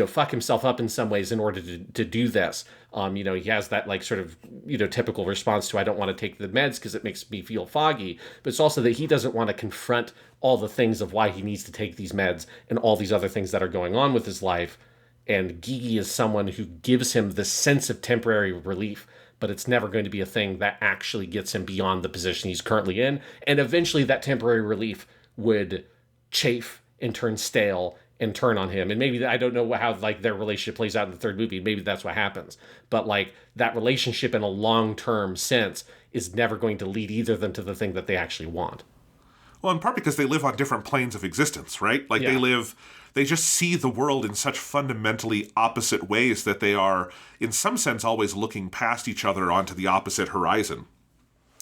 fuck himself up in some ways in order to do this. He has that like sort of, typical response to, I don't want to take the meds because it makes me feel foggy. But it's also that he doesn't want to confront all the things of why he needs to take these meds and all these other things that are going on with his life. And Gigi is someone who gives him this sense of temporary relief, but it's never going to be a thing that actually gets him beyond the position he's currently in. And eventually that temporary relief would chafe and turn stale and turn on him. And maybe, I don't know how like their relationship plays out in the third movie. Maybe that's what happens. But like that relationship in a long-term sense is never going to lead either of them to the thing that they actually want. Well, in part because they live on different planes of existence, right? Like they just see the world in such fundamentally opposite ways that they are, in some sense, always looking past each other onto the opposite horizon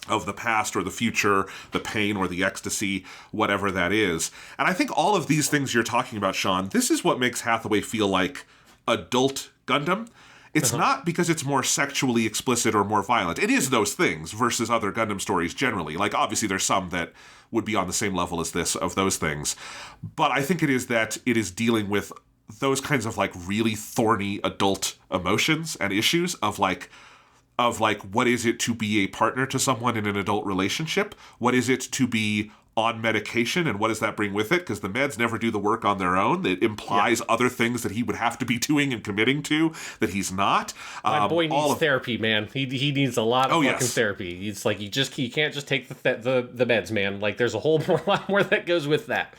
of the past or the future, the pain or the ecstasy, whatever that is. And I think all of these things you're talking about, Sean, this is what makes Hathaway feel like adult Gundam. It's not because it's more sexually explicit or more violent. It is those things versus other Gundam stories generally. Like, obviously, there's some that would be on the same level as this of those things. But I think it is that it is dealing with those kinds of, like, really thorny adult emotions and issues of what is it to be a partner to someone in an adult relationship? What is it to be on medication, and what does that bring with it? Because the meds never do the work on their own. It implies other things that he would have to be doing and committing to that he's not. My boy needs therapy, man. He needs a lot of fucking therapy. It's like you can't just take the meds, man. Like there's a whole lot more that goes with that.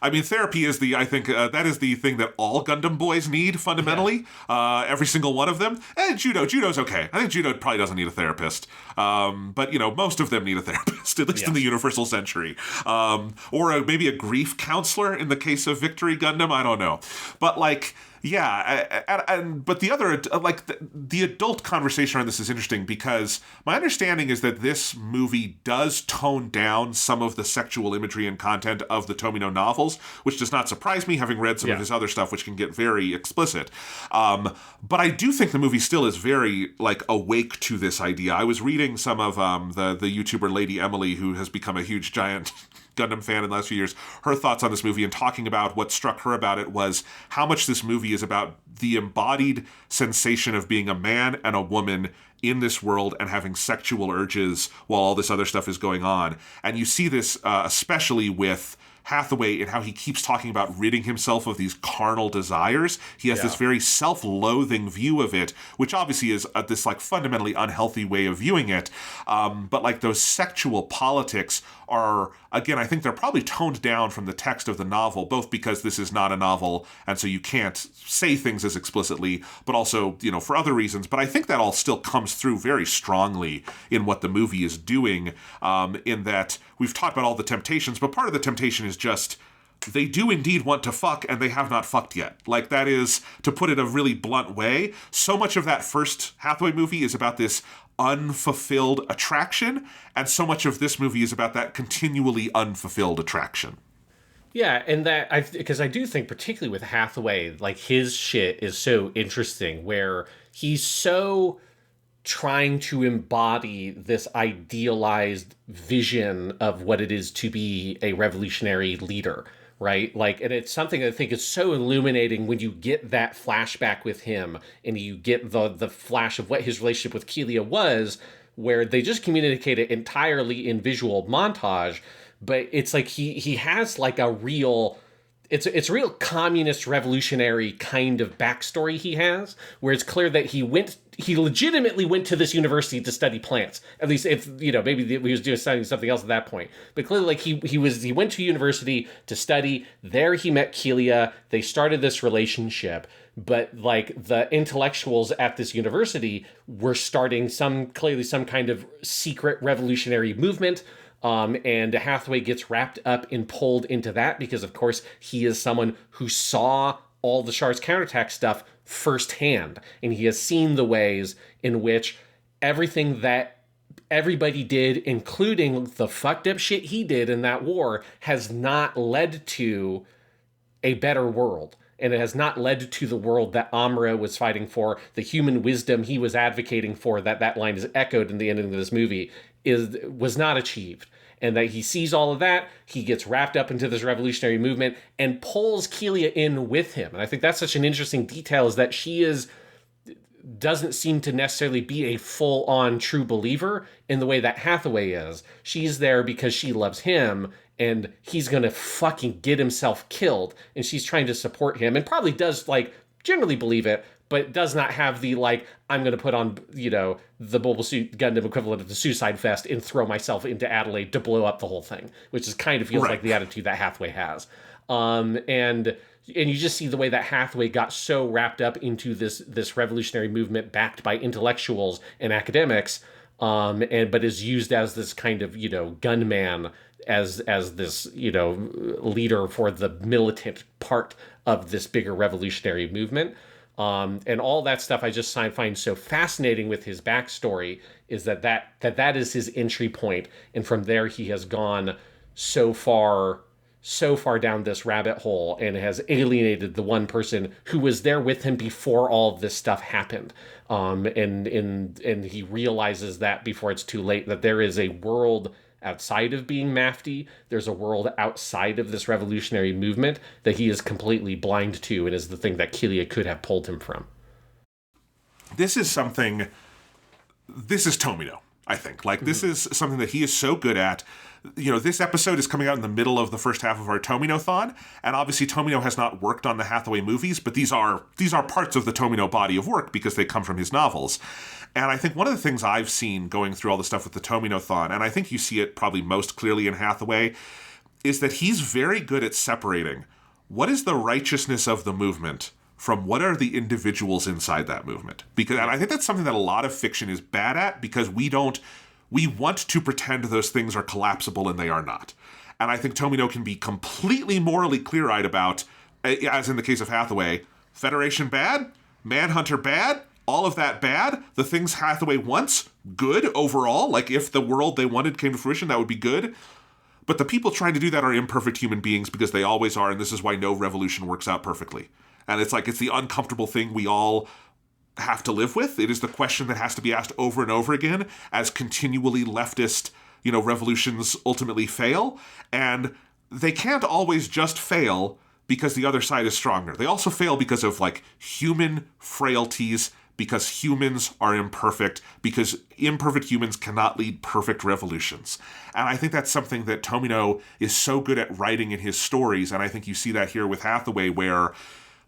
I mean, therapy is that is the thing that all Gundam boys need, fundamentally. Every single one of them. And Judo's okay. I think Judo probably doesn't need a therapist. But, most of them need a therapist, at least in the Universal Century. Or maybe a grief counselor in the case of Victory Gundam. I don't know. But, but the other, the adult conversation around this is interesting because my understanding is that this movie does tone down some of the sexual imagery and content of the Tomino novels, which does not surprise me, having read some of his other stuff, which can get very explicit. But I do think the movie still is very, awake to this idea. I was reading some of the YouTuber Lady Emily, who has become a huge, giant Gundam fan in the last few years, her thoughts on this movie, and talking about what struck her about it was how much this movie is about the embodied sensation of being a man and a woman in this world and having sexual urges while all this other stuff is going on. And you see this especially with Hathaway and how he keeps talking about ridding himself of these carnal desires. He has this very self-loathing view of it, which obviously is this fundamentally unhealthy way of viewing it. But those sexual politics are, again, I think they're probably toned down from the text of the novel, both because this is not a novel and so you can't say things as explicitly, but also, for other reasons. But I think that all still comes through very strongly in what the movie is doing, in that we've talked about all the temptations, but part of the temptation is just they do indeed want to fuck and they have not fucked yet. That is, to put it a really blunt way, so much of that first Hathaway movie is about this unfulfilled attraction, and so much of this movie is about that continually unfulfilled attraction. Yeah, and because I do think, particularly with Hathaway, his shit is so interesting, where he's so trying to embody this idealized vision of what it is to be a revolutionary leader, right? And it's something I think is so illuminating when you get that flashback with him and you get the flash of what his relationship with Kelia was, where they just communicate it entirely in visual montage, but it's he has a real... It's a real communist revolutionary kind of backstory he has, where it's clear that he legitimately went to this university to study plants. At least if, maybe he was studying something else at that point. But clearly he went to university to study. There he met Kelia. They started this relationship. But the intellectuals at this university were starting some kind of secret revolutionary movement. And Hathaway gets wrapped up and pulled into that because, of course, he is someone who saw all the Char's counterattack stuff firsthand. And he has seen the ways in which everything that everybody did, including the fucked up shit he did in that war, has not led to a better world. And it has not led to the world that Amuro was fighting for, the human wisdom he was advocating for, that line is echoed in the ending of this movie, was not achieved. and that he sees all of that. He gets wrapped up into this revolutionary movement and pulls Kelia in with him. And I think that's such an interesting detail, is that doesn't seem to necessarily be a full-on true believer in the way that Hathaway is. She's there because she loves him, and he's gonna fucking get himself killed, and she's trying to support him, and probably does, like, generally believe it, but does not have the, like, I'm gonna put on, the Mobile Suit Gundam equivalent of the Suicide Vest and throw myself into Adelaide to blow up the whole thing, which is kind of feels like the attitude that Hathaway has. And you just see the way that Hathaway got so wrapped up into this revolutionary movement backed by intellectuals and academics, but is used as this kind of, gunman, as this, leader for the militant part of this bigger revolutionary movement. And all that stuff I just find so fascinating with his backstory, is that is his entry point. And from there, he has gone so far down this rabbit hole and has alienated the one person who was there with him before all of this stuff happened. And he realizes that before it's too late, that there is a world outside of being Mafty. There's a world outside of this revolutionary movement that he is completely blind to, and is the thing that Kelia could have pulled him from. This is Tomino, I think. Like, this is something that he is so good at. This episode is coming out in the middle of the first half of our Tomino-thon, and obviously Tomino has not worked on the Hathaway movies, but these are parts of the Tomino body of work because they come from his novels. And I think one of the things I've seen going through all the stuff with the Tomino-thon, and I think you see it probably most clearly in Hathaway, is that he's very good at separating what is the righteousness of the movement from what are the individuals inside that movement. And I think that's something that a lot of fiction is bad at, because we want to pretend those things are collapsible, and they are not. And I think Tomino can be completely morally clear-eyed about, as in the case of Hathaway, Federation bad, Manhunter bad, all of that bad, the things Hathaway wants, good overall. Like, if the world they wanted came to fruition, that would be good. But the people trying to do that are imperfect human beings, because they always are, and this is why no revolution works out perfectly. And it's the uncomfortable thing we all have to live with. It is the question that has to be asked over and over again as continually leftist, revolutions ultimately fail. And they can't always just fail because the other side is stronger. They also fail because of, human frailties, because humans are imperfect, because imperfect humans cannot lead perfect revolutions. And I think that's something that Tomino is so good at writing in his stories, and I think you see that here with Hathaway, where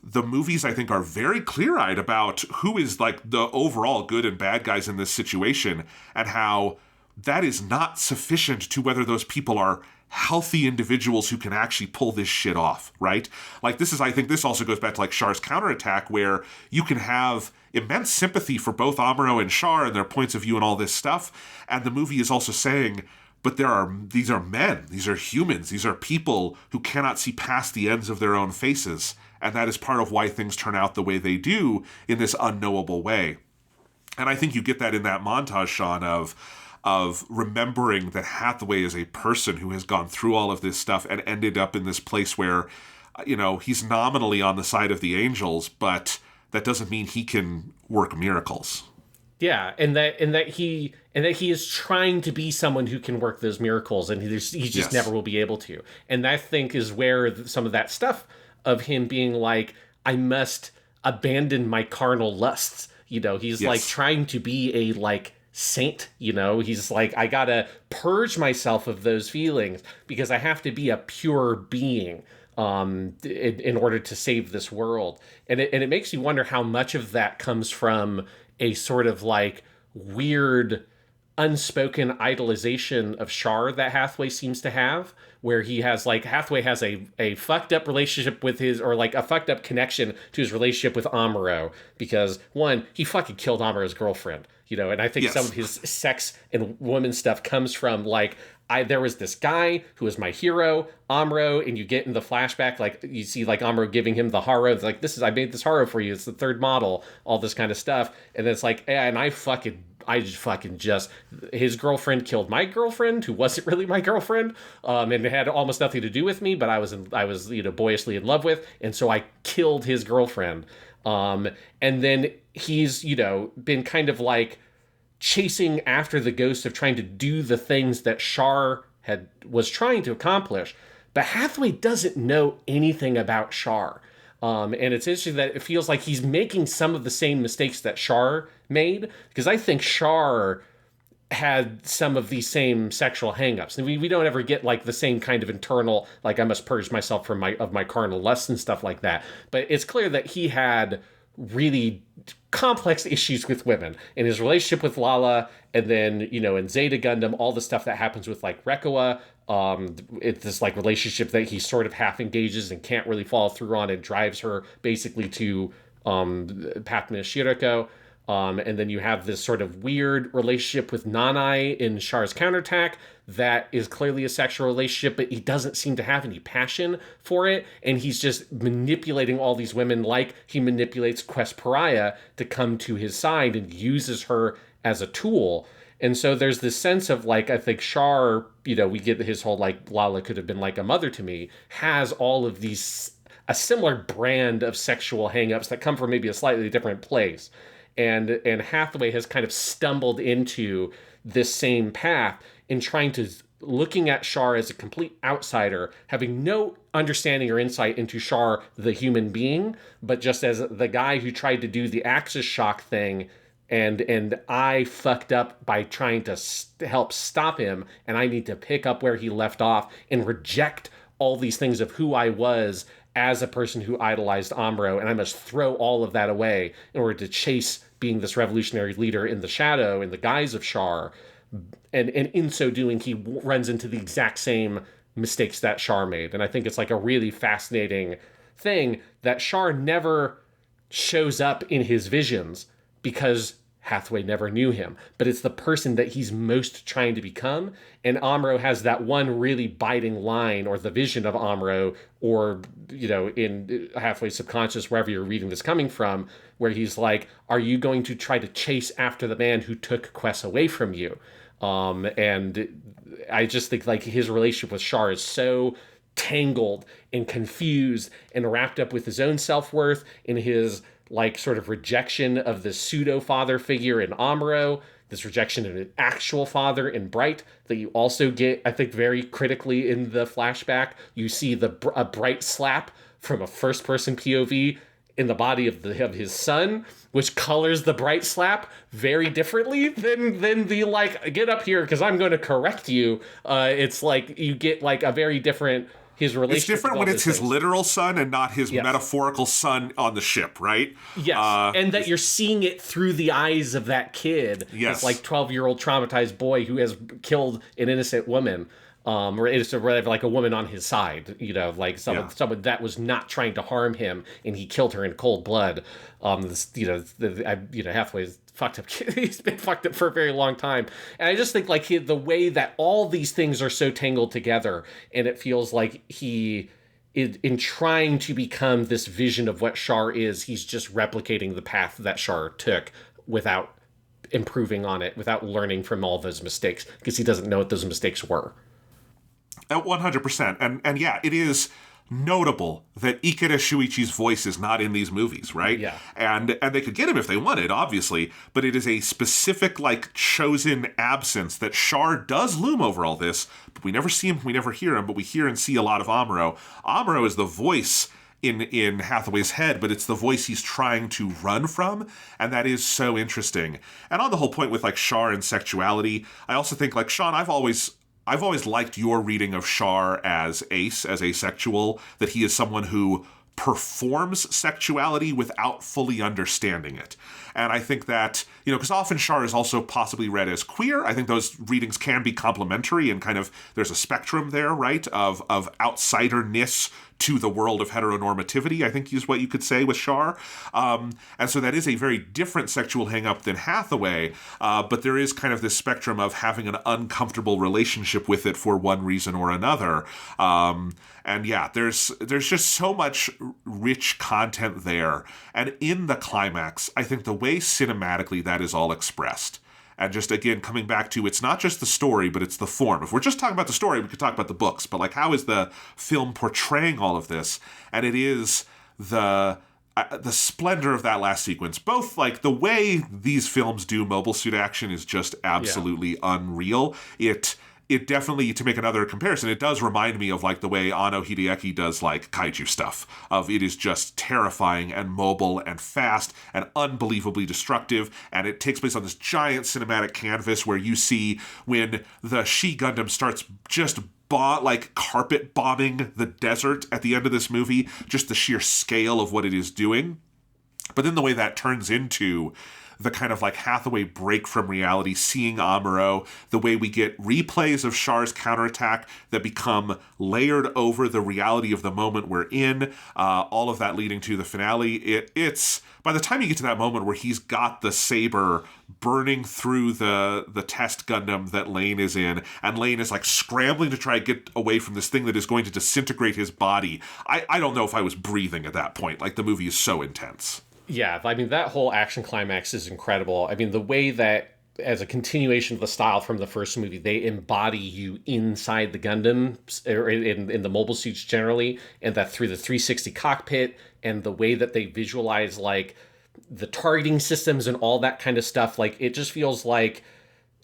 the movies, I think, are very clear-eyed about who is, the overall good and bad guys in this situation, and how that is not sufficient to whether those people are healthy individuals who can actually pull this shit off, right? I think this also goes back to, Char's counterattack, where you can have immense sympathy for both Amuro and Char and their points of view and all this stuff, and the movie is also saying, but these are men, these are humans, these are people who cannot see past the ends of their own faces, and that is part of why things turn out the way they do in this unknowable way. And I think you get that in that montage, Sean, of remembering that Hathaway is a person who has gone through all of this stuff and ended up in this place where, he's nominally on the side of the angels, but that doesn't mean he can work miracles. Yeah, and that he is trying to be someone who can work those miracles, and he just never will be able to. And I think is where some of that stuff of him being like, I must abandon my carnal lusts. He's trying to be a saint. He's like, I gotta purge myself of those feelings because I have to be a pure being in order to save this world. And it makes you wonder how much of that comes from a sort of weird unspoken idolization of Char that Hathaway seems to have, where he has Hathaway has a fucked up relationship with his, or a fucked up connection to his relationship with Amuro, because one, he fucking killed Amuro's girlfriend, and I think some of his sex and woman stuff comes from there was this guy who was my hero, Amuro, and you get in the flashback, you see Amuro giving him the haro, I made this haro for you, it's the third model, all this kind of stuff, and then it's and his girlfriend killed my girlfriend, who wasn't really my girlfriend, and it had almost nothing to do with me, but I was boyishly in love with, and so I killed his girlfriend. And then he's, been kind of chasing after the ghost of trying to do the things that Char was trying to accomplish. But Hathaway doesn't know anything about Char. And it's interesting that it feels like he's making some of the same mistakes that Char made, because I think Char had some of these same sexual hangups. And we don't ever get like the same kind of internal, like I must purge myself from my carnal lusts and stuff like that. But it's clear that he had really complex issues with women in his relationship with Lala, and then, you know, in Zeta Gundam, all the stuff that happens with like Rekkawa. It's this like relationship that he sort of half engages and can't really follow through on, and drives her basically to Patna Shirako. And then you have this sort of weird relationship with Nanai in Char's counterattack that is clearly a sexual relationship, but he doesn't seem to have any passion for it. And he's just manipulating all these women like he manipulates Quest Pariah to come to his side and uses her as a tool. And so there's this sense of like, I think Char, you know, we get his whole like, Lala could have been like a mother to me, has all of these, a similar brand of sexual hangups that come from maybe a slightly different place. And Hathaway has kind of stumbled into this same path in trying to, looking at Char as a complete outsider, having no understanding or insight into Char, the human being, but just as the guy who tried to do the Axis shock thing, and I fucked up by trying to help stop him, and I need to pick up where he left off and reject all these things of who I was as a person who idolized Amuro, and I must throw all of that away in order to chase being this revolutionary leader in the shadow, in the guise of Char. And in so doing, he runs into the exact same mistakes that Char made. And I think it's like a really fascinating thing that Char never shows up in his visions because Hathaway never knew him, but it's the person that he's most trying to become. And Amuro has that one really biting line, or the vision of Amuro, or, you know, in Hathaway's subconscious, wherever you're reading this coming from, where he's like, are you going to try to chase after the man who took Quest away from you? And I just think like his relationship with Char is so tangled and confused and wrapped up with his own self-worth, in his like sort of rejection of the pseudo father figure in Amuro, this rejection of an actual father in Bright that you also get, I think, very critically in the flashback. You see a Bright slap from a first person POV in the body of his son, which colors the Bright slap very differently than the like, get up here because I'm going to correct you. It's like you get like a very different, his relationship. It's different when it's his literal son and not his metaphorical son on the ship, right? Yes, and that you're seeing it through the eyes of that kid. Yes. This like 12-year-old traumatized boy who has killed an innocent woman. Or it's like a woman on his side, you know, like someone that was not trying to harm him, and he killed her in cold blood. Hathaway's fucked up. He's been fucked up for a very long time, and I just think like the way that all these things are so tangled together, and it feels like he, in trying to become this vision of what Char is, he's just replicating the path that Char took without improving on it, without learning from all those mistakes, because he doesn't know what those mistakes were. At 100%. And yeah, it is notable that Ikeda Shuichi's voice is not in these movies, right? Yeah. And they could get him if they wanted, obviously, but it is a specific, like, chosen absence that Char does loom over all this, but we never see him, we never hear him, but we hear and see a lot of Amuro. Amuro is the voice in Hathaway's head, but it's the voice he's trying to run from, and that is so interesting. And on the whole point with, like, Char and sexuality, I also think, like, Sean, I've always liked your reading of Char as Ace, as asexual, that he is someone who performs sexuality without fully understanding it. And I think that, you know, because often Char is also possibly read as queer. I think those readings can be complementary, and kind of there's a spectrum there, right, of outsiderness to the world of heteronormativity, I think is what you could say with Char. And so that is a very different sexual hang-up than Hathaway, but there is kind of this spectrum of having an uncomfortable relationship with it for one reason or another. And yeah, there's just so much rich content there. And in the climax, I think the way cinematically that is all expressed, and just, again, coming back to, it's not just the story, but it's the form. If we're just talking about the story, we could talk about the books, but, like, how is the film portraying all of this? And it is the splendor of that last sequence. Both, like, the way these films do mobile suit action is just absolutely unreal. it definitely, to make another comparison, it does remind me of like the way Anno Hideaki does like kaiju stuff. Of it is just terrifying and mobile and fast and unbelievably destructive, and it takes place on this giant cinematic canvas where you see when the She Gundam starts just like carpet bombing the desert at the end of this movie, just the sheer scale of what it is doing. But then the way that turns into the kind of like Hathaway break from reality, seeing Amuro, the way we get replays of Char's counterattack that become layered over the reality of the moment we're in, all of that leading to the finale. It's by the time you get to that moment where he's got the saber burning through the test Gundam that Lane is in, and Lane is like scrambling to try to get away from this thing that is going to disintegrate his body. I don't know if I was breathing at that point. Like, the movie is so intense. Yeah, I mean, that whole action climax is incredible. I mean, the way that, as a continuation of the style from the first movie, they embody you inside the Gundam, or in the mobile suits generally, and that through the 360 cockpit, and the way that they visualize, like, the targeting systems and all that kind of stuff, like, it just feels like,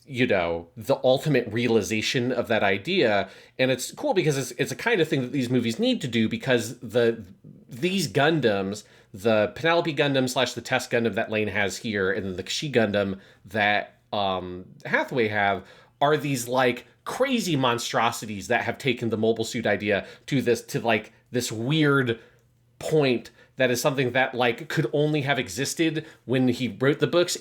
you know, the ultimate realization of that idea. And it's cool because it's a kind of thing that these movies need to do, because these Gundams, the Penelope Gundam / the Test Gundam that Lane has here, and the She Gundam that Hathaway have, are these like crazy monstrosities that have taken the mobile suit idea to this weird point that is something that like could only have existed when he wrote the books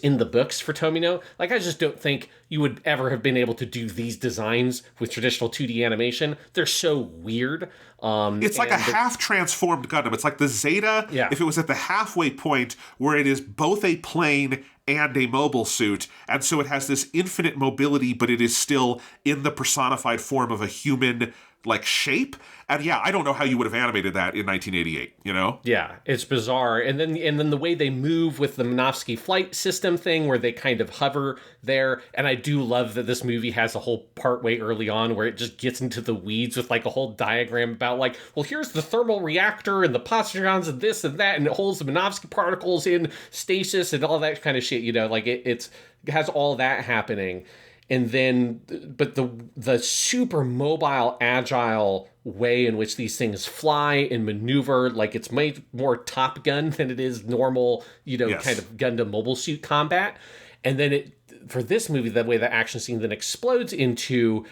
for Tomino. Like, I just don't think you would ever have been able to do these designs with traditional 2D animation. They're so weird. It's like a half-transformed Gundam. It's like the Zeta, if it was at the halfway point where it is both a plane and a mobile suit, and so it has this infinite mobility, but it is still in the personified form of a human like shape. And yeah, I don't know how you would have animated that in 1988, you know? Yeah, it's bizarre. And then the way they move with the Minovsky flight system thing, where they kind of hover there. And I do love that this movie has a whole part way early on where it just gets into the weeds with like a whole diagram about like, well, here's the thermal reactor and the positrons and this and that, and it holds the Minovsky particles in stasis and all that kind of shit, you know, like it has all that happening. And then, but the super mobile, agile way in which these things fly and maneuver, like it's made more Top Gun than it is normal, you know, kind of Gundam mobile suit combat. And then for this movie, the way the action scene then explodes into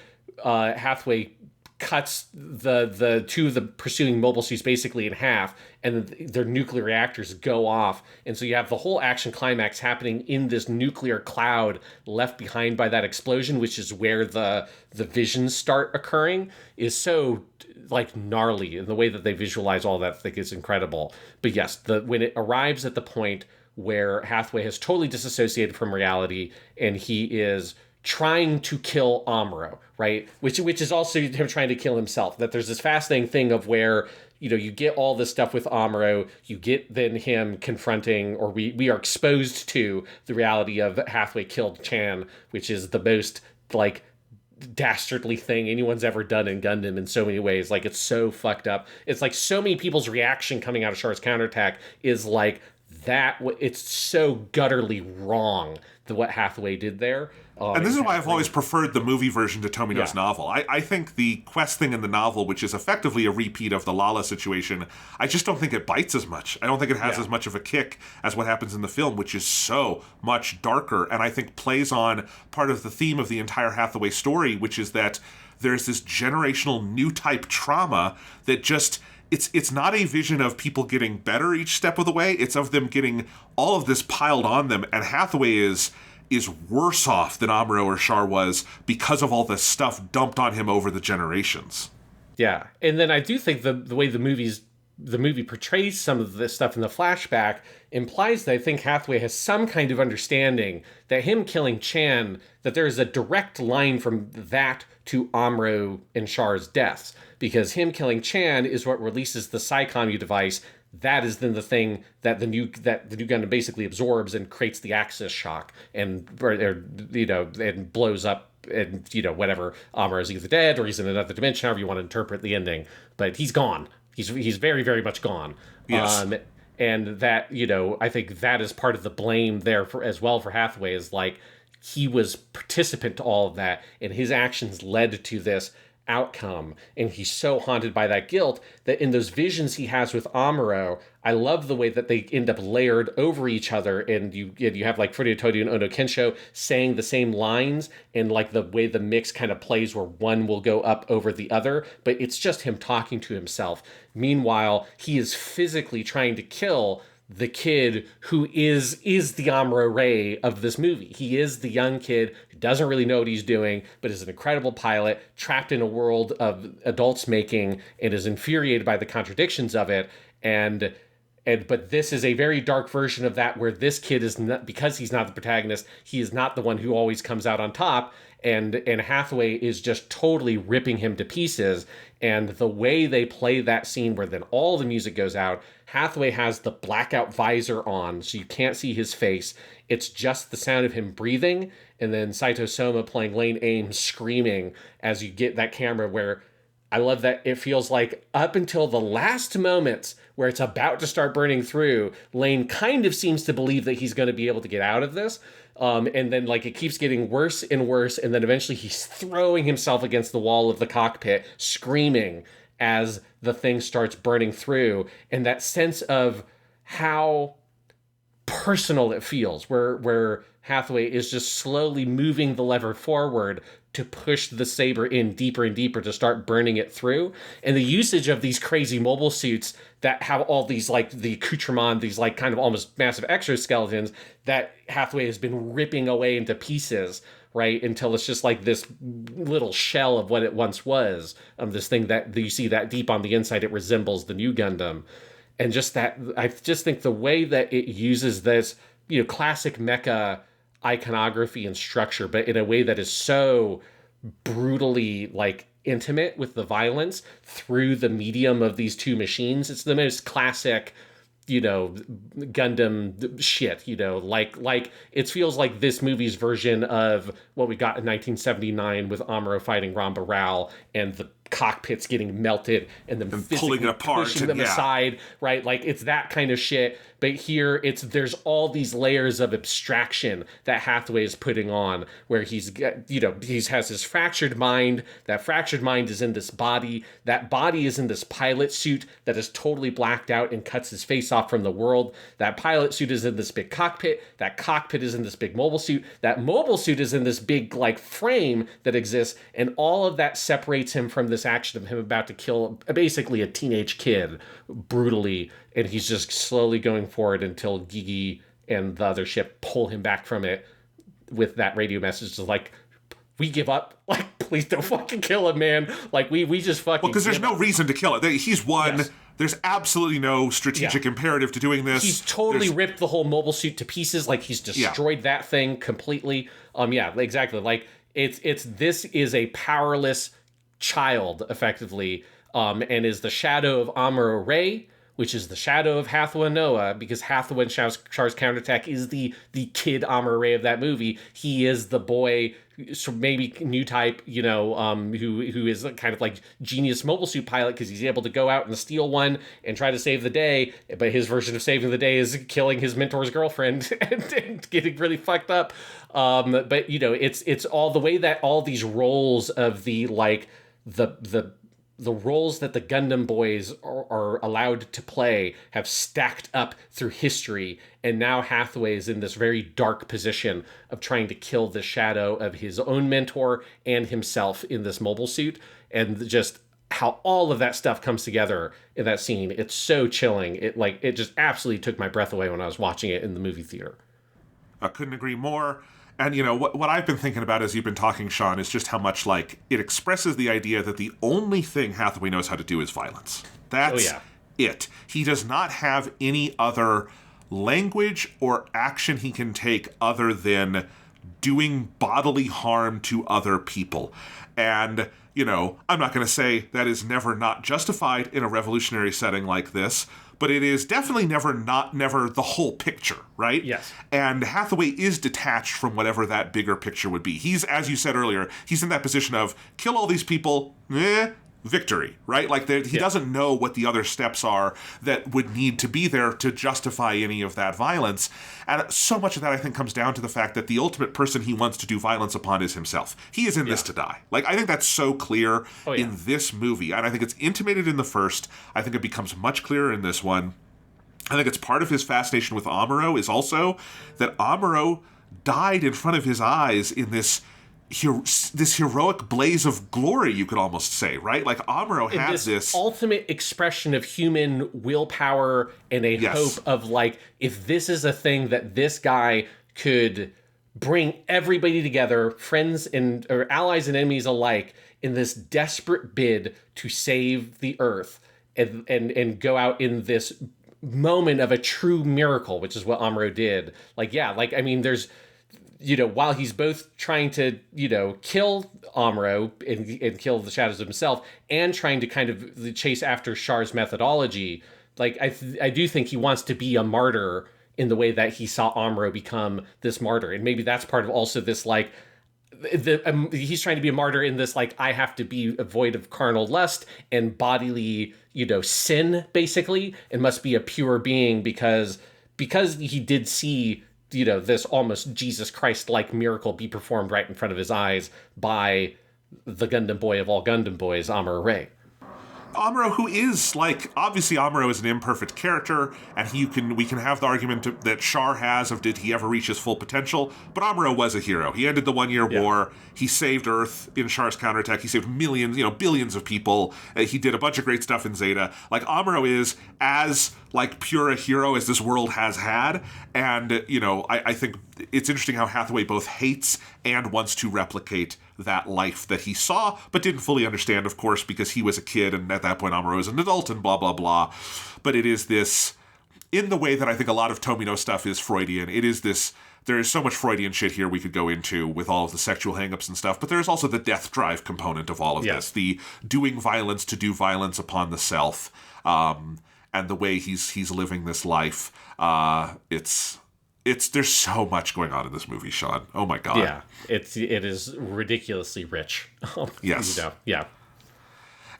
Hathaway cuts the two of the pursuing mobile suits basically in half, and their nuclear reactors go off. And so you have the whole action climax happening in this nuclear cloud left behind by that explosion, which is where the visions start occurring, is so like gnarly. And the way that they visualize all that, I think, is incredible. But yes, when it arrives at the point where Hathaway has totally disassociated from reality and he is trying to kill Amuro, right? Which is also him trying to kill himself. That there's this fascinating thing of where, you know, you get all this stuff with Amuro, you get then him confronting, or we are exposed to the reality of Hathaway killed Chan, which is the most like dastardly thing anyone's ever done in Gundam in so many ways. Like, it's so fucked up. It's like so many people's reaction coming out of Char's counterattack is like that. It's so gutturally wrong what Hathaway did there. And this is why I've always preferred the movie version to Tomino's novel. I think the quest thing in the novel, which is effectively a repeat of the Lala situation, I just don't think it bites as much. I don't think it has as much of a kick as what happens in the film, which is so much darker, and I think plays on part of the theme of the entire Hathaway story, which is that there's this generational new type trauma that just... It's not a vision of people getting better each step of the way. It's of them getting all of this piled on them, and Hathaway is worse off than Amuro or Char was because of all this stuff dumped on him over the generations. Yeah, and then I do think the way the movie portrays some of this stuff in the flashback implies that I think Hathaway has some kind of understanding that him killing Chan, that there is a direct line from that to Amuro and Char's deaths, because him killing Chan is what releases the Psycommu device. That is then the thing that the new Gundam basically absorbs and creates the axis shock and and blows up, and whatever. Amuro is either dead or he's in another dimension, however you want to interpret the ending, but he's gone. He's very, very much gone. Yes. And that, I think that is part of the blame there as well for Hathaway, is like, he was participant to all of that, and his actions led to this outcome. And he's so haunted by that guilt that in those visions he has with Amuro, I love the way that they end up layered over each other, and you have like Furuya Todi and Ono Kensho saying the same lines, and like the way the mix kind of plays where one will go up over the other, but it's just him talking to himself. Meanwhile, he is physically trying to kill the kid who is the Amuro Ray of this movie. He is the young kid who doesn't really know what he's doing, but is an incredible pilot, trapped in a world of adults making, and is infuriated by the contradictions of it. But this is a very dark version of that, where this kid is not, because he's not the protagonist, he is not the one who always comes out on top, and Hathaway is just totally ripping him to pieces. And the way they play that scene where then all the music goes out, Hathaway has the blackout visor on, so you can't see his face. It's just the sound of him breathing, and then Saito Soma playing Lane Ames screaming as you get that camera where I love that it feels like up until the last moments where it's about to start burning through, Lane kind of seems to believe that he's going to be able to get out of this. And then like it keeps getting worse and worse. And then eventually he's throwing himself against the wall of the cockpit, screaming as the thing starts burning through. And that sense of how personal it feels, where Hathaway is just slowly moving the lever forward to push the saber in deeper and deeper to start burning it through. And the usage of these crazy mobile suits that have all these like the accoutrement, these like kind of almost massive exoskeletons that Hathaway has been ripping away into pieces, right? Until it's just like this little shell of what it once was. This thing that you see that deep on the inside, it resembles the new Gundam. And just that, I just think the way that it uses this, classic mecha iconography and structure, but in a way that is so brutally like intimate with the violence through the medium of these two machines. It's the most classic, Gundam shit, like it feels like this movie's version of what we got in 1979 with Amuro fighting Ramba Ral and the cockpits getting melted and then pulling it apart, pushing them aside, right? Like it's that kind of shit. But here there's all these layers of abstraction that Hathaway is putting on, where he has his fractured mind. That fractured mind is in this body. That body is in this pilot suit that is totally blacked out and cuts his face off from the world. That pilot suit is in this big cockpit. That cockpit is in this big mobile suit. That mobile suit is in this big like frame that exists, and all of that separates him from this action of him about to kill basically a teenage kid brutally, and he's just slowly going forward until Gigi and the other ship pull him back from it with that radio message like, we give up, like, please don't fucking kill him, man, like we just fucking, well, because there's no reason to kill it. He's won. Yes. There's absolutely no strategic imperative to doing this. He's totally ripped the whole mobile suit to pieces. Like he's destroyed that thing completely. Exactly. Like this is a powerless child effectively, and is the shadow of Amuro Ray, which is the shadow of Hathaway Noah, because Hathaway and Char's counterattack is the kid Amuro Ray of that movie. He is the boy, so maybe new type, who is kind of like genius mobile suit pilot because he's able to go out and steal one and try to save the day. But his version of saving the day is killing his mentor's girlfriend and getting really fucked up. But it's all the way that all these roles of the like the roles that the Gundam boys are allowed to play have stacked up through history, and now Hathaway is in this very dark position of trying to kill the shadow of his own mentor and himself in this mobile suit, and just how all of that stuff comes together in that scene. It's so chilling. It just absolutely took my breath away when I was watching it in the movie theater. I couldn't agree more. And, what I've been thinking about as you've been talking, Sean, is just how much, like, it expresses the idea that the only thing Hathaway knows how to do is violence. That's it. He does not have any other language or action he can take other than doing bodily harm to other people. And, I'm not going to say that is never not justified in a revolutionary setting like this, but it is definitely never the whole picture, right? Yes. And Hathaway is detached from whatever that bigger picture would be. He's, as you said earlier, he's in that position of kill all these people, victory, right? Like he doesn't know what the other steps are that would need to be there to justify any of that violence. And so much of that, I think, comes down to the fact that the ultimate person he wants to do violence upon is himself. He is in this to die. Like, I think that's so clear in this movie. And I think it's intimated in the first. I think it becomes much clearer in this one. I think it's part of his fascination with Amuro is also that Amuro died in front of his eyes in this heroic blaze of glory, you could almost say, right? Like, Amuro had this ultimate expression of human willpower and a hope of, like, if this is a thing that this guy could bring everybody together, friends or allies and enemies alike, in this desperate bid to save the Earth and go out in this moment of a true miracle, which is what Amuro did. Like, I mean, there's, while he's both trying to, kill Amuro and kill the shadows of himself and trying to kind of chase after Char's methodology, like, I do think he wants to be a martyr in the way that he saw Amuro become this martyr. And maybe that's part of also this, like, he's trying to be a martyr in this, like, I have to be void of carnal lust and bodily, sin, basically, and must be a pure being because he did see, this almost Jesus Christ-like miracle be performed right in front of his eyes by the Gundam boy of all Gundam boys, Amuro Ray. Amuro, who is, like, obviously Amuro is an imperfect character, and we can have the argument that Char has of did he ever reach his full potential, but Amuro was a hero. He ended the 1 Year War, he saved Earth in Char's counterattack, he saved millions, billions of people, he did a bunch of great stuff in Zeta. Like, Amuro is as, like, pure a hero as this world has had, and, I think it's interesting how Hathaway both hates and wants to replicate that life that he saw, but didn't fully understand, of course, because he was a kid, and at that point Amuro was an adult, and blah, blah, blah. But it is this, in the way that I think a lot of Tomino stuff is Freudian, it is this, there is so much Freudian shit here we could go into with all of the sexual hangups and stuff, but there's also the death drive component of all of this, the doing violence to do violence upon the self, and the way he's living this life. There's so much going on in this movie, Sean. Oh my God. Yeah, it is ridiculously rich. Yes. Yeah.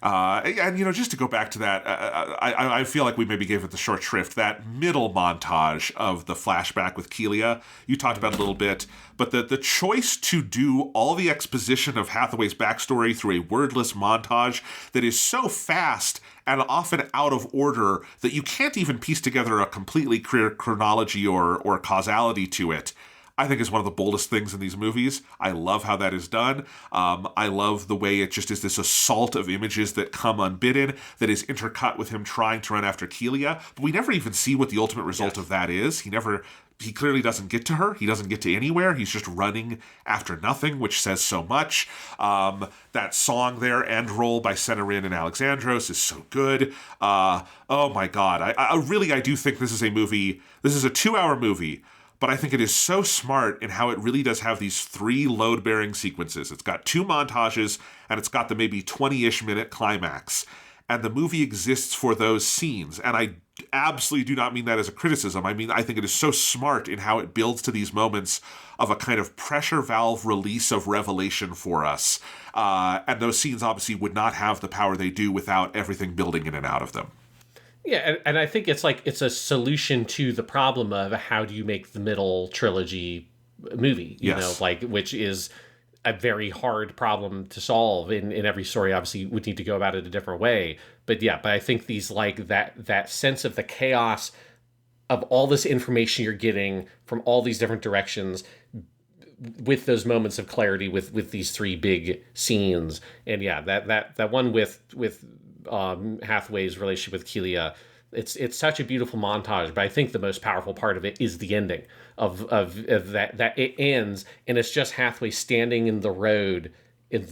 And, just to go back to that, I feel like we maybe gave it the short shrift. That middle montage of the flashback with Kelia, you talked about a little bit, but the choice to do all the exposition of Hathaway's backstory through a wordless montage that is so fast and often out of order that you can't even piece together a completely clear chronology or causality to it, I think is one of the boldest things in these movies. I love how that is done. I love the way it just is this assault of images that come unbidden, that is intercut with him trying to run after Kelia. But we never even see what the ultimate result of that is. He clearly doesn't get to her. He doesn't get to anywhere. He's just running after nothing, which says so much. That song there, End Roll by Senarin and Alexandros, is so good. Oh my God. I do think this is a movie. This is a 2-hour movie. But I think it is so smart in how it really does have these 3 load-bearing sequences. It's got 2 montages, and it's got the maybe 20-ish minute climax. And the movie exists for those scenes. And I absolutely do not mean that as a criticism. I mean, I think it is so smart in how it builds to these moments of a kind of pressure valve release of revelation for us. And those scenes obviously would not have the power they do without everything building in and out of them. Yeah, and I think it's a solution to the problem of how do you make the middle trilogy movie, which is a very hard problem to solve in every story. Obviously, would need to go about it a different way. But I think these, like, that sense of the chaos of all this information you're getting from all these different directions with those moments of clarity with these 3 big scenes. And that one with Hathaway's relationship with Kelia, it's such a beautiful montage, but I think the most powerful part of it is the ending of that it ends and it's just Hathaway standing in the road in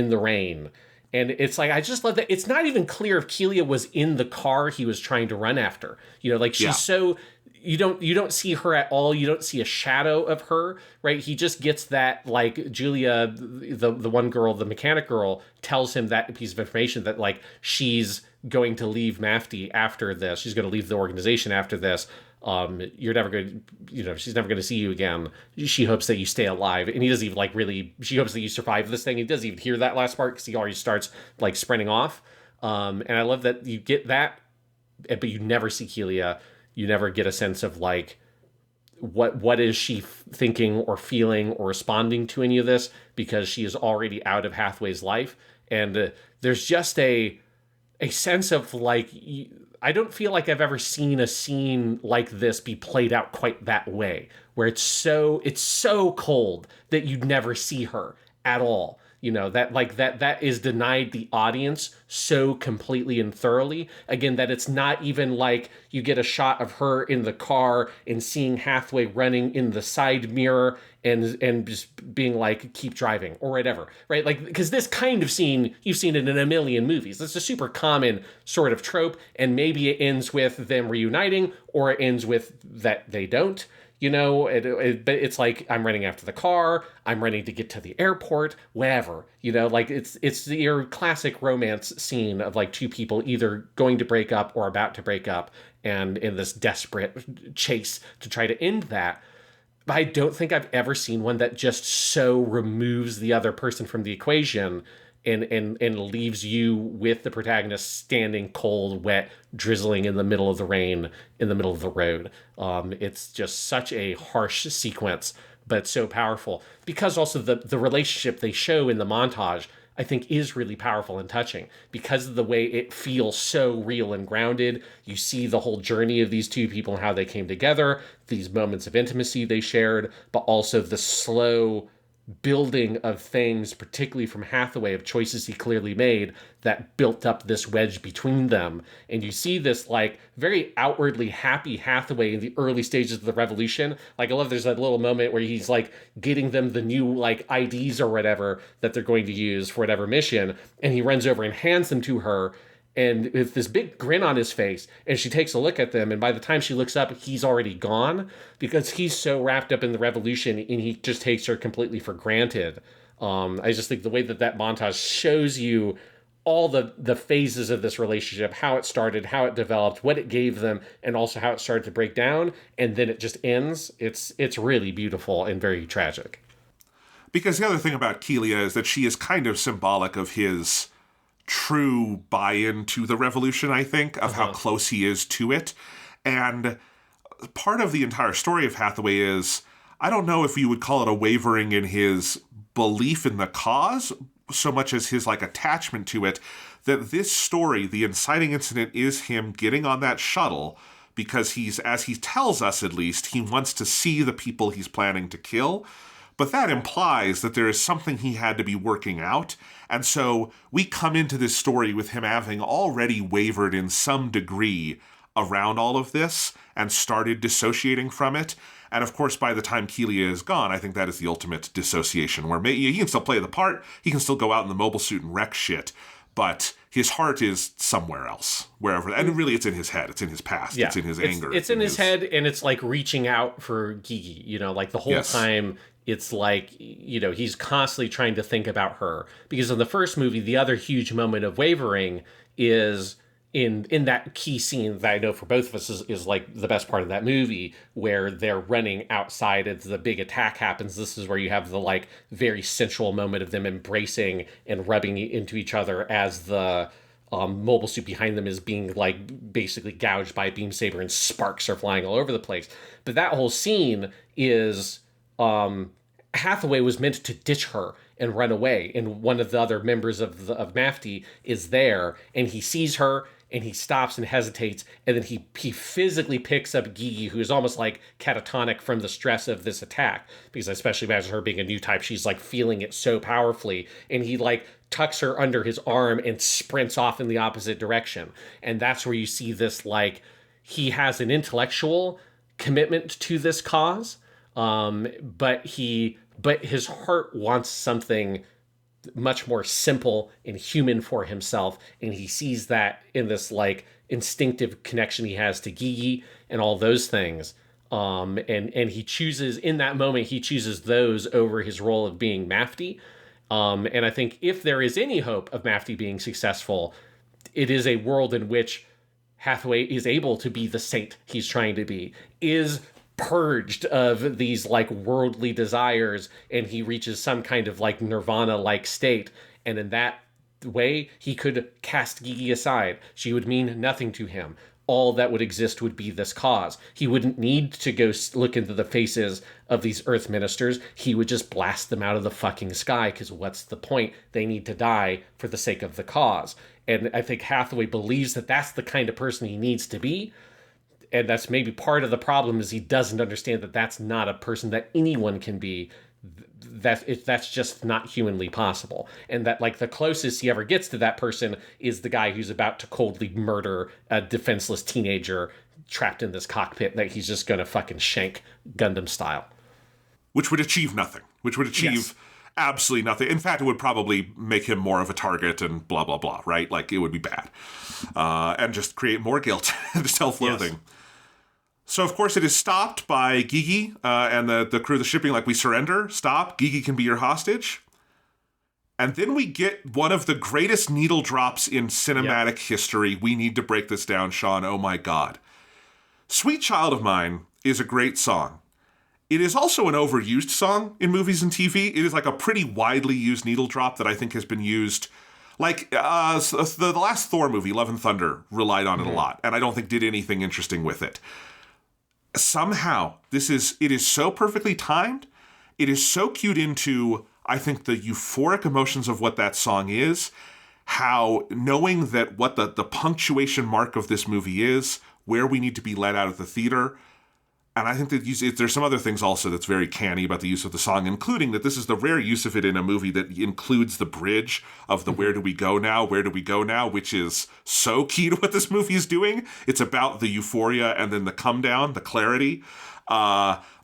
the rain. And it's like, I just love that it's not even clear if Kelia was in the car he was trying to run after. She's so, you don't see her at all. You don't see a shadow of her, right? He just gets that, like, Julia, the one girl, the mechanic girl, tells him that piece of information that, like, she's going to leave Mafty after this. She's going to leave the organization after this. you're never going to, she's never going to see you again. She hopes that you stay alive. And he doesn't even like really, she hopes that you survive this thing. He doesn't even hear that last part because he already starts like sprinting off. And I love that you get that, but you never see Kelia. You never get a sense of like, what is she thinking or feeling or responding to any of this, because she is already out of Hathaway's life. And there's just a sense of like, I don't feel like I've ever seen a scene like this be played out quite that way, where it's so cold that you'd never see her at all. That is denied the audience so completely and thoroughly. Again, that it's not even like you get a shot of her in the car and seeing Hathaway running in the side mirror and just being like, keep driving or whatever, right? Like, because this kind of scene, you've seen it in a million movies. It's a super common sort of trope, and maybe it ends with them reuniting, or it ends with that they don't. But it's like, I'm running after the car, I'm running to get to the airport, whatever, like it's your classic romance scene of like two people either going to break up or about to break up, and in this desperate chase to try to end that. But I don't think I've ever seen one that just so removes the other person from the equation and leaves you with the protagonist standing cold, wet, drizzling in the middle of the rain, in the middle of the road. It's just such a harsh sequence, but so powerful. Because also the relationship they show in the montage, I think, is really powerful and touching, because of the way it feels so real and grounded. You see the whole journey of these two people and how they came together, these moments of intimacy they shared, but also the slow building of things, particularly from Hathaway, of choices he clearly made that built up this wedge between them. And you see this like very outwardly happy Hathaway in the early stages of the revolution. Like, I love there's that little moment where he's like getting them the new like IDs or whatever that they're going to use for whatever mission, and he runs over and hands them to her, and with this big grin on his face, and she takes a look at them, and by the time she looks up, he's already gone, because he's so wrapped up in the revolution, and he just takes her completely for granted. I just think the way that montage shows you all the phases of this relationship, how it started, how it developed, what it gave them, and also how it started to break down, and then it just ends. It's really beautiful and very tragic. Because the other thing about Kelia is that she is kind of symbolic of his true buy-in to the revolution, I think, of how close he is to it. And part of the entire story of Hathaway is, I don't know if you would call it a wavering in his belief in the cause, so much as his like attachment to it, that this story, the inciting incident, is him getting on that shuttle because he's, as he tells us at least, he wants to see the people he's planning to kill. But that implies that there is something he had to be working out. And so we come into this story with him having already wavered in some degree around all of this and started dissociating from it. And of course, by the time Kelia is gone, I think that is the ultimate dissociation, where he can still play the part, he can still go out in the mobile suit and wreck shit, but his heart is somewhere else, wherever. And really, it's in his head, it's in his past, it's in his anger. It's in his head, and it's like reaching out for Gigi, like the whole time. It's like, he's constantly trying to think about her. Because in the first movie, the other huge moment of wavering is in that key scene that I know for both of us is like the best part of that movie, where they're running outside as the big attack happens. This is where you have the like very sensual moment of them embracing and rubbing into each other as the mobile suit behind them is being like basically gouged by a beam saber and sparks are flying all over the place. But that whole scene is... Hathaway was meant to ditch her and run away, and one of the other members of MAFTI is there, and he sees her, and he stops and hesitates, and then he physically picks up Gigi, who is almost like catatonic from the stress of this attack, because I especially imagine her being a new type, she's like feeling it so powerfully, and he like tucks her under his arm and sprints off in the opposite direction. And that's where you see this, like, he has an intellectual commitment to this cause, but his heart wants something much more simple and human for himself, and he sees that in this like instinctive connection he has to Gigi and all those things. And he chooses, in that moment, he chooses those over his role of being MAFTI. And I think if there is any hope of MAFTI being successful, it is a world in which Hathaway is able to be the saint he's trying to be, is purged of these like worldly desires, and he reaches some kind of like nirvana like state. And in that way, he could cast Gigi aside. She would mean nothing to him. All that would exist would be this cause. He wouldn't need to go look into the faces of these Earth ministers. He would just blast them out of the fucking sky, because what's the point? They need to die for the sake of the cause. And I think Hathaway believes that that's the kind of person he needs to be. And that's maybe part of the problem, is he doesn't understand that that's not a person that anyone can be. That's just not humanly possible. And that like the closest he ever gets to that person is the guy who's about to coldly murder a defenseless teenager trapped in this cockpit that he's just going to fucking shank Gundam style. Which would achieve nothing. Which would achieve... Yes. Absolutely nothing. In fact, it would probably make him more of a target and blah, blah, blah, right? Like, it would be bad. And just create more guilt and self-loathing. Yes. So, of course, it is stopped by Gigi and the crew of the shipping, like, we surrender, stop, Gigi can be your hostage. And then we get one of the greatest needle drops in cinematic history. We need to break this down, Sean. Oh, my God. Sweet Child of Mine is a great song. It is also an overused song in movies and TV. It is like a pretty widely used needle drop that I think has been used. Like, the last Thor movie, Love and Thunder, relied on it a lot, and I don't think did anything interesting with it. Somehow, it is so perfectly timed. It is so cued into, I think, the euphoric emotions of what that song is. How, knowing that what the punctuation mark of this movie is, where we need to be let out of the theater. And I think that there's some other things also that's very canny about the use of the song, including that this is the rare use of it in a movie that includes the bridge of the where do we go now, which is so key to what this movie is doing. It's about the euphoria and then the come down, the clarity.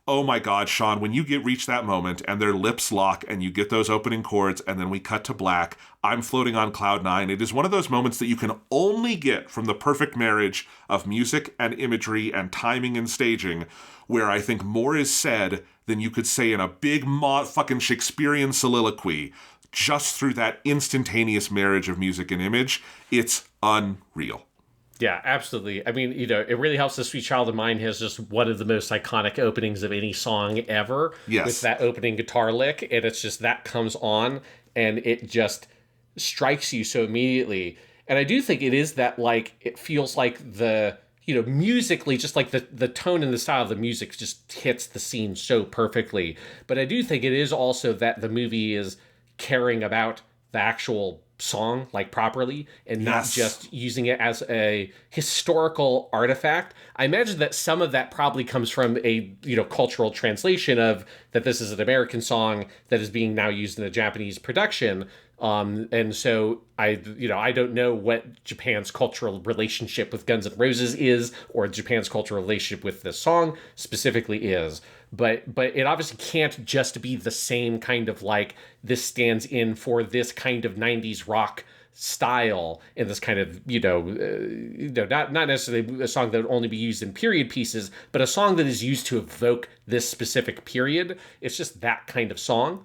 Oh my God, Sean, when you reach that moment and their lips lock and you get those opening chords and then we cut to black, I'm floating on cloud nine. It is one of those moments that you can only get from the perfect marriage of music and imagery and timing and staging, where I think more is said than you could say in a big fucking Shakespearean soliloquy, just through that instantaneous marriage of music and image. It's unreal. Yeah, absolutely. I mean, it really helps that Sweet Child of Mine has just one of the most iconic openings of any song ever. Yes. With that opening guitar lick, and it's just that comes on, and it just strikes you so immediately. And I do think it is that, like, it feels like musically, just like the tone and the style of the music just hits the scene so perfectly. But I do think it is also that the movie is caring about the actual song like properly and not just using it as a historical artifact. I imagine that some of that probably comes from a cultural translation of that this is an American song that is being now used in a Japanese production. And so I don't know what Japan's cultural relationship with Guns N' Roses is, or Japan's cultural relationship with this song specifically is. But it obviously can't just be the same kind of like, this stands in for this kind of 90s rock style and this kind of, not necessarily a song that would only be used in period pieces, but a song that is used to evoke this specific period. It's just that kind of song.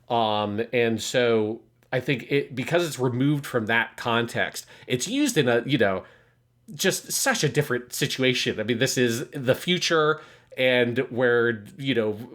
And so I think because it's removed from that context, it's used in a, just such a different situation. I mean, this is the future, and where,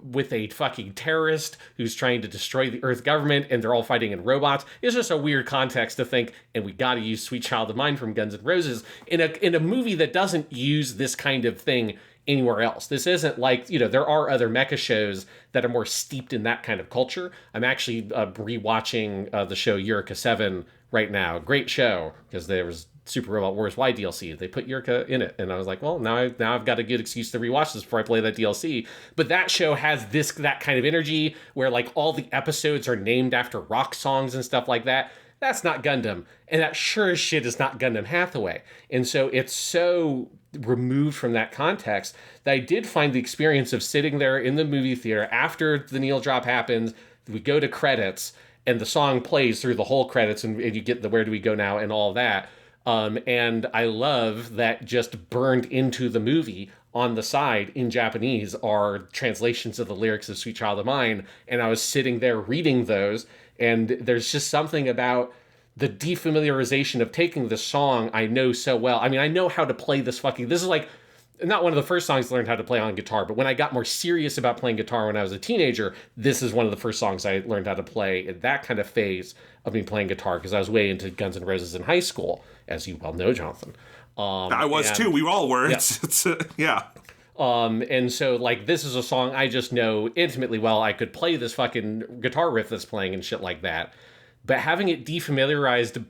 with a fucking terrorist who's trying to destroy the Earth government, and they're all fighting in robots. It's just a weird context to think, and we got to use Sweet Child of Mine from Guns N' Roses in a movie that doesn't use this kind of thing anywhere else. This isn't like, there are other mecha shows that are more steeped in that kind of culture. I'm actually rewatching the show Eureka 7 right now. Great show, because there was Super Robot Wars Y DLC. They put Eureka in it, and I was like, well, now I've got a good excuse to rewatch this before I play that DLC. But that show has that kind of energy where like all the episodes are named after rock songs and stuff like that. That's not Gundam, and that sure as shit is not Gundam Hathaway. And so it's so removed from that context that I did find the experience of sitting there in the movie theater after the needle drop happens, we go to credits, and the song plays through the whole credits, and you get the where do we go now and all that. And I love that just burned into the movie on the side in Japanese are translations of the lyrics of Sweet Child of Mine. And I was sitting there reading those, and there's just something about the defamiliarization of taking the song I know so well. I mean, I know how to play this is like not one of the first songs I learned how to play on guitar, but when I got more serious about playing guitar when I was a teenager, this is one of the first songs I learned how to play in that kind of phase of me playing guitar, because I was way into Guns N' Roses in high school, as you well know, Jonathan. I was too. We all were. Yeah. Yeah. And so, like, this is a song I just know intimately well. I could play this fucking guitar riff that's playing and shit like that. But having it defamiliarized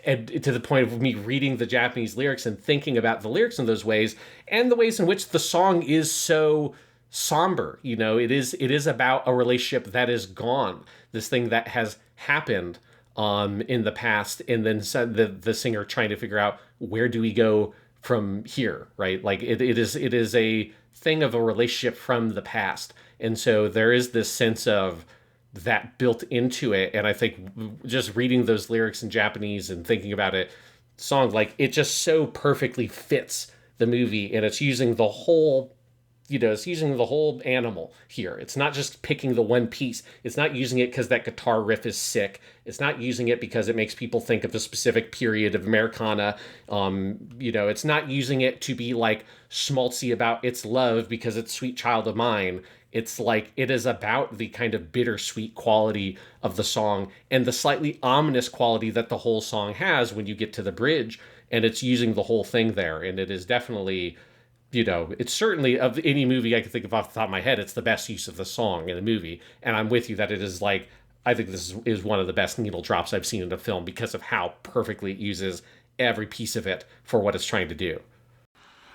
to the point of me reading the Japanese lyrics and thinking about the lyrics in those ways, and the ways in which the song is so somber. You know, it is about a relationship that is gone, this thing that has happened in the past, and then the singer trying to figure out, where do we go from here, right? Like it is a thing of a relationship from the past, and so there is this sense of that built into it. And I think just reading those lyrics in Japanese and thinking about it, song, like, it just so perfectly fits the movie, and it's using the whole, it's using the whole animal here. It's not just picking the one piece. It's not using it because that guitar riff is sick. It's not using it because it makes people think of a specific period of Americana. It's not using it to be like schmaltzy about its love because it's Sweet Child of Mine. It's like, it is about the kind of bittersweet quality of the song and the slightly ominous quality that the whole song has when you get to the bridge, and it's using the whole thing there. And it is definitely, it's certainly, of any movie I can think of off the top of my head, it's the best use of the song in a movie. And I'm with you that it is like, I think this is one of the best needle drops I've seen in a film because of how perfectly it uses every piece of it for what it's trying to do.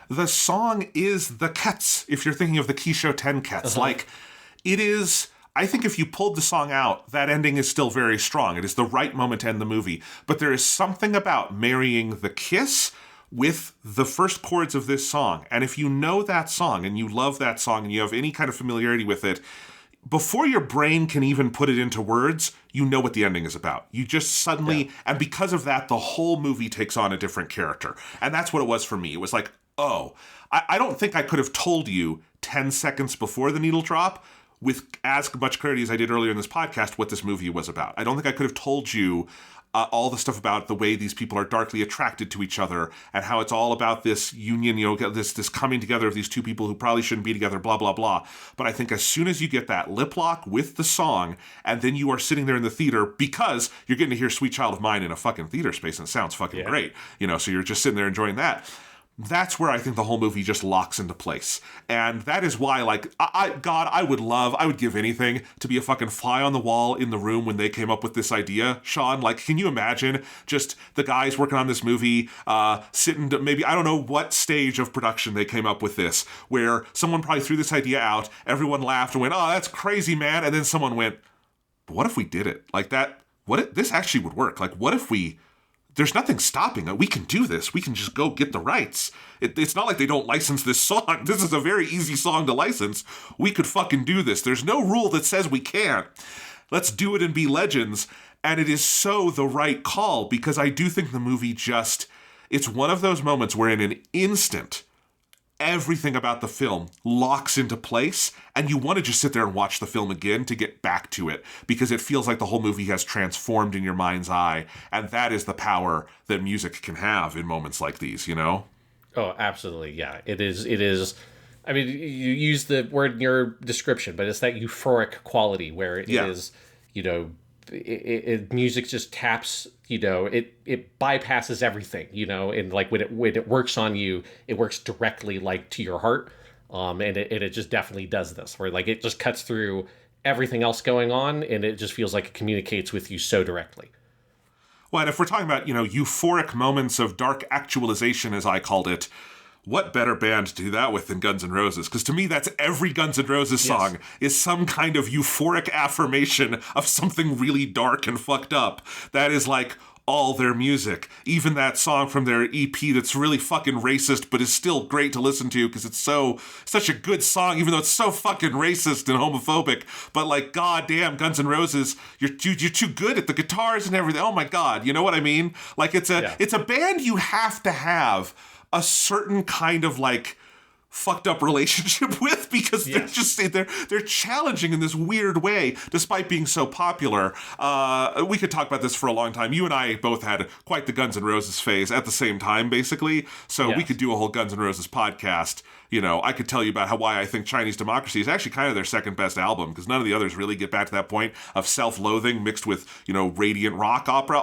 The song is the Kets, if you're thinking of the Kisho Ten Kets. Uh-huh. Like, it is, I think if you pulled the song out, that ending is still very strong. It is the right moment to end the movie. But there is something about marrying the kiss with the first chords of this song. And if you know that song, and you love that song, and you have any kind of familiarity with it, before your brain can even put it into words, you know what the ending is about. You just suddenly, and because of that, the whole movie takes on a different character. And that's what it was for me. It was like, oh, I don't think I could have told you 10 seconds before the needle drop with as much clarity as I did earlier in this podcast what this movie was about. I don't think I could have told you all the stuff about the way these people are darkly attracted to each other and how it's all about this union, this coming together of these two people who probably shouldn't be together, blah, blah, blah. But I think as soon as you get that lip lock with the song, and then you are sitting there in the theater, because you're getting to hear Sweet Child of Mine in a fucking theater space, and it sounds fucking great, so you're just sitting there enjoying that. That's where I think the whole movie just locks into place. And that is why, like, I would give anything to be a fucking fly on the wall in the room when they came up with this idea, Sean. Like, can you imagine just the guys working on this movie, sitting to maybe, I don't know what stage of production they came up with this, where someone probably threw this idea out, everyone laughed and went, oh, that's crazy, man. And then someone went, but what if we did it? Like that, this actually would work. Like, what if there's nothing stopping it. We can do this. We can just go get the rights. It's not like they don't license this song. This is a very easy song to license. We could fucking do this. There's no rule that says we can't. Let's do it and be legends. And it is so the right call, because I do think the movie it's one of those moments where in an instant, everything about the film locks into place, and you want to just sit there and watch the film again to get back to it, because it feels like the whole movie has transformed in your mind's eye, and that is the power that music can have in moments like these, Oh, absolutely, yeah. It is. I mean, you use the word in your description, but it's that euphoric quality where it is, music just taps, it bypasses everything, and like when it works on you, it works directly like to your heart, and it just definitely does this, where like it just cuts through everything else going on, and it just feels like it communicates with you so directly. Well, and if we're talking about, euphoric moments of dark actualization, as I called it, what better band to do that with than Guns N' Roses? Because to me, that's every Guns N' Roses song is some kind of euphoric affirmation of something really dark and fucked up. That is like all their music. Even that song from their EP that's really fucking racist, but is still great to listen to because it's such a good song, even though it's so fucking racist and homophobic. But like, goddamn, Guns N' Roses, you're too good at the guitars and everything. Oh my God, you know what I mean? Like it's a band you have to have a certain kind of like fucked up relationship with, because they're challenging in this weird way despite being so popular. We could talk about this for a long time. You and I both had quite the Guns N' Roses phase at the same time, basically, so we could do a whole Guns N' Roses podcast. You know, I could tell you about why I think Chinese Democracy is actually kind of their second best album, because none of the others really get back to that point of self-loathing mixed with, you know, radiant rock opera.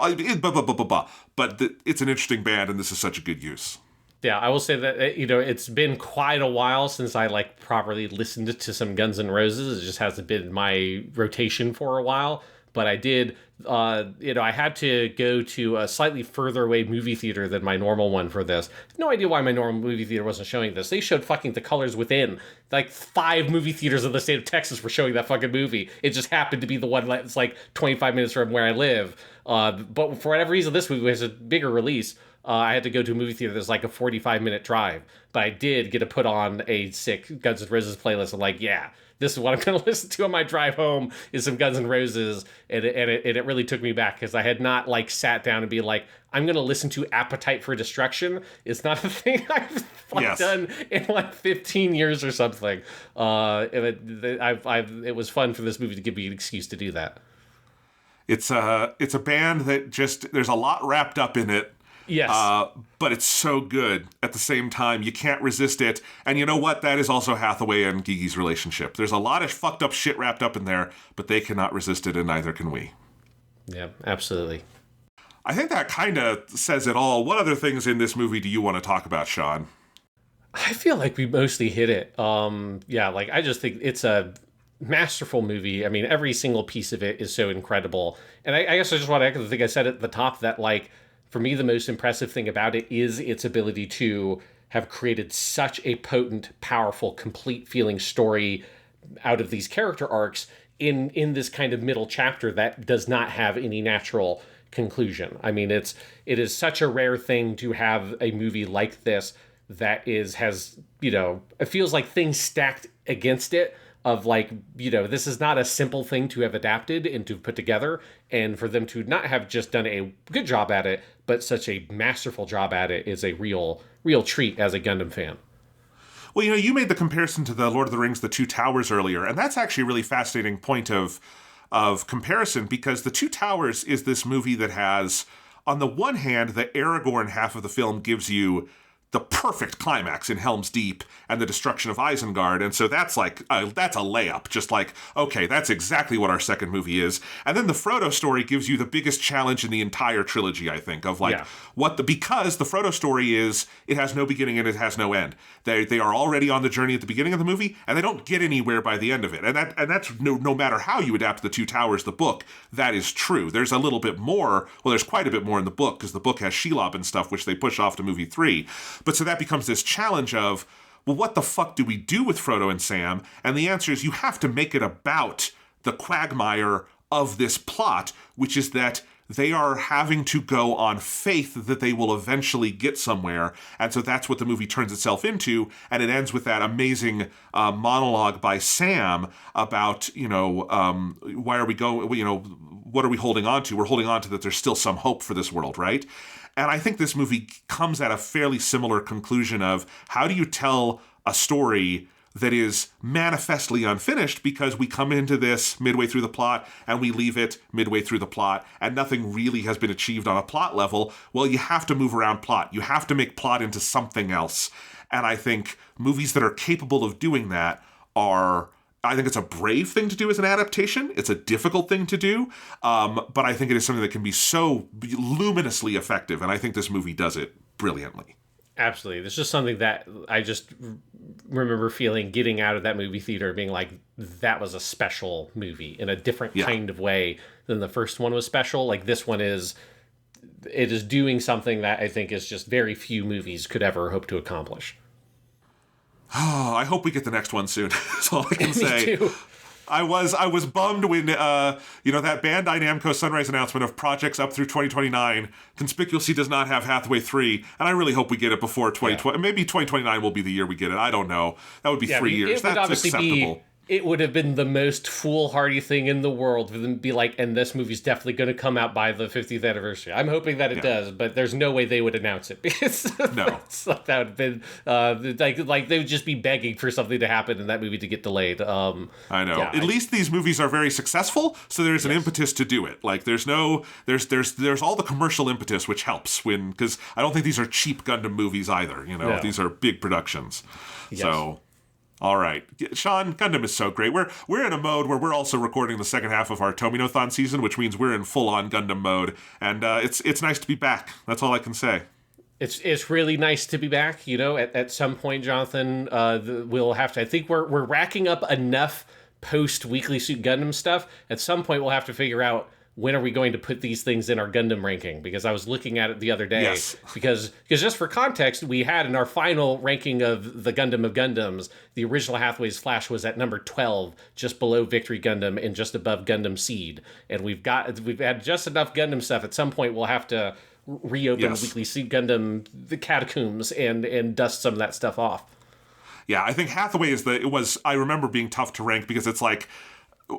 But it's an interesting band, and this is such a good use. Yeah, I will say that, you know, it's been quite a while since I, like, properly listened to some Guns N' Roses. It just hasn't been my rotation for a while. But I did, you know, I had to go to a slightly further away movie theater than my normal one for this. No idea why my normal movie theater wasn't showing this. They showed fucking The Colors Within. Like, 5 movie theaters in the state of Texas were showing that fucking movie. It just happened to be the one that's like 25 minutes from where I live. But for whatever reason, this movie was a bigger release. I had to go to a movie theater that's like a 45-minute drive. But I did get to put on a sick Guns N' Roses playlist. I'm like, yeah, this is what I'm going to listen to on my drive home, is some Guns N' Roses. And it really took me back, because I had not, like, sat down and be like, I'm going to listen to Appetite for Destruction. It's not a thing I've done in like 15 years or something. It was fun for this movie to give me an excuse to do that. It's a band that just, there's a lot wrapped up in it. Yes. But it's so good at the same time. You can't resist it. And you know what? That is also Hathaway and Gigi's relationship. There's a lot of fucked up shit wrapped up in there, but they cannot resist it, and neither can we. Yeah, absolutely. I think that kind of says it all. What other things in this movie do you want to talk about, Sean? I feel like we mostly hit it. I just think it's a masterful movie. I mean, every single piece of it is so incredible. And I guess I just want to echo the thing I said at the top, that, like, for me, the most impressive thing about it is its ability to have created such a potent, powerful, complete feeling story out of these character arcs in this kind of middle chapter that does not have any natural conclusion. I mean, it is such a rare thing to have a movie like this that has, you know, it feels like things stacked against it, of, like, you know, this is not a simple thing to have adapted and to put together, and for them to not have just done a good job at it, but such a masterful job at it, is a real treat as a Gundam fan. Well, you know, you made the comparison to the Lord of the Rings, The Two Towers earlier, and that's actually a really fascinating point of comparison, because The Two Towers is this movie that has, on the one hand, the Aragorn half of the film gives you the perfect climax in Helm's Deep and the destruction of Isengard. And so that's like, that's a layup. Just like, okay, that's exactly what our second movie is. And then the Frodo story gives you the biggest challenge in the entire trilogy, I think, of like, because the Frodo story is, it has no beginning and it has no end. They are already on the journey at the beginning of the movie, and they don't get anywhere by the end of it. And that's no matter how you adapt The Two Towers, the book, that is true. There's a little bit more, well, there's quite a bit more in the book, because the book has Shelob and stuff, which they push off to movie 3. But so that becomes this challenge of, well, what the fuck do we do with Frodo and Sam? And the answer is, you have to make it about the quagmire of this plot, which is that they are having to go on faith that they will eventually get somewhere. And so that's what the movie turns itself into. And it ends with that amazing monologue by Sam about, you know, why are we going, you know, what are we holding on to? We're holding on to that there's still some hope for this world, right? And I think this movie comes at a fairly similar conclusion of, how do you tell a story that is manifestly unfinished, because we come into this midway through the plot and we leave it midway through the plot and nothing really has been achieved on a plot level? Well, you have to move around plot. You have to make plot into something else. And I think movies that are capable of doing that are, I think it's a brave thing to do as an adaptation. It's a difficult thing to do, but I think it is something that can be so luminously effective, and I think this movie does it brilliantly. Absolutely. There's just something that I just remember feeling getting out of that movie theater, being like, that was a special movie in a different kind of way than the first one was special. Like, this one is doing something that I think is just very few movies could ever hope to accomplish. Oh, I hope we get the next one soon. That's all I can say. Me too. I was bummed when, that Bandai Namco Sunrise announcement of projects up through 2029 conspicuously does not have Hathaway 3, and I really hope we get it before 2020. Yeah. Maybe 2029 will be the year we get it. I don't know. That would be 3 years. That's acceptable. it would have been the most foolhardy thing in the world for them to be like, and this movie's definitely going to come out by the 50th anniversary. I'm hoping that it does, but there's no way they would announce it because No. that would have been like they would just be begging for something to happen in that movie to get delayed. I know. Yeah, At least these movies are very successful, so there's an impetus to do it. Like there's all the commercial impetus, which helps because I don't think these are cheap Gundam movies either. No. These are big productions. Yes. So. All right. Sean, Gundam is so great. We're in a mode where we're also recording the second half of our Tomino-thon season, which means we're in full-on Gundam mode, and it's nice to be back. That's all I can say. It's really nice to be back. At some point, Jonathan, we'll have to. I think we're racking up enough post Weekly Suit Gundam stuff. At some point, we'll have to figure out when are we going to put these things in our Gundam ranking? Because I was looking at it the other day. Yes. Because just for context, we had in our final ranking of the Gundam of Gundams, the original Hathaway's Flash was at number 12, just below Victory Gundam and just above Gundam Seed. And we've had just enough Gundam stuff. At some point, we'll have to reopen Weekly Suit Gundam, the catacombs, and dust some of that stuff off. Yeah, I think Hathaway I remember being tough to rank because it's like,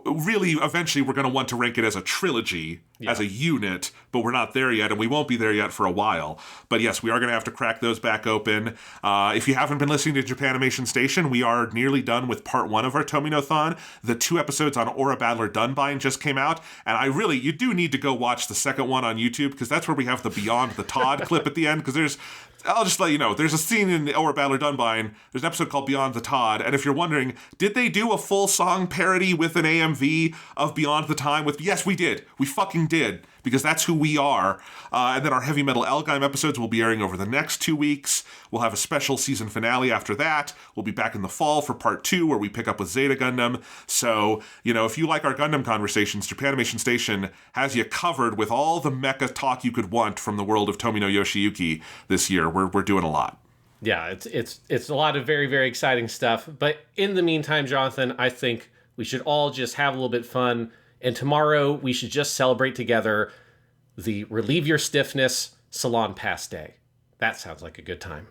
really, eventually we're going to want to rank it as a trilogy, as a unit, but we're not there yet, and we won't be there yet for a while. But yes, we are going to have to crack those back open. If you haven't been listening to Japanimation Station, we are nearly done with part 1 of our Tomino-thon. The 2 episodes on Aura Battler Dunbine just came out, and you do need to go watch the second one on YouTube, because that's where we have the Beyond the Todd clip at the end, because I'll just let you know, there's a scene in Aura Battler Dunbine, there's an episode called Beyond the Todd, and if you're wondering, did they do a full song parody with an AMV of Beyond the Time? Yes, we did. We fucking did, because that's who we are. And then our Heavy Metal Elgheim episodes will be airing over the next 2 weeks. We'll have a special season finale after that. We'll be back in the fall for part 2, where we pick up with Zeta Gundam. So, if you like our Gundam conversations, Japanimation Station has you covered with all the mecha talk you could want from the world of Tomino Yoshiyuki this year. We're doing a lot. Yeah, it's a lot of very, very exciting stuff. But in the meantime, Jonathan, I think we should all just have a little bit fun. And tomorrow we should just celebrate together the Relieve Your Stiffness Salon Pass Day. That sounds like a good time.